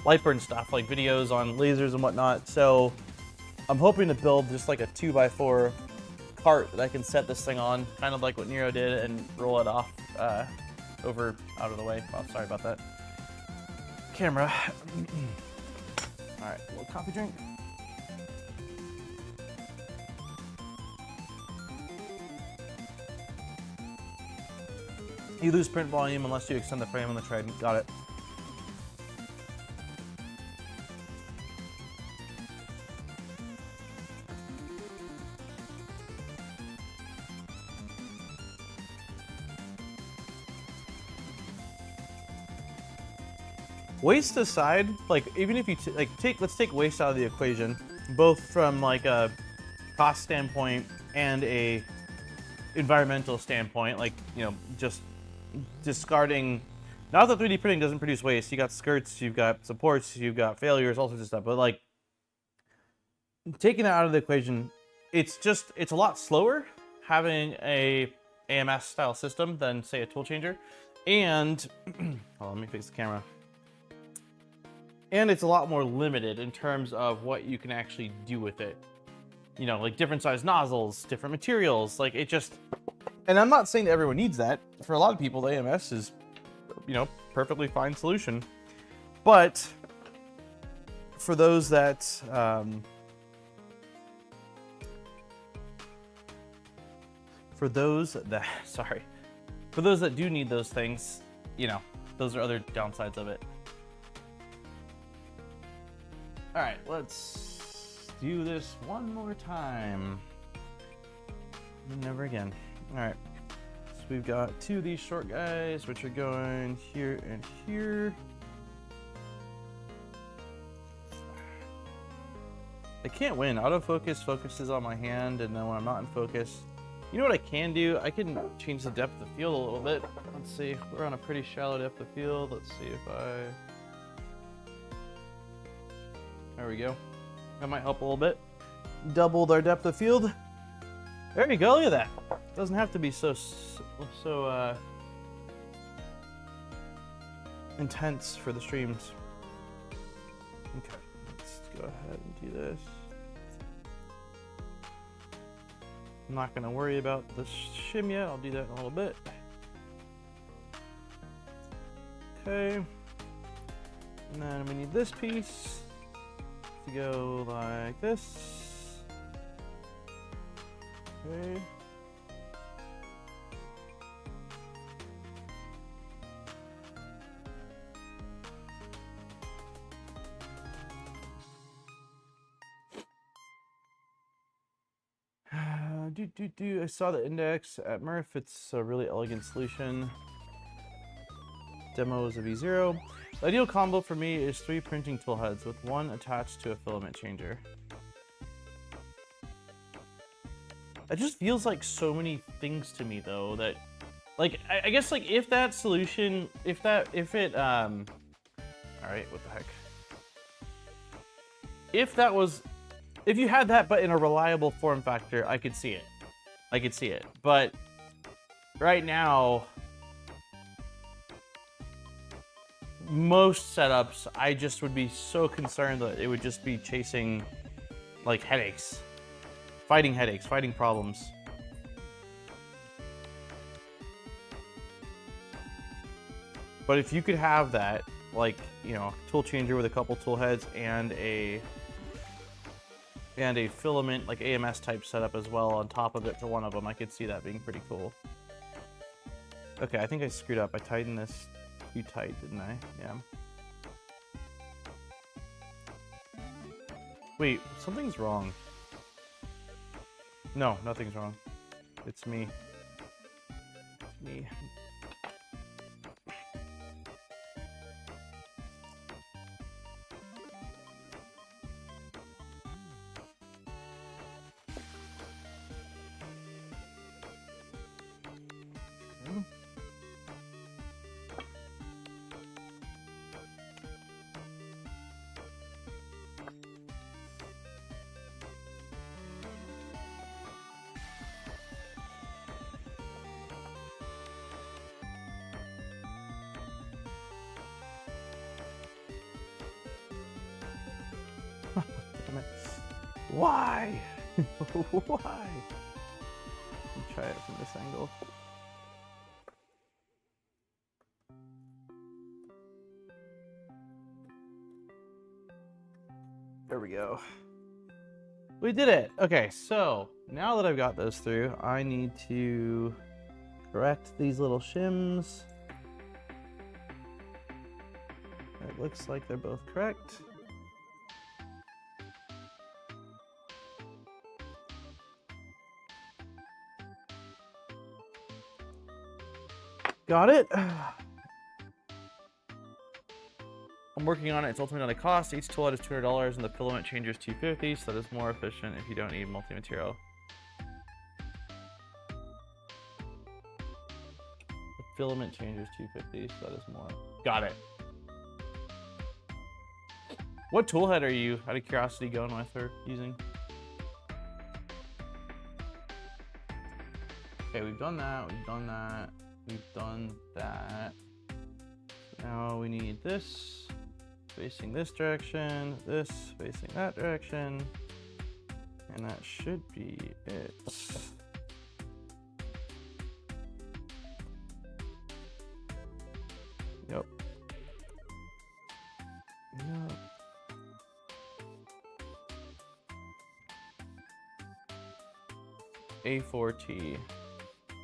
Lightburn stuff, like videos on lasers and whatnot. So I'm hoping to build just like a 2x4 cart that I can set this thing on, kind of like what Nero did, and roll it off over out of the way. Oh, sorry about that. Camera. All right, a little coffee drink. You lose print volume unless you extend the frame on the Trident. Got it. Waste aside, like, even if you let's take waste out of the equation, both from like a cost standpoint and a environmental standpoint, like, you know, just discarding, not that 3D printing doesn't produce waste. You got skirts, you've got supports, you've got failures, all sorts of stuff, but like, taking that out of the equation, it's a lot slower having a AMS style system than, say, a tool changer. And oh, let me face the camera. And it's a lot more limited in terms of what you can actually do with it. You know, like different size nozzles, different materials, like it just, and I'm not saying that everyone needs that. For a lot of people, the AMS is, you know, perfectly fine solution. But for those that, for those that do need those things, you know, those are other downsides of it. All right, let's do this one more time. And never again. All right, so we've got two of these short guys, which are going here and here. I can't win. Autofocus focuses on my hand, and then when I'm not in focus, you know what I can do? I can change the depth of field a little bit. Let's see, we're on a pretty shallow depth of field. Let's see if there we go. That might help a little bit. Doubled our depth of field. There you go, look at that. Doesn't have to be so intense for the streams. Okay, let's go ahead and do this. I'm not gonna worry about the shim yet. I'll do that in a little bit. Okay. And then we need this piece to go like this. Okay. I saw the index at Murph. It's a really elegant solution. Demo is a V0. The ideal combo for me is 3 printing tool heads with 1 attached to a filament changer. It just feels like so many things to me though that, like, I guess like if that solution, if it, all right, what the heck? If you had that but in a reliable form factor, I could see it. I could see it. But right now, most setups, I just would be so concerned that it would just be chasing like headaches. Fighting problems. But if you could have that, like, you know, tool changer with a couple tool heads and a filament, like AMS type setup as well on top of it for one of them, I could see that being pretty cool. Okay, I think I screwed up. I tightened this too tight, didn't I? Yeah. Wait, something's wrong. No, nothing's wrong. It's me. It's me. Why? Why? Let me try it from this angle. There we go. We did it. Okay, so now that I've got those through, I need to correct these little shims. It looks like they're both correct. Got it. I'm working on it. It's ultimately not a cost. Each tool head is $200 and the filament changer is $250, so that is more efficient if you don't need multi-material. The filament changer is $250, so that is more. Got it. What tool head are you, out of curiosity, going with or using? Okay, we've done that. We've done that. We've done that. Now we need this facing this direction, this facing that direction, and that should be it. Yep. Yep. A4T.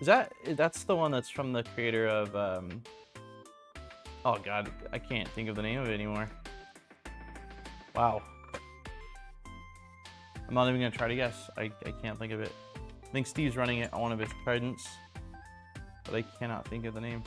That's the one that's from the creator of oh god, I can't think of the name of it anymore. Wow. I'm not even gonna try to guess. I can't think of it. I think Steve's running it on one of his tridents, but I cannot think of the name.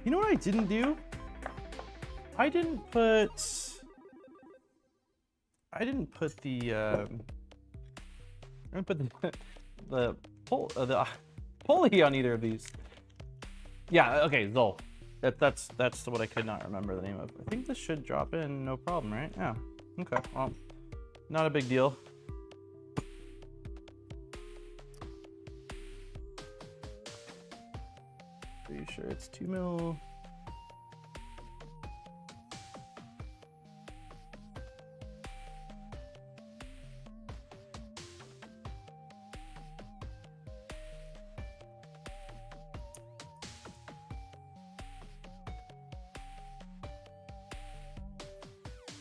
You know what I didn't do? I didn't put the I'm gonna put the pulley on either of these. Yeah, okay, Zol. That's what I could not remember the name of. I think this should drop in no problem, right? Yeah. Okay. Well, not a big deal. Pretty sure it's 2 mil.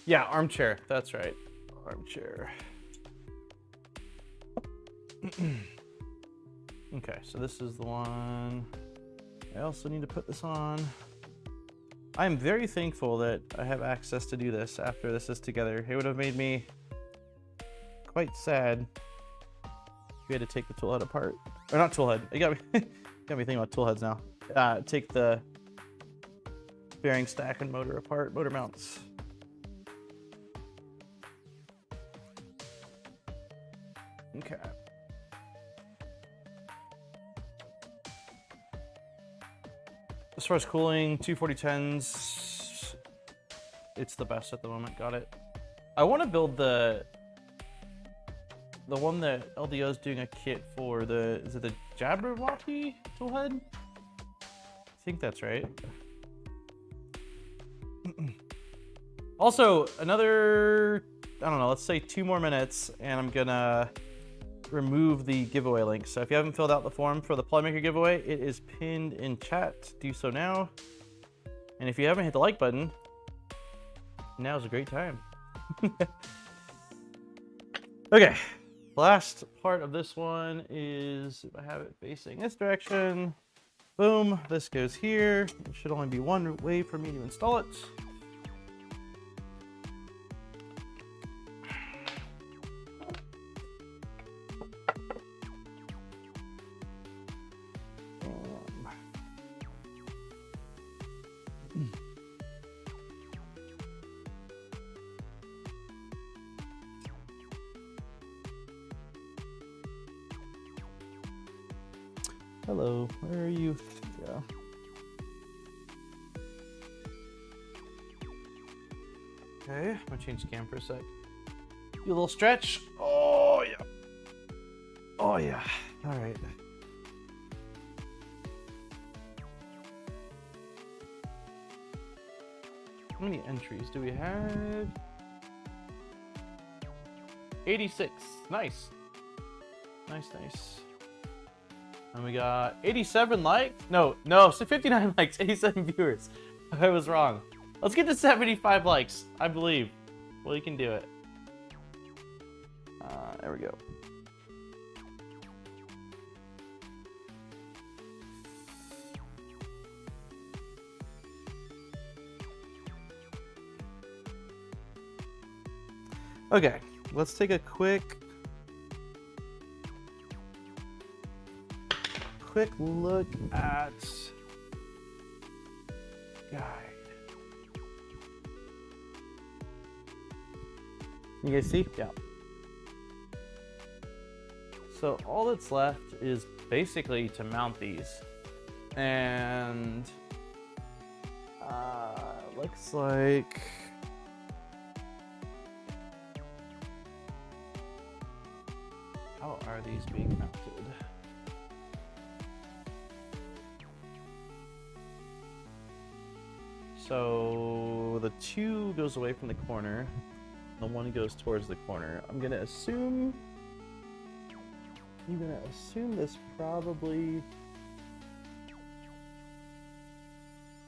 Yeah, armchair. That's right. Armchair. Okay, so this is the one. I also need to put this on. I am very thankful that I have access to do this after this is together. It would have made me quite sad if we had to take the tool head apart. Or not tool head. It got me got me thinking about tool heads now. Take the bearing stack and motor apart, motor mounts. Okay. As far as cooling, 24010s, it's the best at the moment. Got it. I want to build the one that LDO is doing a kit for. Is it the Jabberwocky toolhead? I think that's right. Also, another, I don't know, let's say 2 more minutes, and I'm gonna remove the giveaway link. So if you haven't filled out the form for the Playmaker giveaway, it is pinned in chat. Do so now. And if you haven't hit the like button, now's a great time. Okay, last part of this one is, if I have it facing this direction, boom, this goes here. It should only be one way for me to install it. Hello, where are you? Yeah. Okay, I'm gonna change the cam for a sec. Do a little stretch. Oh yeah. Oh yeah. All right. How many entries do we have? 86. Nice. Nice, nice. And we got 87 likes? No, so 59 likes, 87 viewers. I was wrong. Let's get to 75 likes. I believe. Well, you can do it. There we go. Okay, let's take a quick look at guide. You guys see? Yeah. So all that's left is basically to mount these, and looks like how are these being mounted? So the 2 goes away from the corner, the 1 goes towards the corner. I'm gonna assume this probably,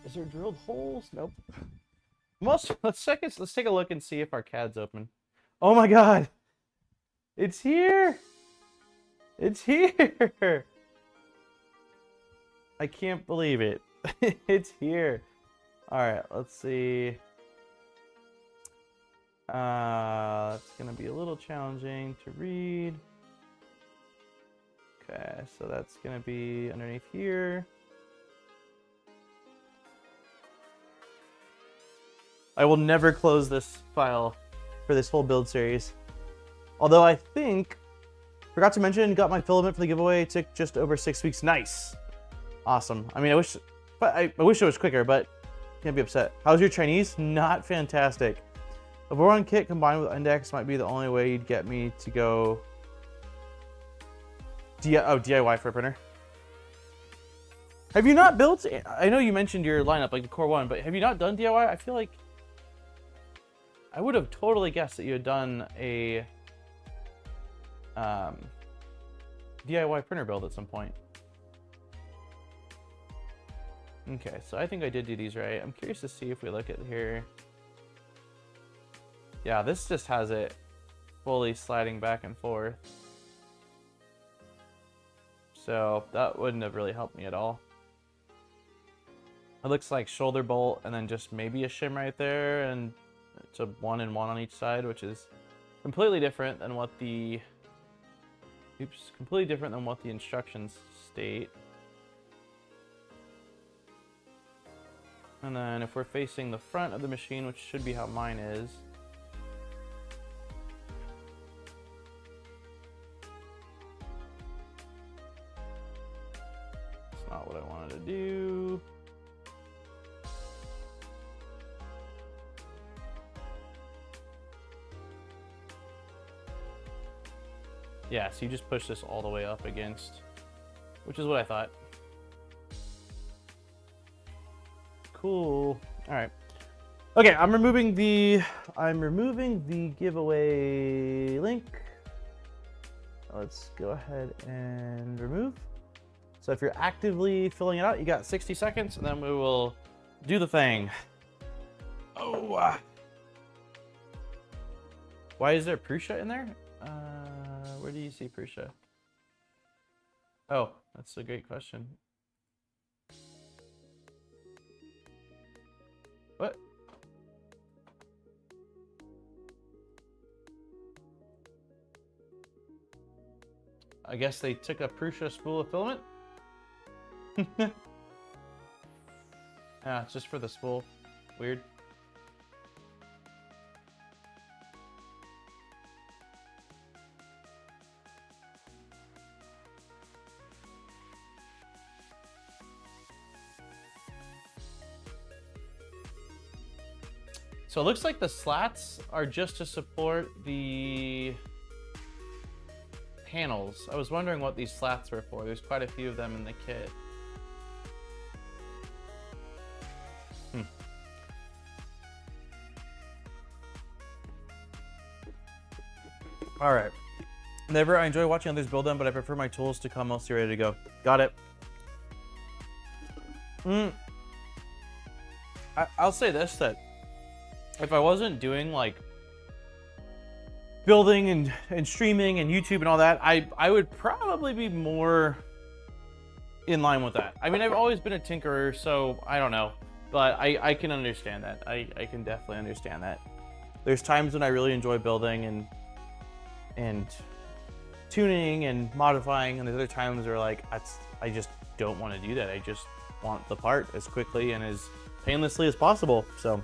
is there drilled holes? Nope. Let's take a look and see if our CAD's open. Oh my god! It's here! It's here! I can't believe it. It's here. Alright, let's see. It's gonna be a little challenging to read. Okay, so that's gonna be underneath here. I will never close this file for this whole build series. Although I think Forgot to mention, got my filament for the giveaway. It took just over 6 weeks. Nice. Awesome. I mean, I wish it was quicker, but can't be upset. How's your Chinese? Not fantastic. A Voron kit combined with index might be the only way you'd get me to go DIY for a printer. Have you not built? I know you mentioned your lineup, like the Core 1, but have you not done DIY? I feel like I would have totally guessed that you had done a DIY printer build at some point. Okay, so I think I did do these right. I'm curious to see if we look at here. Yeah, this just has it fully sliding back and forth. So that wouldn't have really helped me at all. It looks like shoulder bolt and then just maybe a shim right there, and it's a 1 and 1 on each side, which is completely different than what the instructions state. And then if we're facing the front of the machine, which should be how mine is, it's not what I wanted to do. Yeah, so you just push this all the way up against, which is what I thought. Cool. All right. Okay, I'm removing the giveaway link. Let's go ahead and remove. So if you're actively filling it out, you got 60 seconds, and then we will do the thing. Oh. Why is there Prusa in there? Where do you see Prusa? Oh, that's a great question. What? I guess they took a Prusa spool of filament? Ah, it's just for the spool. Weird. So it looks like the slats are just to support the panels. I was wondering what these slats were for. There's quite a few of them in the kit. All right. Never, I enjoy watching others build them, but I prefer my tools to come mostly ready to go. Got it. I'll say this, that if I wasn't doing like building and streaming and YouTube and all that, I would probably be more in line with that. I mean, I've always been a tinkerer, so I don't know, but I can understand that. I can definitely understand that. There's times when I really enjoy building and tuning and modifying, and there's other times where like I just don't want to do that. I just want the part as quickly and as painlessly as possible. So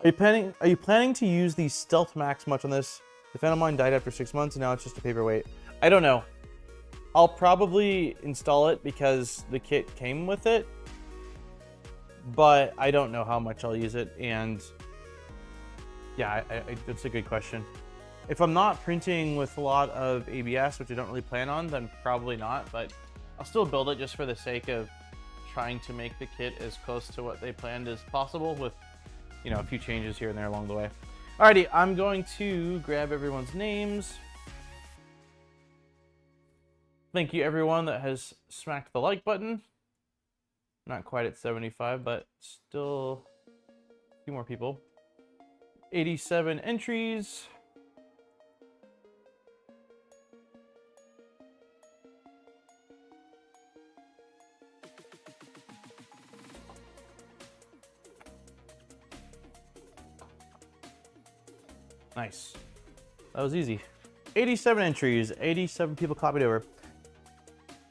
are you planning to use the Stealth Max much on this? The fan of mine died after 6 months and now it's just a paperweight. I don't know. I'll probably install it because the kit came with it, but I don't know how much I'll use it. And yeah, that's a good question. If I'm not printing with a lot of ABS, which I don't really plan on, then probably not, but I'll still build it just for the sake of trying to make the kit as close to what they planned as possible with, you know, a few changes here and there along the way. Alrighty, I'm going to grab everyone's names. Thank you everyone that has smacked the like button. Not quite at 75, but still a few more people. 87 entries. Nice. That was easy. 87 entries, 87 people copied over.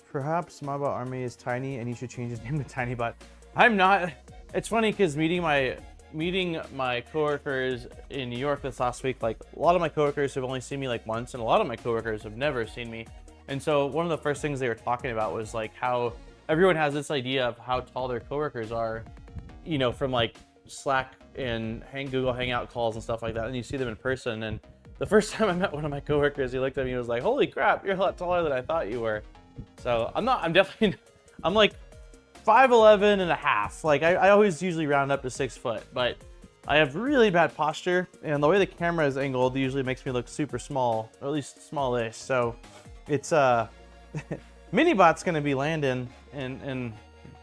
Perhaps Maba Army is tiny and he should change his name to TinyBot. I'm not. It's funny because meeting my meeting my coworkers in New York this last week, like a lot of my coworkers have only seen me like once, and a lot of my coworkers have never seen me. And so one of the first things they were talking about was like how everyone has this idea of how tall their coworkers are, you know, from like Slack and Google Hangout calls and stuff like that. And you see them in person. And the first time I met one of my coworkers, he looked at me and was like, "Holy crap, you're a lot taller than I thought you were." So I'm like 5'11" and a half. Like I always usually round up to 6 foot, but I have really bad posture, and the way the camera is angled usually makes me look super small, or at least smallish. So it's Minibot's gonna be landing in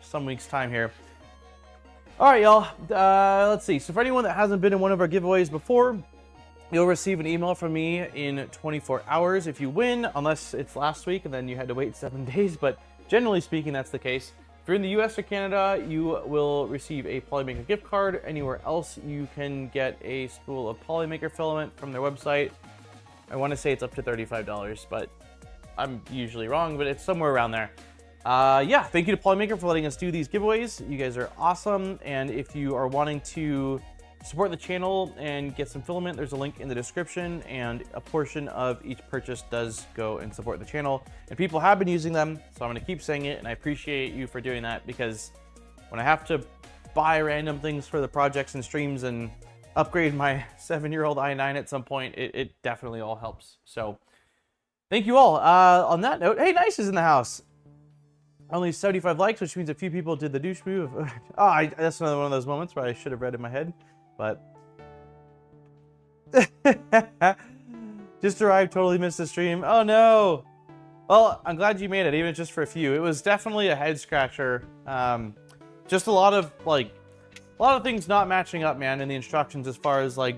some weeks time here. All right, y'all, let's see. So for anyone that hasn't been in one of our giveaways before, you'll receive an email from me in 24 hours if you win, unless it's last week and then you had to wait 7 days, but generally speaking, that's the case. If you're in the US or Canada, you will receive a Polymaker gift card. Anywhere else, you can get a spool of Polymaker filament from their website. I want to say it's up to $35, but I'm usually wrong, but it's somewhere around there. Yeah, thank you to Polymaker for letting us do these giveaways. You guys are awesome, and if you are wanting to support the channel and get some filament, there's a link in the description, and a portion of each purchase does go and support the channel. And people have been using them, so I'm going to keep saying it, and I appreciate you for doing that, because when I have to buy random things for the projects and streams and upgrade my 7-year-old i9 at some point, it definitely all helps. So thank you all. On that note, hey, Nice is in the house. Only 75 likes, which means a few people did the douche move. That's another one of those moments where I should have read in my head. But just arrived, totally missed the stream. Oh no. Well, I'm glad you made it, even just for a few. It was definitely a head scratcher. Just a lot of things not matching up, man, in the instructions as far as like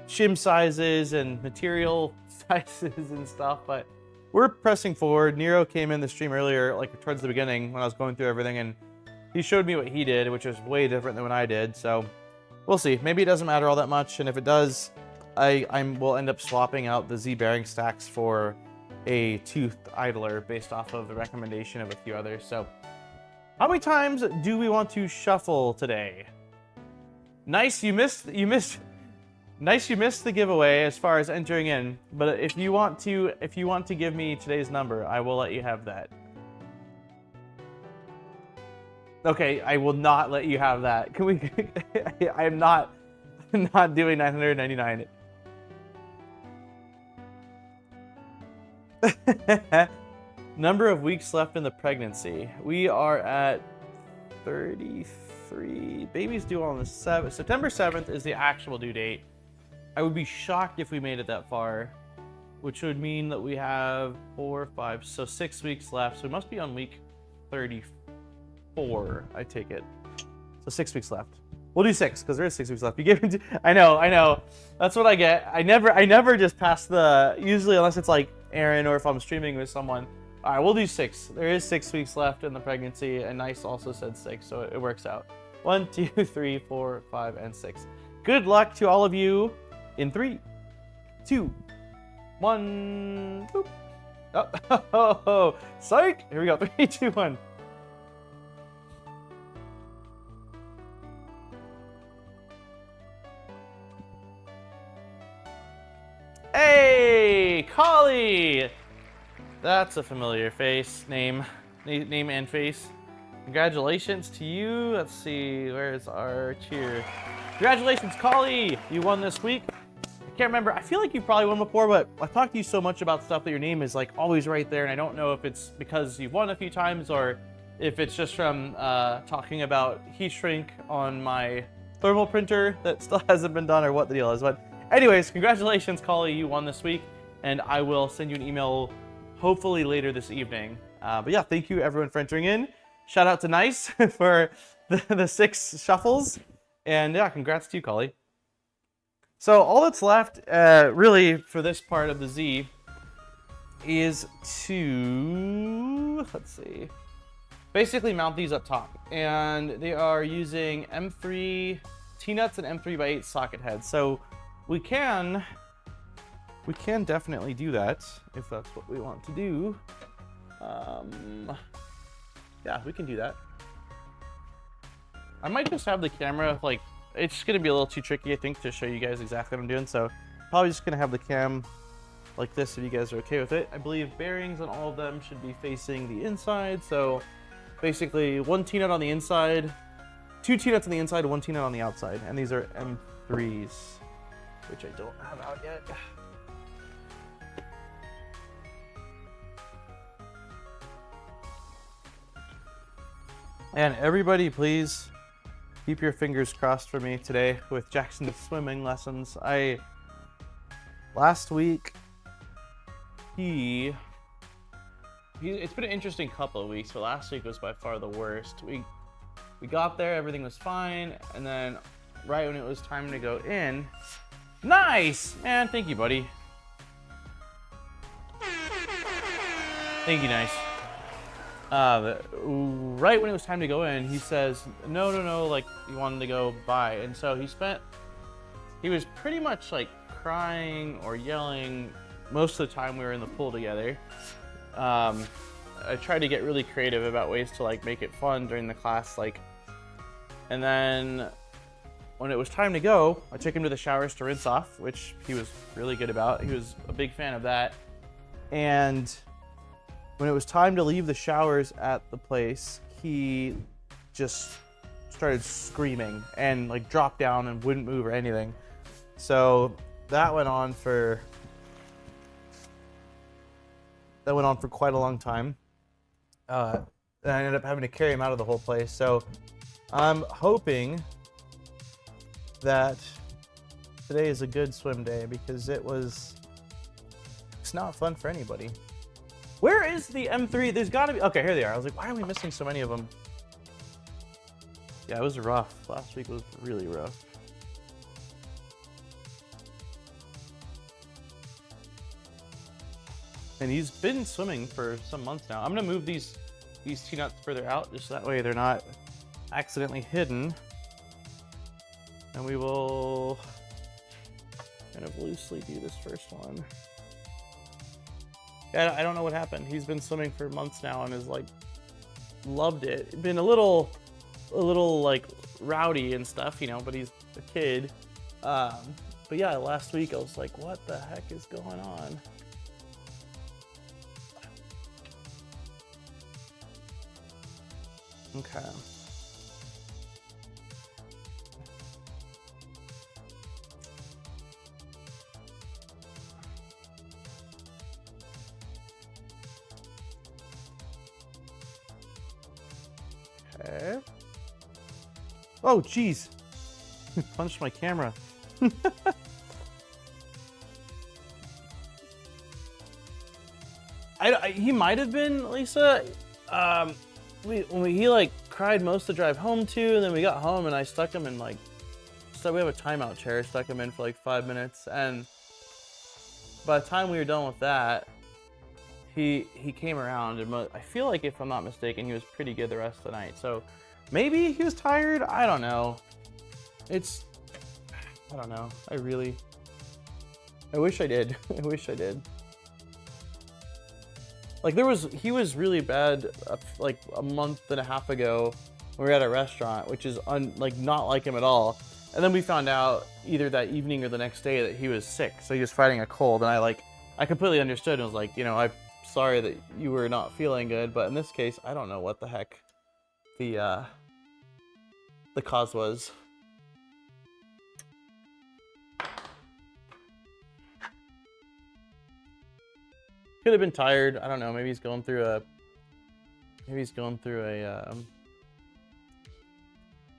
shim sizes and material sizes and stuff. But we're pressing forward. Nero came in the stream earlier, like towards the beginning when I was going through everything, and he showed me what he did, which was way different than what I did. So we'll see. Maybe it doesn't matter all that much, and if it does, I will end up swapping out the Z bearing stacks for a toothed idler based off of the recommendation of a few others. So how many times do we want to shuffle today? Nice, you missed the giveaway as far as entering in, but if you want to give me today's number, I will let you have that. Okay, I will not let you have that. Can we? I'm not doing 999. Number of weeks left in the pregnancy. We are at 33. Baby's due on the 7th. September 7th is the actual due date. I would be shocked if we made it that far, which would mean that we have 4, 5, so 6 weeks left. So we must be on week 34, I take it. So 6 weeks left. We'll do 6 because there is 6 weeks left. You gave me I know. That's what I get. I never just pass the, usually unless it's like Aaron or if I'm streaming with someone. All right, we'll do 6. There is 6 weeks left in the pregnancy, and Nice also said 6, so it works out. 1, 2, 3, 4, 5, and 6. Good luck to all of you. In 3, 2, 1, boop. Oh, psych! Here we go. 3, 2, 1. Hey, Collie! That's a familiar face, name and face. Congratulations to you. Let's see, where's our cheer? Congratulations, Collie! You won this week. I can't remember. I feel like you probably won before, but I've talked to you so much about stuff that your name is like always right there, and I don't know if it's because you've won a few times or if it's just from talking about heat shrink on my thermal printer that still hasn't been done or what the deal is. But anyways, congratulations, Collie. You won this week, and I will send you an email hopefully later this evening. But yeah, thank you everyone for entering in. Shout out to Nice for the 6 shuffles. And yeah, congrats to you, Collie. So all that's left, really, for this part of the Z is to, let's see, basically mount these up top. And they are using M3 T-nuts and M3x8 socket heads. So we can definitely do that if that's what we want to do. Yeah, we can do that. I might just have the camera like it's gonna be a little too tricky, I think, to show you guys exactly what I'm doing. So probably just gonna have the cam like this if you guys are okay with it. I believe bearings on all of them should be facing the inside. So basically 1 T-nut on the inside, 2 T-nuts on the inside, 1 T-nut on the outside. And these are M3s, which I don't have out yet. And everybody, please keep your fingers crossed for me today with Jackson's swimming lessons. Last week, it's been an interesting couple of weeks, but last week was by far the worst. We got there, everything was fine, and then right when it was time to go in, nice, man, thank you, buddy. Thank you, nice. Right when it was time to go in, he says, no, like he wanted to go by. And so he was pretty much like crying or yelling most of the time we were in the pool together. I tried to get really creative about ways to like make it fun during the class, and then when it was time to go, I took him to the showers to rinse off, which he was really good about. He was a big fan of that. And when it was time to leave the showers at the place, he just started screaming and like dropped down and wouldn't move or anything. So that went on for quite a long time. And I ended up having to carry him out of the whole place. So I'm hoping that today is a good swim day, because it's not fun for anybody. Where is the M3? There's gotta be, okay, here they are. I was like, why are we missing so many of them? Yeah, it was rough. Last week was really rough. And he's been swimming for some months now. I'm gonna move these T-nuts further out, just that way they're not accidentally hidden. And we will kind of loosely do this first one. Yeah, I don't know what happened. He's been swimming for months now and has like loved it. Been a little like rowdy and stuff, you know, but he's a kid. But yeah, last week I was like, what the heck is going on? Okay. Okay. Oh, jeez. Punched my camera. He might have been, Lisa. He like cried most of the drive home too, and then we got home and I stuck him in we have a timeout chair, stuck him in for like 5 minutes, and by the time we were done with that, he came around, and I feel like, if I'm not mistaken, he was pretty good the rest of the night. So maybe he was tired. I don't know. I don't know. I wish I did. I wish I did. Like he was really bad like a month and a half ago when we were at a restaurant, which is not like him at all. And then we found out either that evening or the next day that he was sick, so he was fighting a cold. And I completely understood and was like, you know, I'm sorry that you were not feeling good, but in this case, I don't know what the heck the cause was. Could have been tired. I don't know. Maybe he's going through a.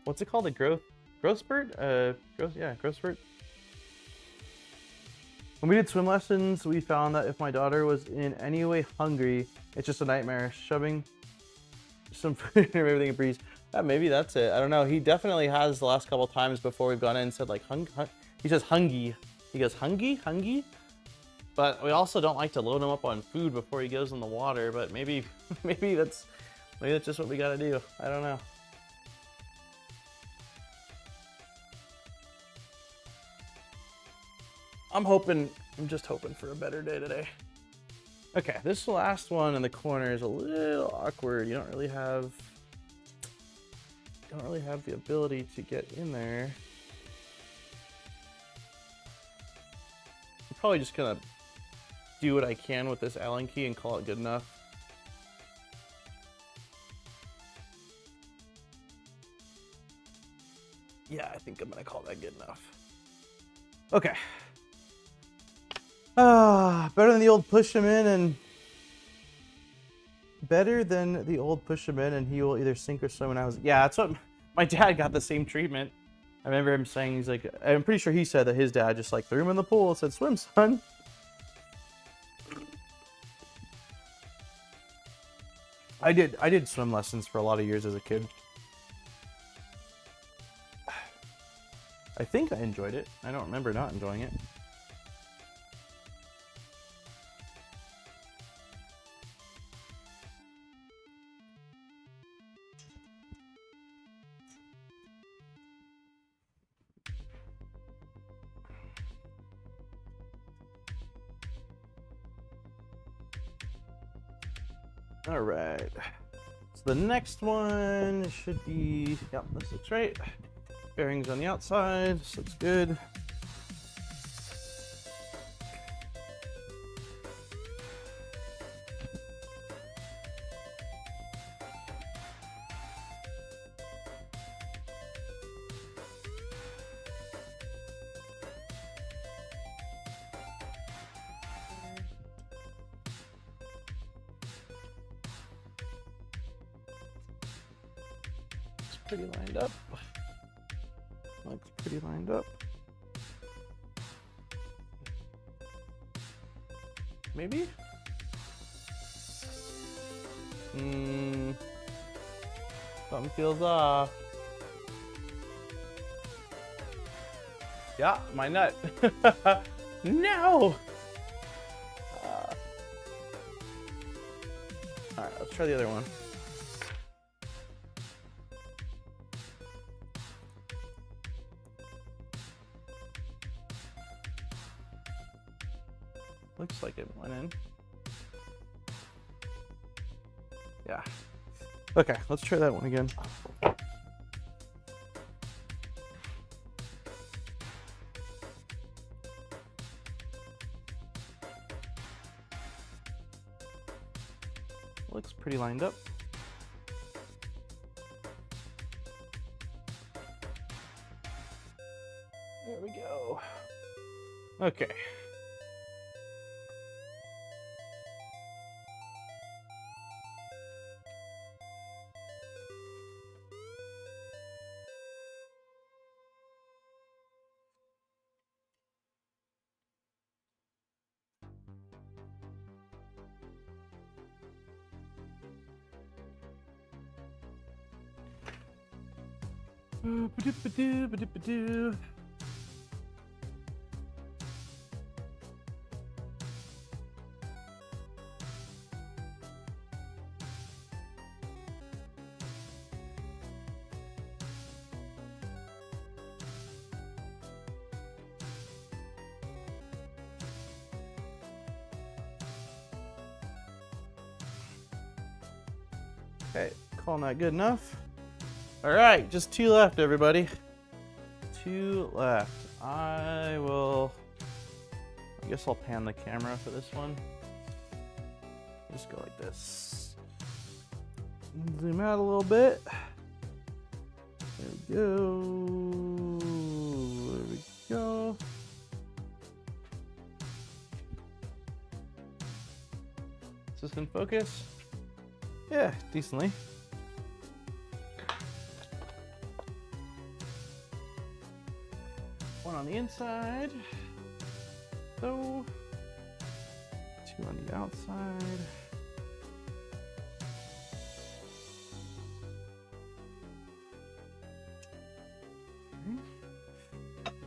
What's it called? A growth spurt? Growth spurt. When we did swim lessons, we found that if my daughter was in any way hungry, it's just a nightmare. Shoving some food in everything it breathes. Yeah, maybe that's it. I don't know. He definitely has the last couple times before we've gone in said like he says hungry. He goes hungry. But we also don't like to load him up on food before he goes in the water. But maybe that's just what we gotta do. I don't know. I'm just hoping for a better day today. Okay, this last one in the corner is a little awkward. You don't really have the ability to get in there. probably just gonna do what I can with this Allen key and call it good enough. Yeah, I think I'm gonna call that good enough. Okay. Better than the old push him in and he will either sink or swim. When I was, yeah, that's what my dad got, the same treatment. I remember him saying, he's like, I'm pretty sure he said that his dad just like threw him in the pool and said, swim, son. I did swim lessons for a lot of years as a kid. I think I enjoyed it. I don't remember not enjoying it. All right. So the next one should be, yep, this looks right. Bearings on the outside, this looks good. It's pretty lined up. Looks pretty lined up. Maybe? Something feels off. Yeah, my nut. No! Alright, let's try the other one. Looks like it went in. Yeah. Okay, let's try that one again. Looks pretty lined up. There we go. Okay. Ba-doop-ba-doo. Okay, calling that good enough. All right, just 2 left, everybody. 2 left. I guess I'll pan the camera for this one. Just go like this. Zoom out a little bit. There we go. There we go. Is this in focus? Yeah, decently. One on the inside. So, 2 on the outside. Okay.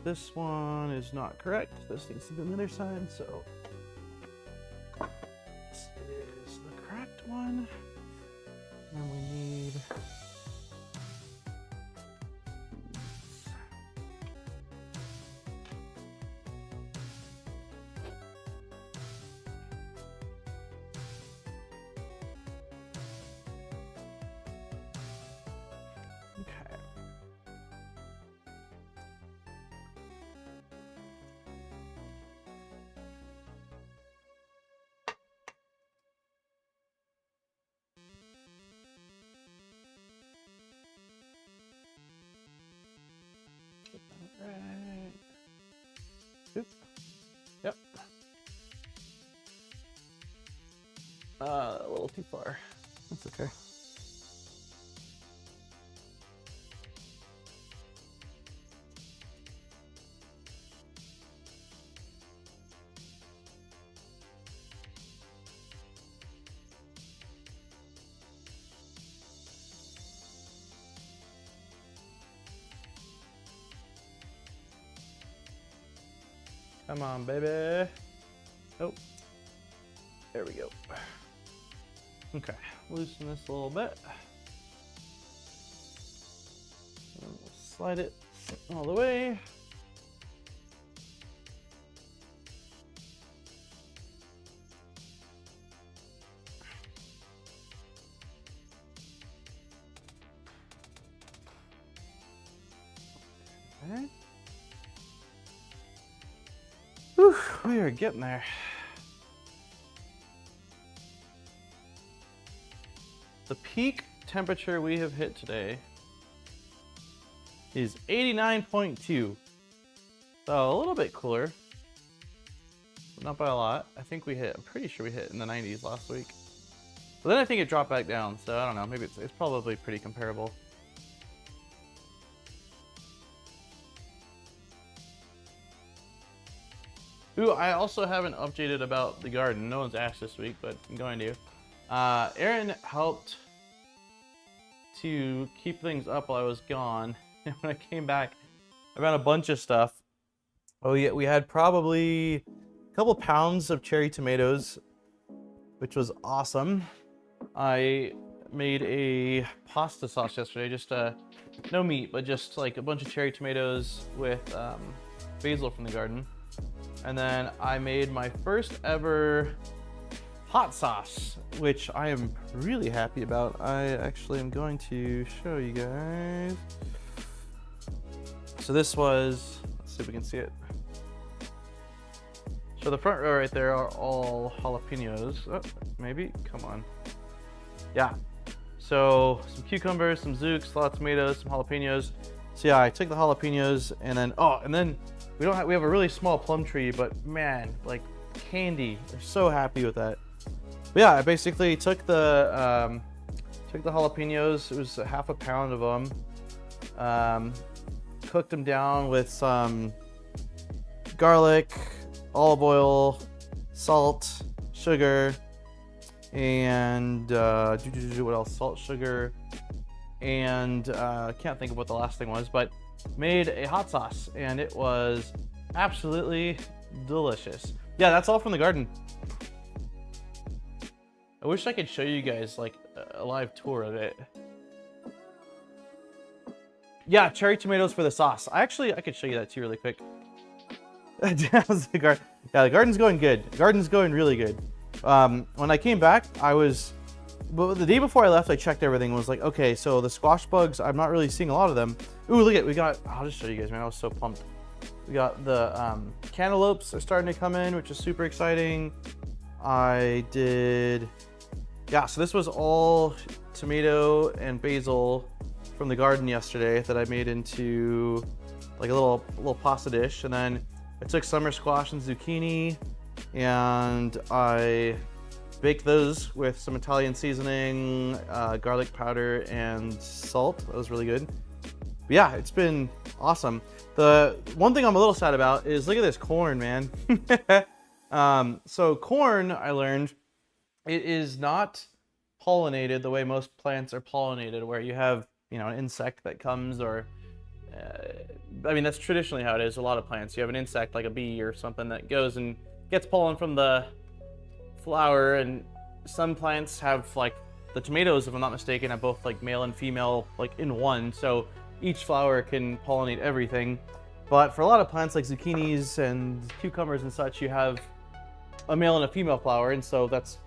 This one is not correct. This needs to be on the other side, so this is the correct one. And we need okay. A little too far. That's okay. Come on, baby. Oh, there we go. Okay, loosen this a little bit. And we'll slide it all the way. Okay. Whew, we are getting there. The peak temperature we have hit today is 89.2. So a little bit cooler, but not by a lot. I think I'm pretty sure we hit in the 90s last week. But then I think it dropped back down, so I don't know, maybe it's probably pretty comparable. Ooh, I also haven't updated about the garden. No one's asked this week, but I'm going to. Aaron helped to keep things up while I was gone. And when I came back, I found a bunch of stuff. Oh yeah, we had probably a couple pounds of cherry tomatoes, which was awesome. I made a pasta sauce yesterday, just no meat, but just like a bunch of cherry tomatoes with basil from the garden. And then I made my first ever hot sauce, which I am really happy about. I actually am going to show you guys. So this was, let's see if we can see it. So the front row right there are all jalapenos. Oh, maybe, come on. Yeah, so some cucumbers, some zooks, a lot of tomatoes, some jalapenos. So yeah, I took the jalapenos and then, we have a really small plum tree, but man, like candy. I'm so happy with that. But yeah, I basically took the jalapenos. It was half a pound of them. Cooked them down with some garlic, olive oil, salt, sugar, and what else? Salt, sugar, and can't think of what the last thing was, but made a hot sauce, and it was absolutely delicious. Yeah, that's all from the garden. I wish I could show you guys like a live tour of it. Yeah, cherry tomatoes for the sauce. I could show you that too really quick. That was the garden. Yeah, the garden's going good. The garden's going really good. When I came back, but the day before I left, I checked everything and was like, okay, so the squash bugs, I'm not really seeing a lot of them. Ooh, look at, I'll just show you guys, man, I was so pumped. We got the cantaloupes are starting to come in, which is super exciting. Yeah, so this was all tomato and basil from the garden yesterday that I made into like a little pasta dish. And then I took summer squash and zucchini and I baked those with some Italian seasoning, garlic powder, and salt. That was really good. But yeah, it's been awesome. The one thing I'm a little sad about is look at this corn, man. So corn, I learned, it is not pollinated the way most plants are pollinated, where you have, an insect that comes, or I mean, that's traditionally how it is. A lot of plants, you have an insect like a bee or something that goes and gets pollen from the flower, and some plants have, like the tomatoes, if I'm not mistaken, have both like male and female like in one, so each flower can pollinate everything. But for a lot of plants like zucchinis and cucumbers and such, you have a male and a female flower, and so that's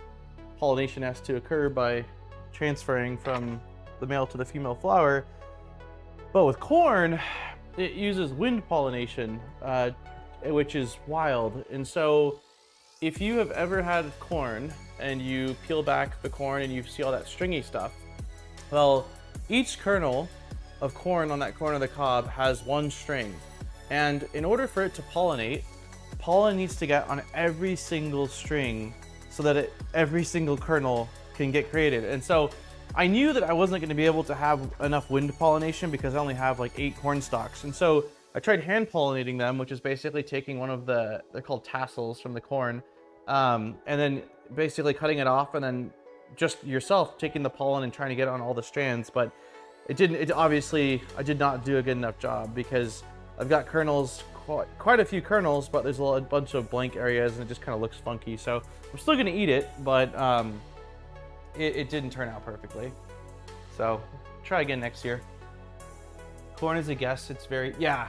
pollination has to occur by transferring from the male to the female flower. But with corn, it uses wind pollination, which is wild. And so if you have ever had corn and you peel back the corn and you see all that stringy stuff, well, each kernel of corn on that corner of the cob has one string. And in order for it to pollinate, pollen needs to get on every single string so that every single kernel can get created. And so I knew that I wasn't going to be able to have enough wind pollination because I only have like 8 corn stalks. And so I tried hand pollinating them, which is basically taking one of they're called tassels from the corn, and then basically cutting it off, and then just yourself taking the pollen and trying to get it on all the strands. But obviously I did not do a good enough job because I've got kernels, quite a few kernels, but there's a bunch of blank areas and it just kind of looks funky. So I'm still gonna eat it, but it didn't turn out perfectly. So try again next year. Corn is a guess, it's very, yeah.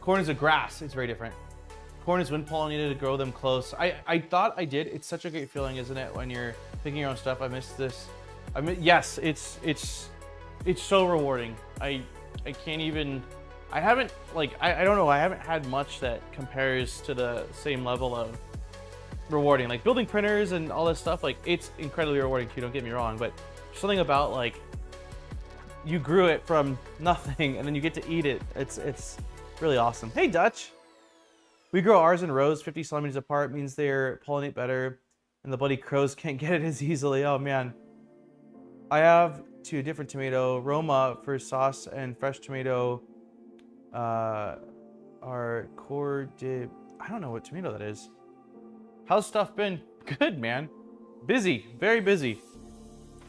Corn is a grass, it's very different. Corn is wind pollinated to grow them close. I thought I did. It's such a great feeling, isn't it? When you're picking your own stuff. I missed this. Yes, it's so rewarding. I can't even, I haven't, like, I don't know, I haven't had much that compares to the same level of rewarding. Like building printers and all this stuff, like it's incredibly rewarding too, don't get me wrong, but something about like, you grew it from nothing and then you get to eat it. It's really awesome. Hey Dutch. We grow ours in rows 50 centimeters apart, means they pollinate better and the bloody crows can't get it as easily. Oh man. I have 2 different tomato, Roma for sauce and fresh tomato are corded. I don't know what tomato that is. How's stuff been? Good, man. Busy, very busy.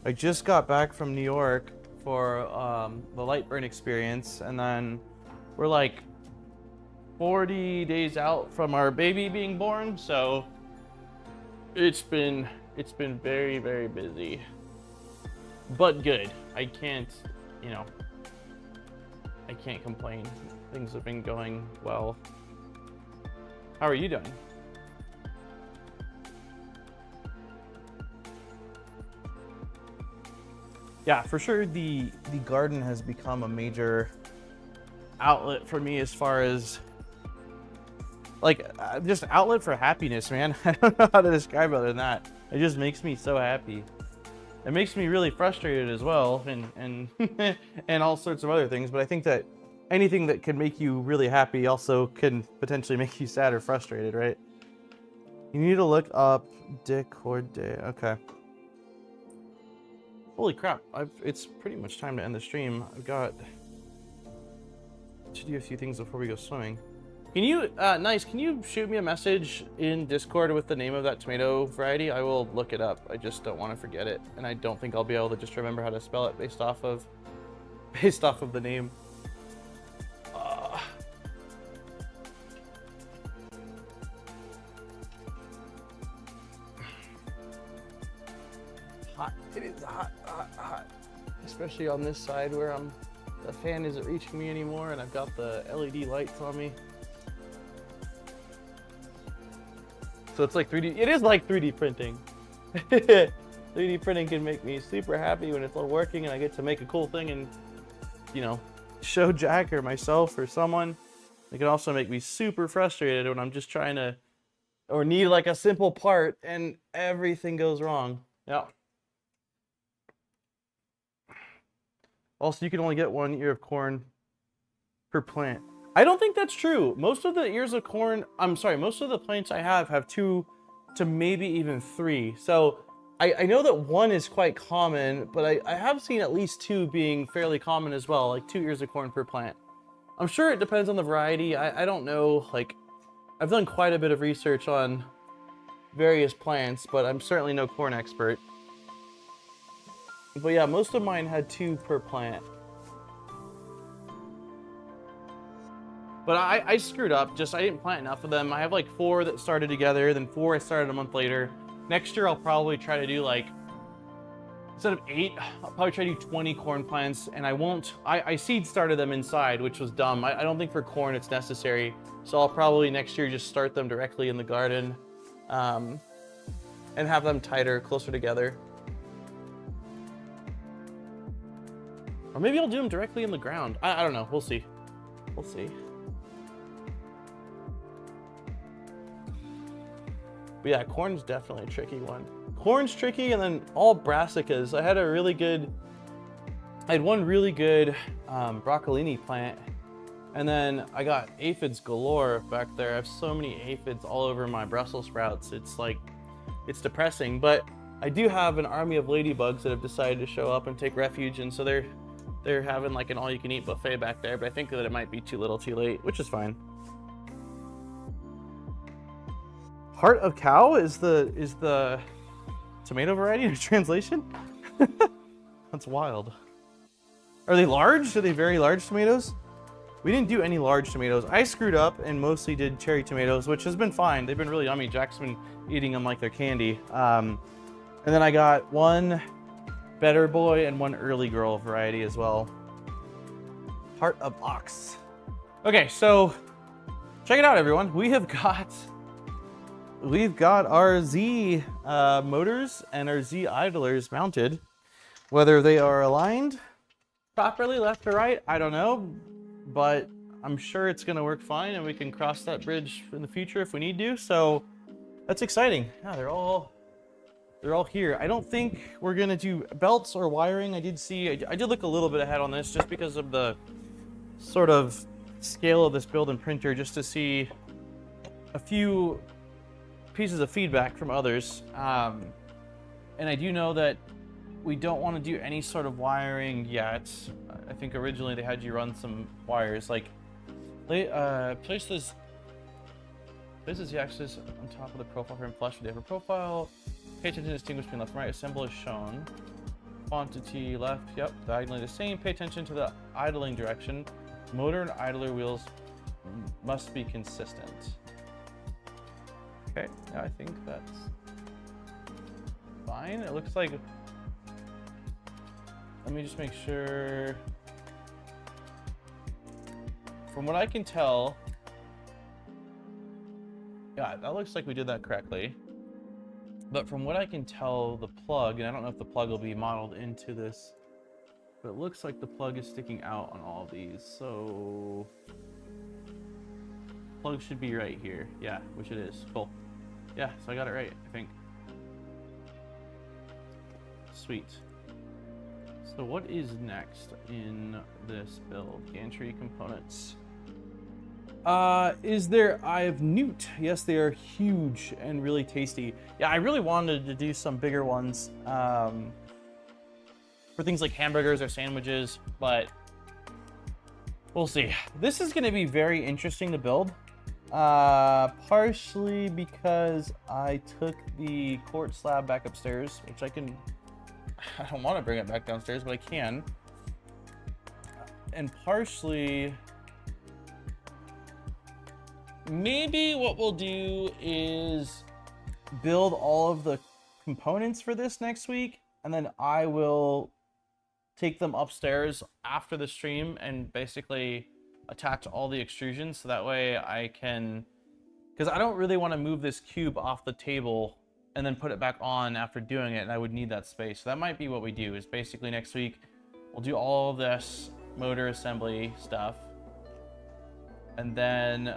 I just got back from New York for the Lightburn experience, and then we're like 40 days out from our baby being born, so it's been very, very busy, but good. I can't complain. Things have been going well. How are you doing? Yeah, for sure the garden has become a major outlet for me as far as like just outlet for happiness, man. I don't know how to describe it other than that. It just makes me so happy. It makes me really frustrated as well, and and all sorts of other things, but I think that anything that can make you really happy also can potentially make you sad or frustrated, right? You need to look up Discord Day. Okay. Holy crap, it's pretty much time to end the stream. I've got to do a few things before we go swimming. Can you, nice, can you shoot me a message in Discord with the name of that tomato variety? I will look it up. I just don't want to forget it. And I don't think I'll be able to just remember how to spell it based off of the name. Hot, it is hot, hot, hot. Especially on this side where the fan isn't reaching me anymore and I've got the LED lights on me. So it's like 3D, it is like 3D printing. 3D printing can make me super happy when it's all working and I get to make a cool thing and, you know, show Jack or myself or someone. It can also make me super frustrated when I'm just trying to, or need like a simple part and everything goes wrong. Yeah. Also, you can only get 1 ear of corn per plant. I don't think that's true. Most of the ears of corn, most of the plants I have 2 to maybe even 3. So I know that 1 is quite common, but I have seen at least 2 being fairly common as well, like 2 ears of corn per plant. I'm sure it depends on the variety. I don't know, like, I've done quite a bit of research on various plants, but I'm certainly no corn expert. But yeah, most of mine had 2 per plant. But I screwed up, I didn't plant enough of them. I have like 4 that started together, then 4 I started a month later. Next year I'll probably try to do like, instead of 8, I'll probably try to do 20 corn plants, and I seed started them inside, which was dumb. I don't think for corn it's necessary. So I'll probably next year just start them directly in the garden and have them tighter, closer together. Or maybe I'll do them directly in the ground. I don't know, we'll see. We'll see. But yeah, corn's definitely a tricky one. Corn's tricky, and then all brassicas. I had one really good broccolini plant, and then I got aphids galore back there. I have so many aphids all over my Brussels sprouts. It's like, it's depressing. But I do have an army of ladybugs that have decided to show up and take refuge, and so they're having like an all-you-can-eat buffet back there. But I think that it might be too little, too late, which is fine. Heart of cow is the tomato variety in translation? That's wild. Are they large? Are they very large tomatoes? We didn't do any large tomatoes. I screwed up and mostly did cherry tomatoes, which has been fine. They've been really yummy. Jack's been eating them like they're candy. And then I got one Better Boy and one Early Girl variety as well. Heart of ox. Okay, so check it out, everyone. We've got our Z motors and our Z idlers mounted. Whether they are aligned properly left or right, I don't know, but I'm sure it's gonna work fine and we can cross that bridge in the future if we need to. So that's exciting. Yeah, they're all here. I don't think we're gonna do belts or wiring. I did look a little bit ahead on this just because of the sort of scale of this build and printer, just to see a few pieces of feedback from others. And I do know that we don't want to do any sort of wiring yet. I think originally they had you run some wires, like place this the axis on top of the profile frame flush with the upper profile. Pay attention to distinguish between left and right. Assemble is shown. Quantity left, yep, diagonally the same. Pay attention to the idling direction. Motor and idler wheels must be consistent. Okay, yeah, I think that's fine. It looks like, let me just make sure. From what I can tell, yeah, that looks like we did that correctly. But from what I can tell, the plug, and I don't know if the plug will be modeled into this, but it looks like the plug is sticking out on all of these. So plug should be right here. Yeah, which it is. Cool. Yeah, so I got it right, I think. Sweet. So what is next in this build? Gantry components. Is there Eye of Newt? Yes, they are huge and really tasty. Yeah, I really wanted to do some bigger ones for things like hamburgers or sandwiches, but we'll see. This is going to be very interesting to build, partially because I took the quartz slab back upstairs, which I don't want to bring it back downstairs, but I can. And partially, maybe what we'll do is build all of the components for this next week, and then I will take them upstairs after the stream and basically attach all the extrusions, so that way I can, because I don't really want to move this cube off the table and then put it back on after doing it, and I would need that space. So that might be what we do, is basically next week we'll do all of this motor assembly stuff, and then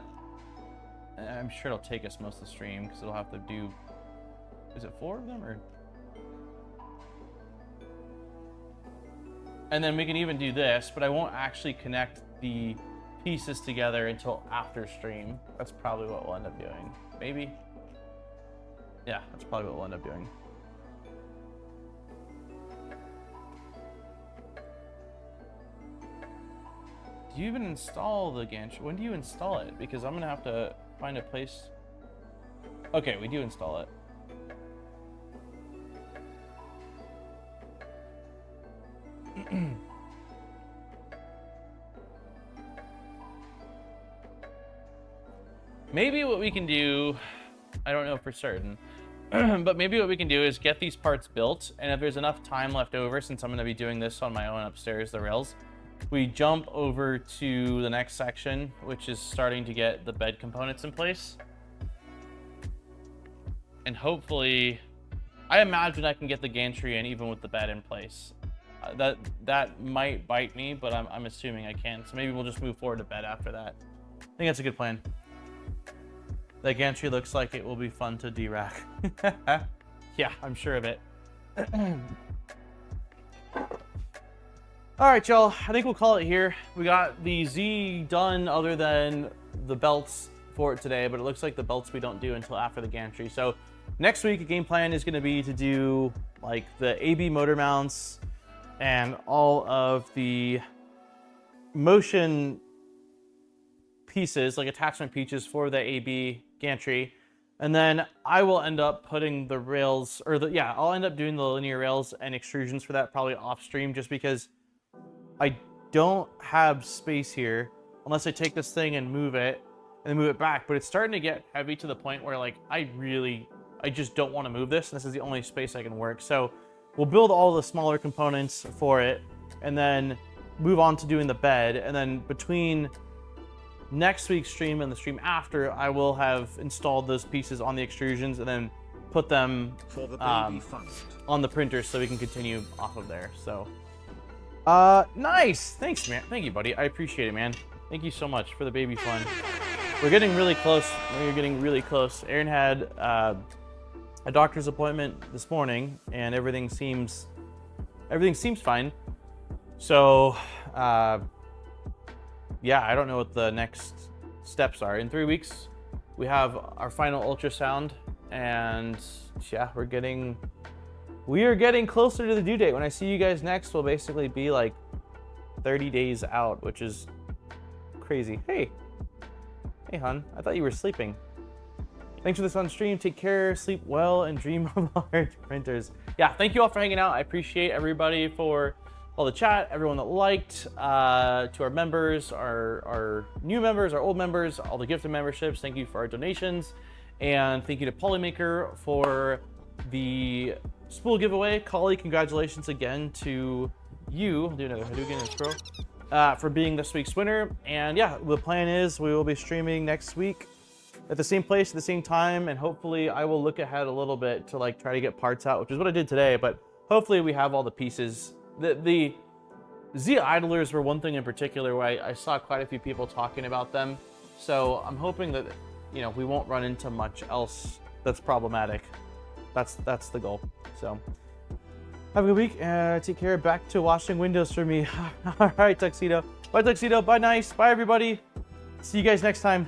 I'm sure it'll take us most of the stream because it'll have to do, is it 4 of them or? And then we can even do this, but I won't actually connect the pieces together until after stream. That's probably what we'll end up doing. Maybe. Yeah, that's probably what we'll end up doing. Do you even install the Gantry? When do you install it? Because I'm gonna have to find a place. Okay, we do install it. Maybe what we can do, I don't know for certain, but maybe what we can do is get these parts built, and if there's enough time left over, since I'm going to be doing this on my own upstairs, the rails, we jump over to the next section, which is starting to get the bed components in place. And hopefully, I imagine I can get the gantry in even with the bed in place. That might bite me, but I'm assuming I can. So maybe we'll just move forward to bed after that. I think that's a good plan. That gantry looks like it will be fun to de-rack. Yeah, I'm sure of it. All right, y'all, I think we'll call it here. We got the Z done other than the belts for it today, but it looks like the belts we don't do until after the gantry. So next week, the game plan is going to be to do like the AB motor mounts and all of the motion pieces, like attachment pieces for the AB gantry. And then I will end up putting the rails, or I'll end up doing the linear rails and extrusions for that probably off stream, just because I don't have space here unless I take this thing and move it and then move it back. But it's starting to get heavy to the point where like I just don't want to move this. This is the only space I can work. So we'll build all the smaller components for it and then move on to doing the bed. And then between next week's stream and the stream after, I will have installed those pieces on the extrusions and then put them For the baby fund. on the printer so we can continue off of there. So nice. Thanks, man. Thank you, buddy. I appreciate it, man. Thank you so much for the baby fun. We're getting really close. We're getting really close. Aaron had a doctor's appointment this morning and everything seems fine. So yeah, I don't know what the next steps are. In 3 weeks, we have our final ultrasound, and yeah, we are getting closer to the due date. When I see you guys next, we'll basically be like 30 days out, which is crazy. Hey, hon, I thought you were sleeping. Thanks for this on stream. Take care, sleep well, and dream of large printers. Yeah, thank you all for hanging out. I appreciate everybody for all the chat, everyone that liked, to our members, our new members, our old members, all the gifted memberships. Thank you for our donations. And thank you to Polymaker for the spool giveaway. Collie, congratulations again to you. I'll do another Hadouken and scroll. For being this week's winner. And yeah, the plan is we will be streaming next week at the same place at the same time, and hopefully I will look ahead a little bit to like try to get parts out, which is what I did today, but hopefully we have all the pieces. The Z idlers were one thing in particular where I saw quite a few people talking about them, so I'm hoping that, you know, we won't run into much else that's problematic. That's the goal. So have a good week. Take care. Back to washing windows for me. All right, Tuxedo. Bye, Tuxedo. Bye, Nice. Bye, everybody. See you guys next time.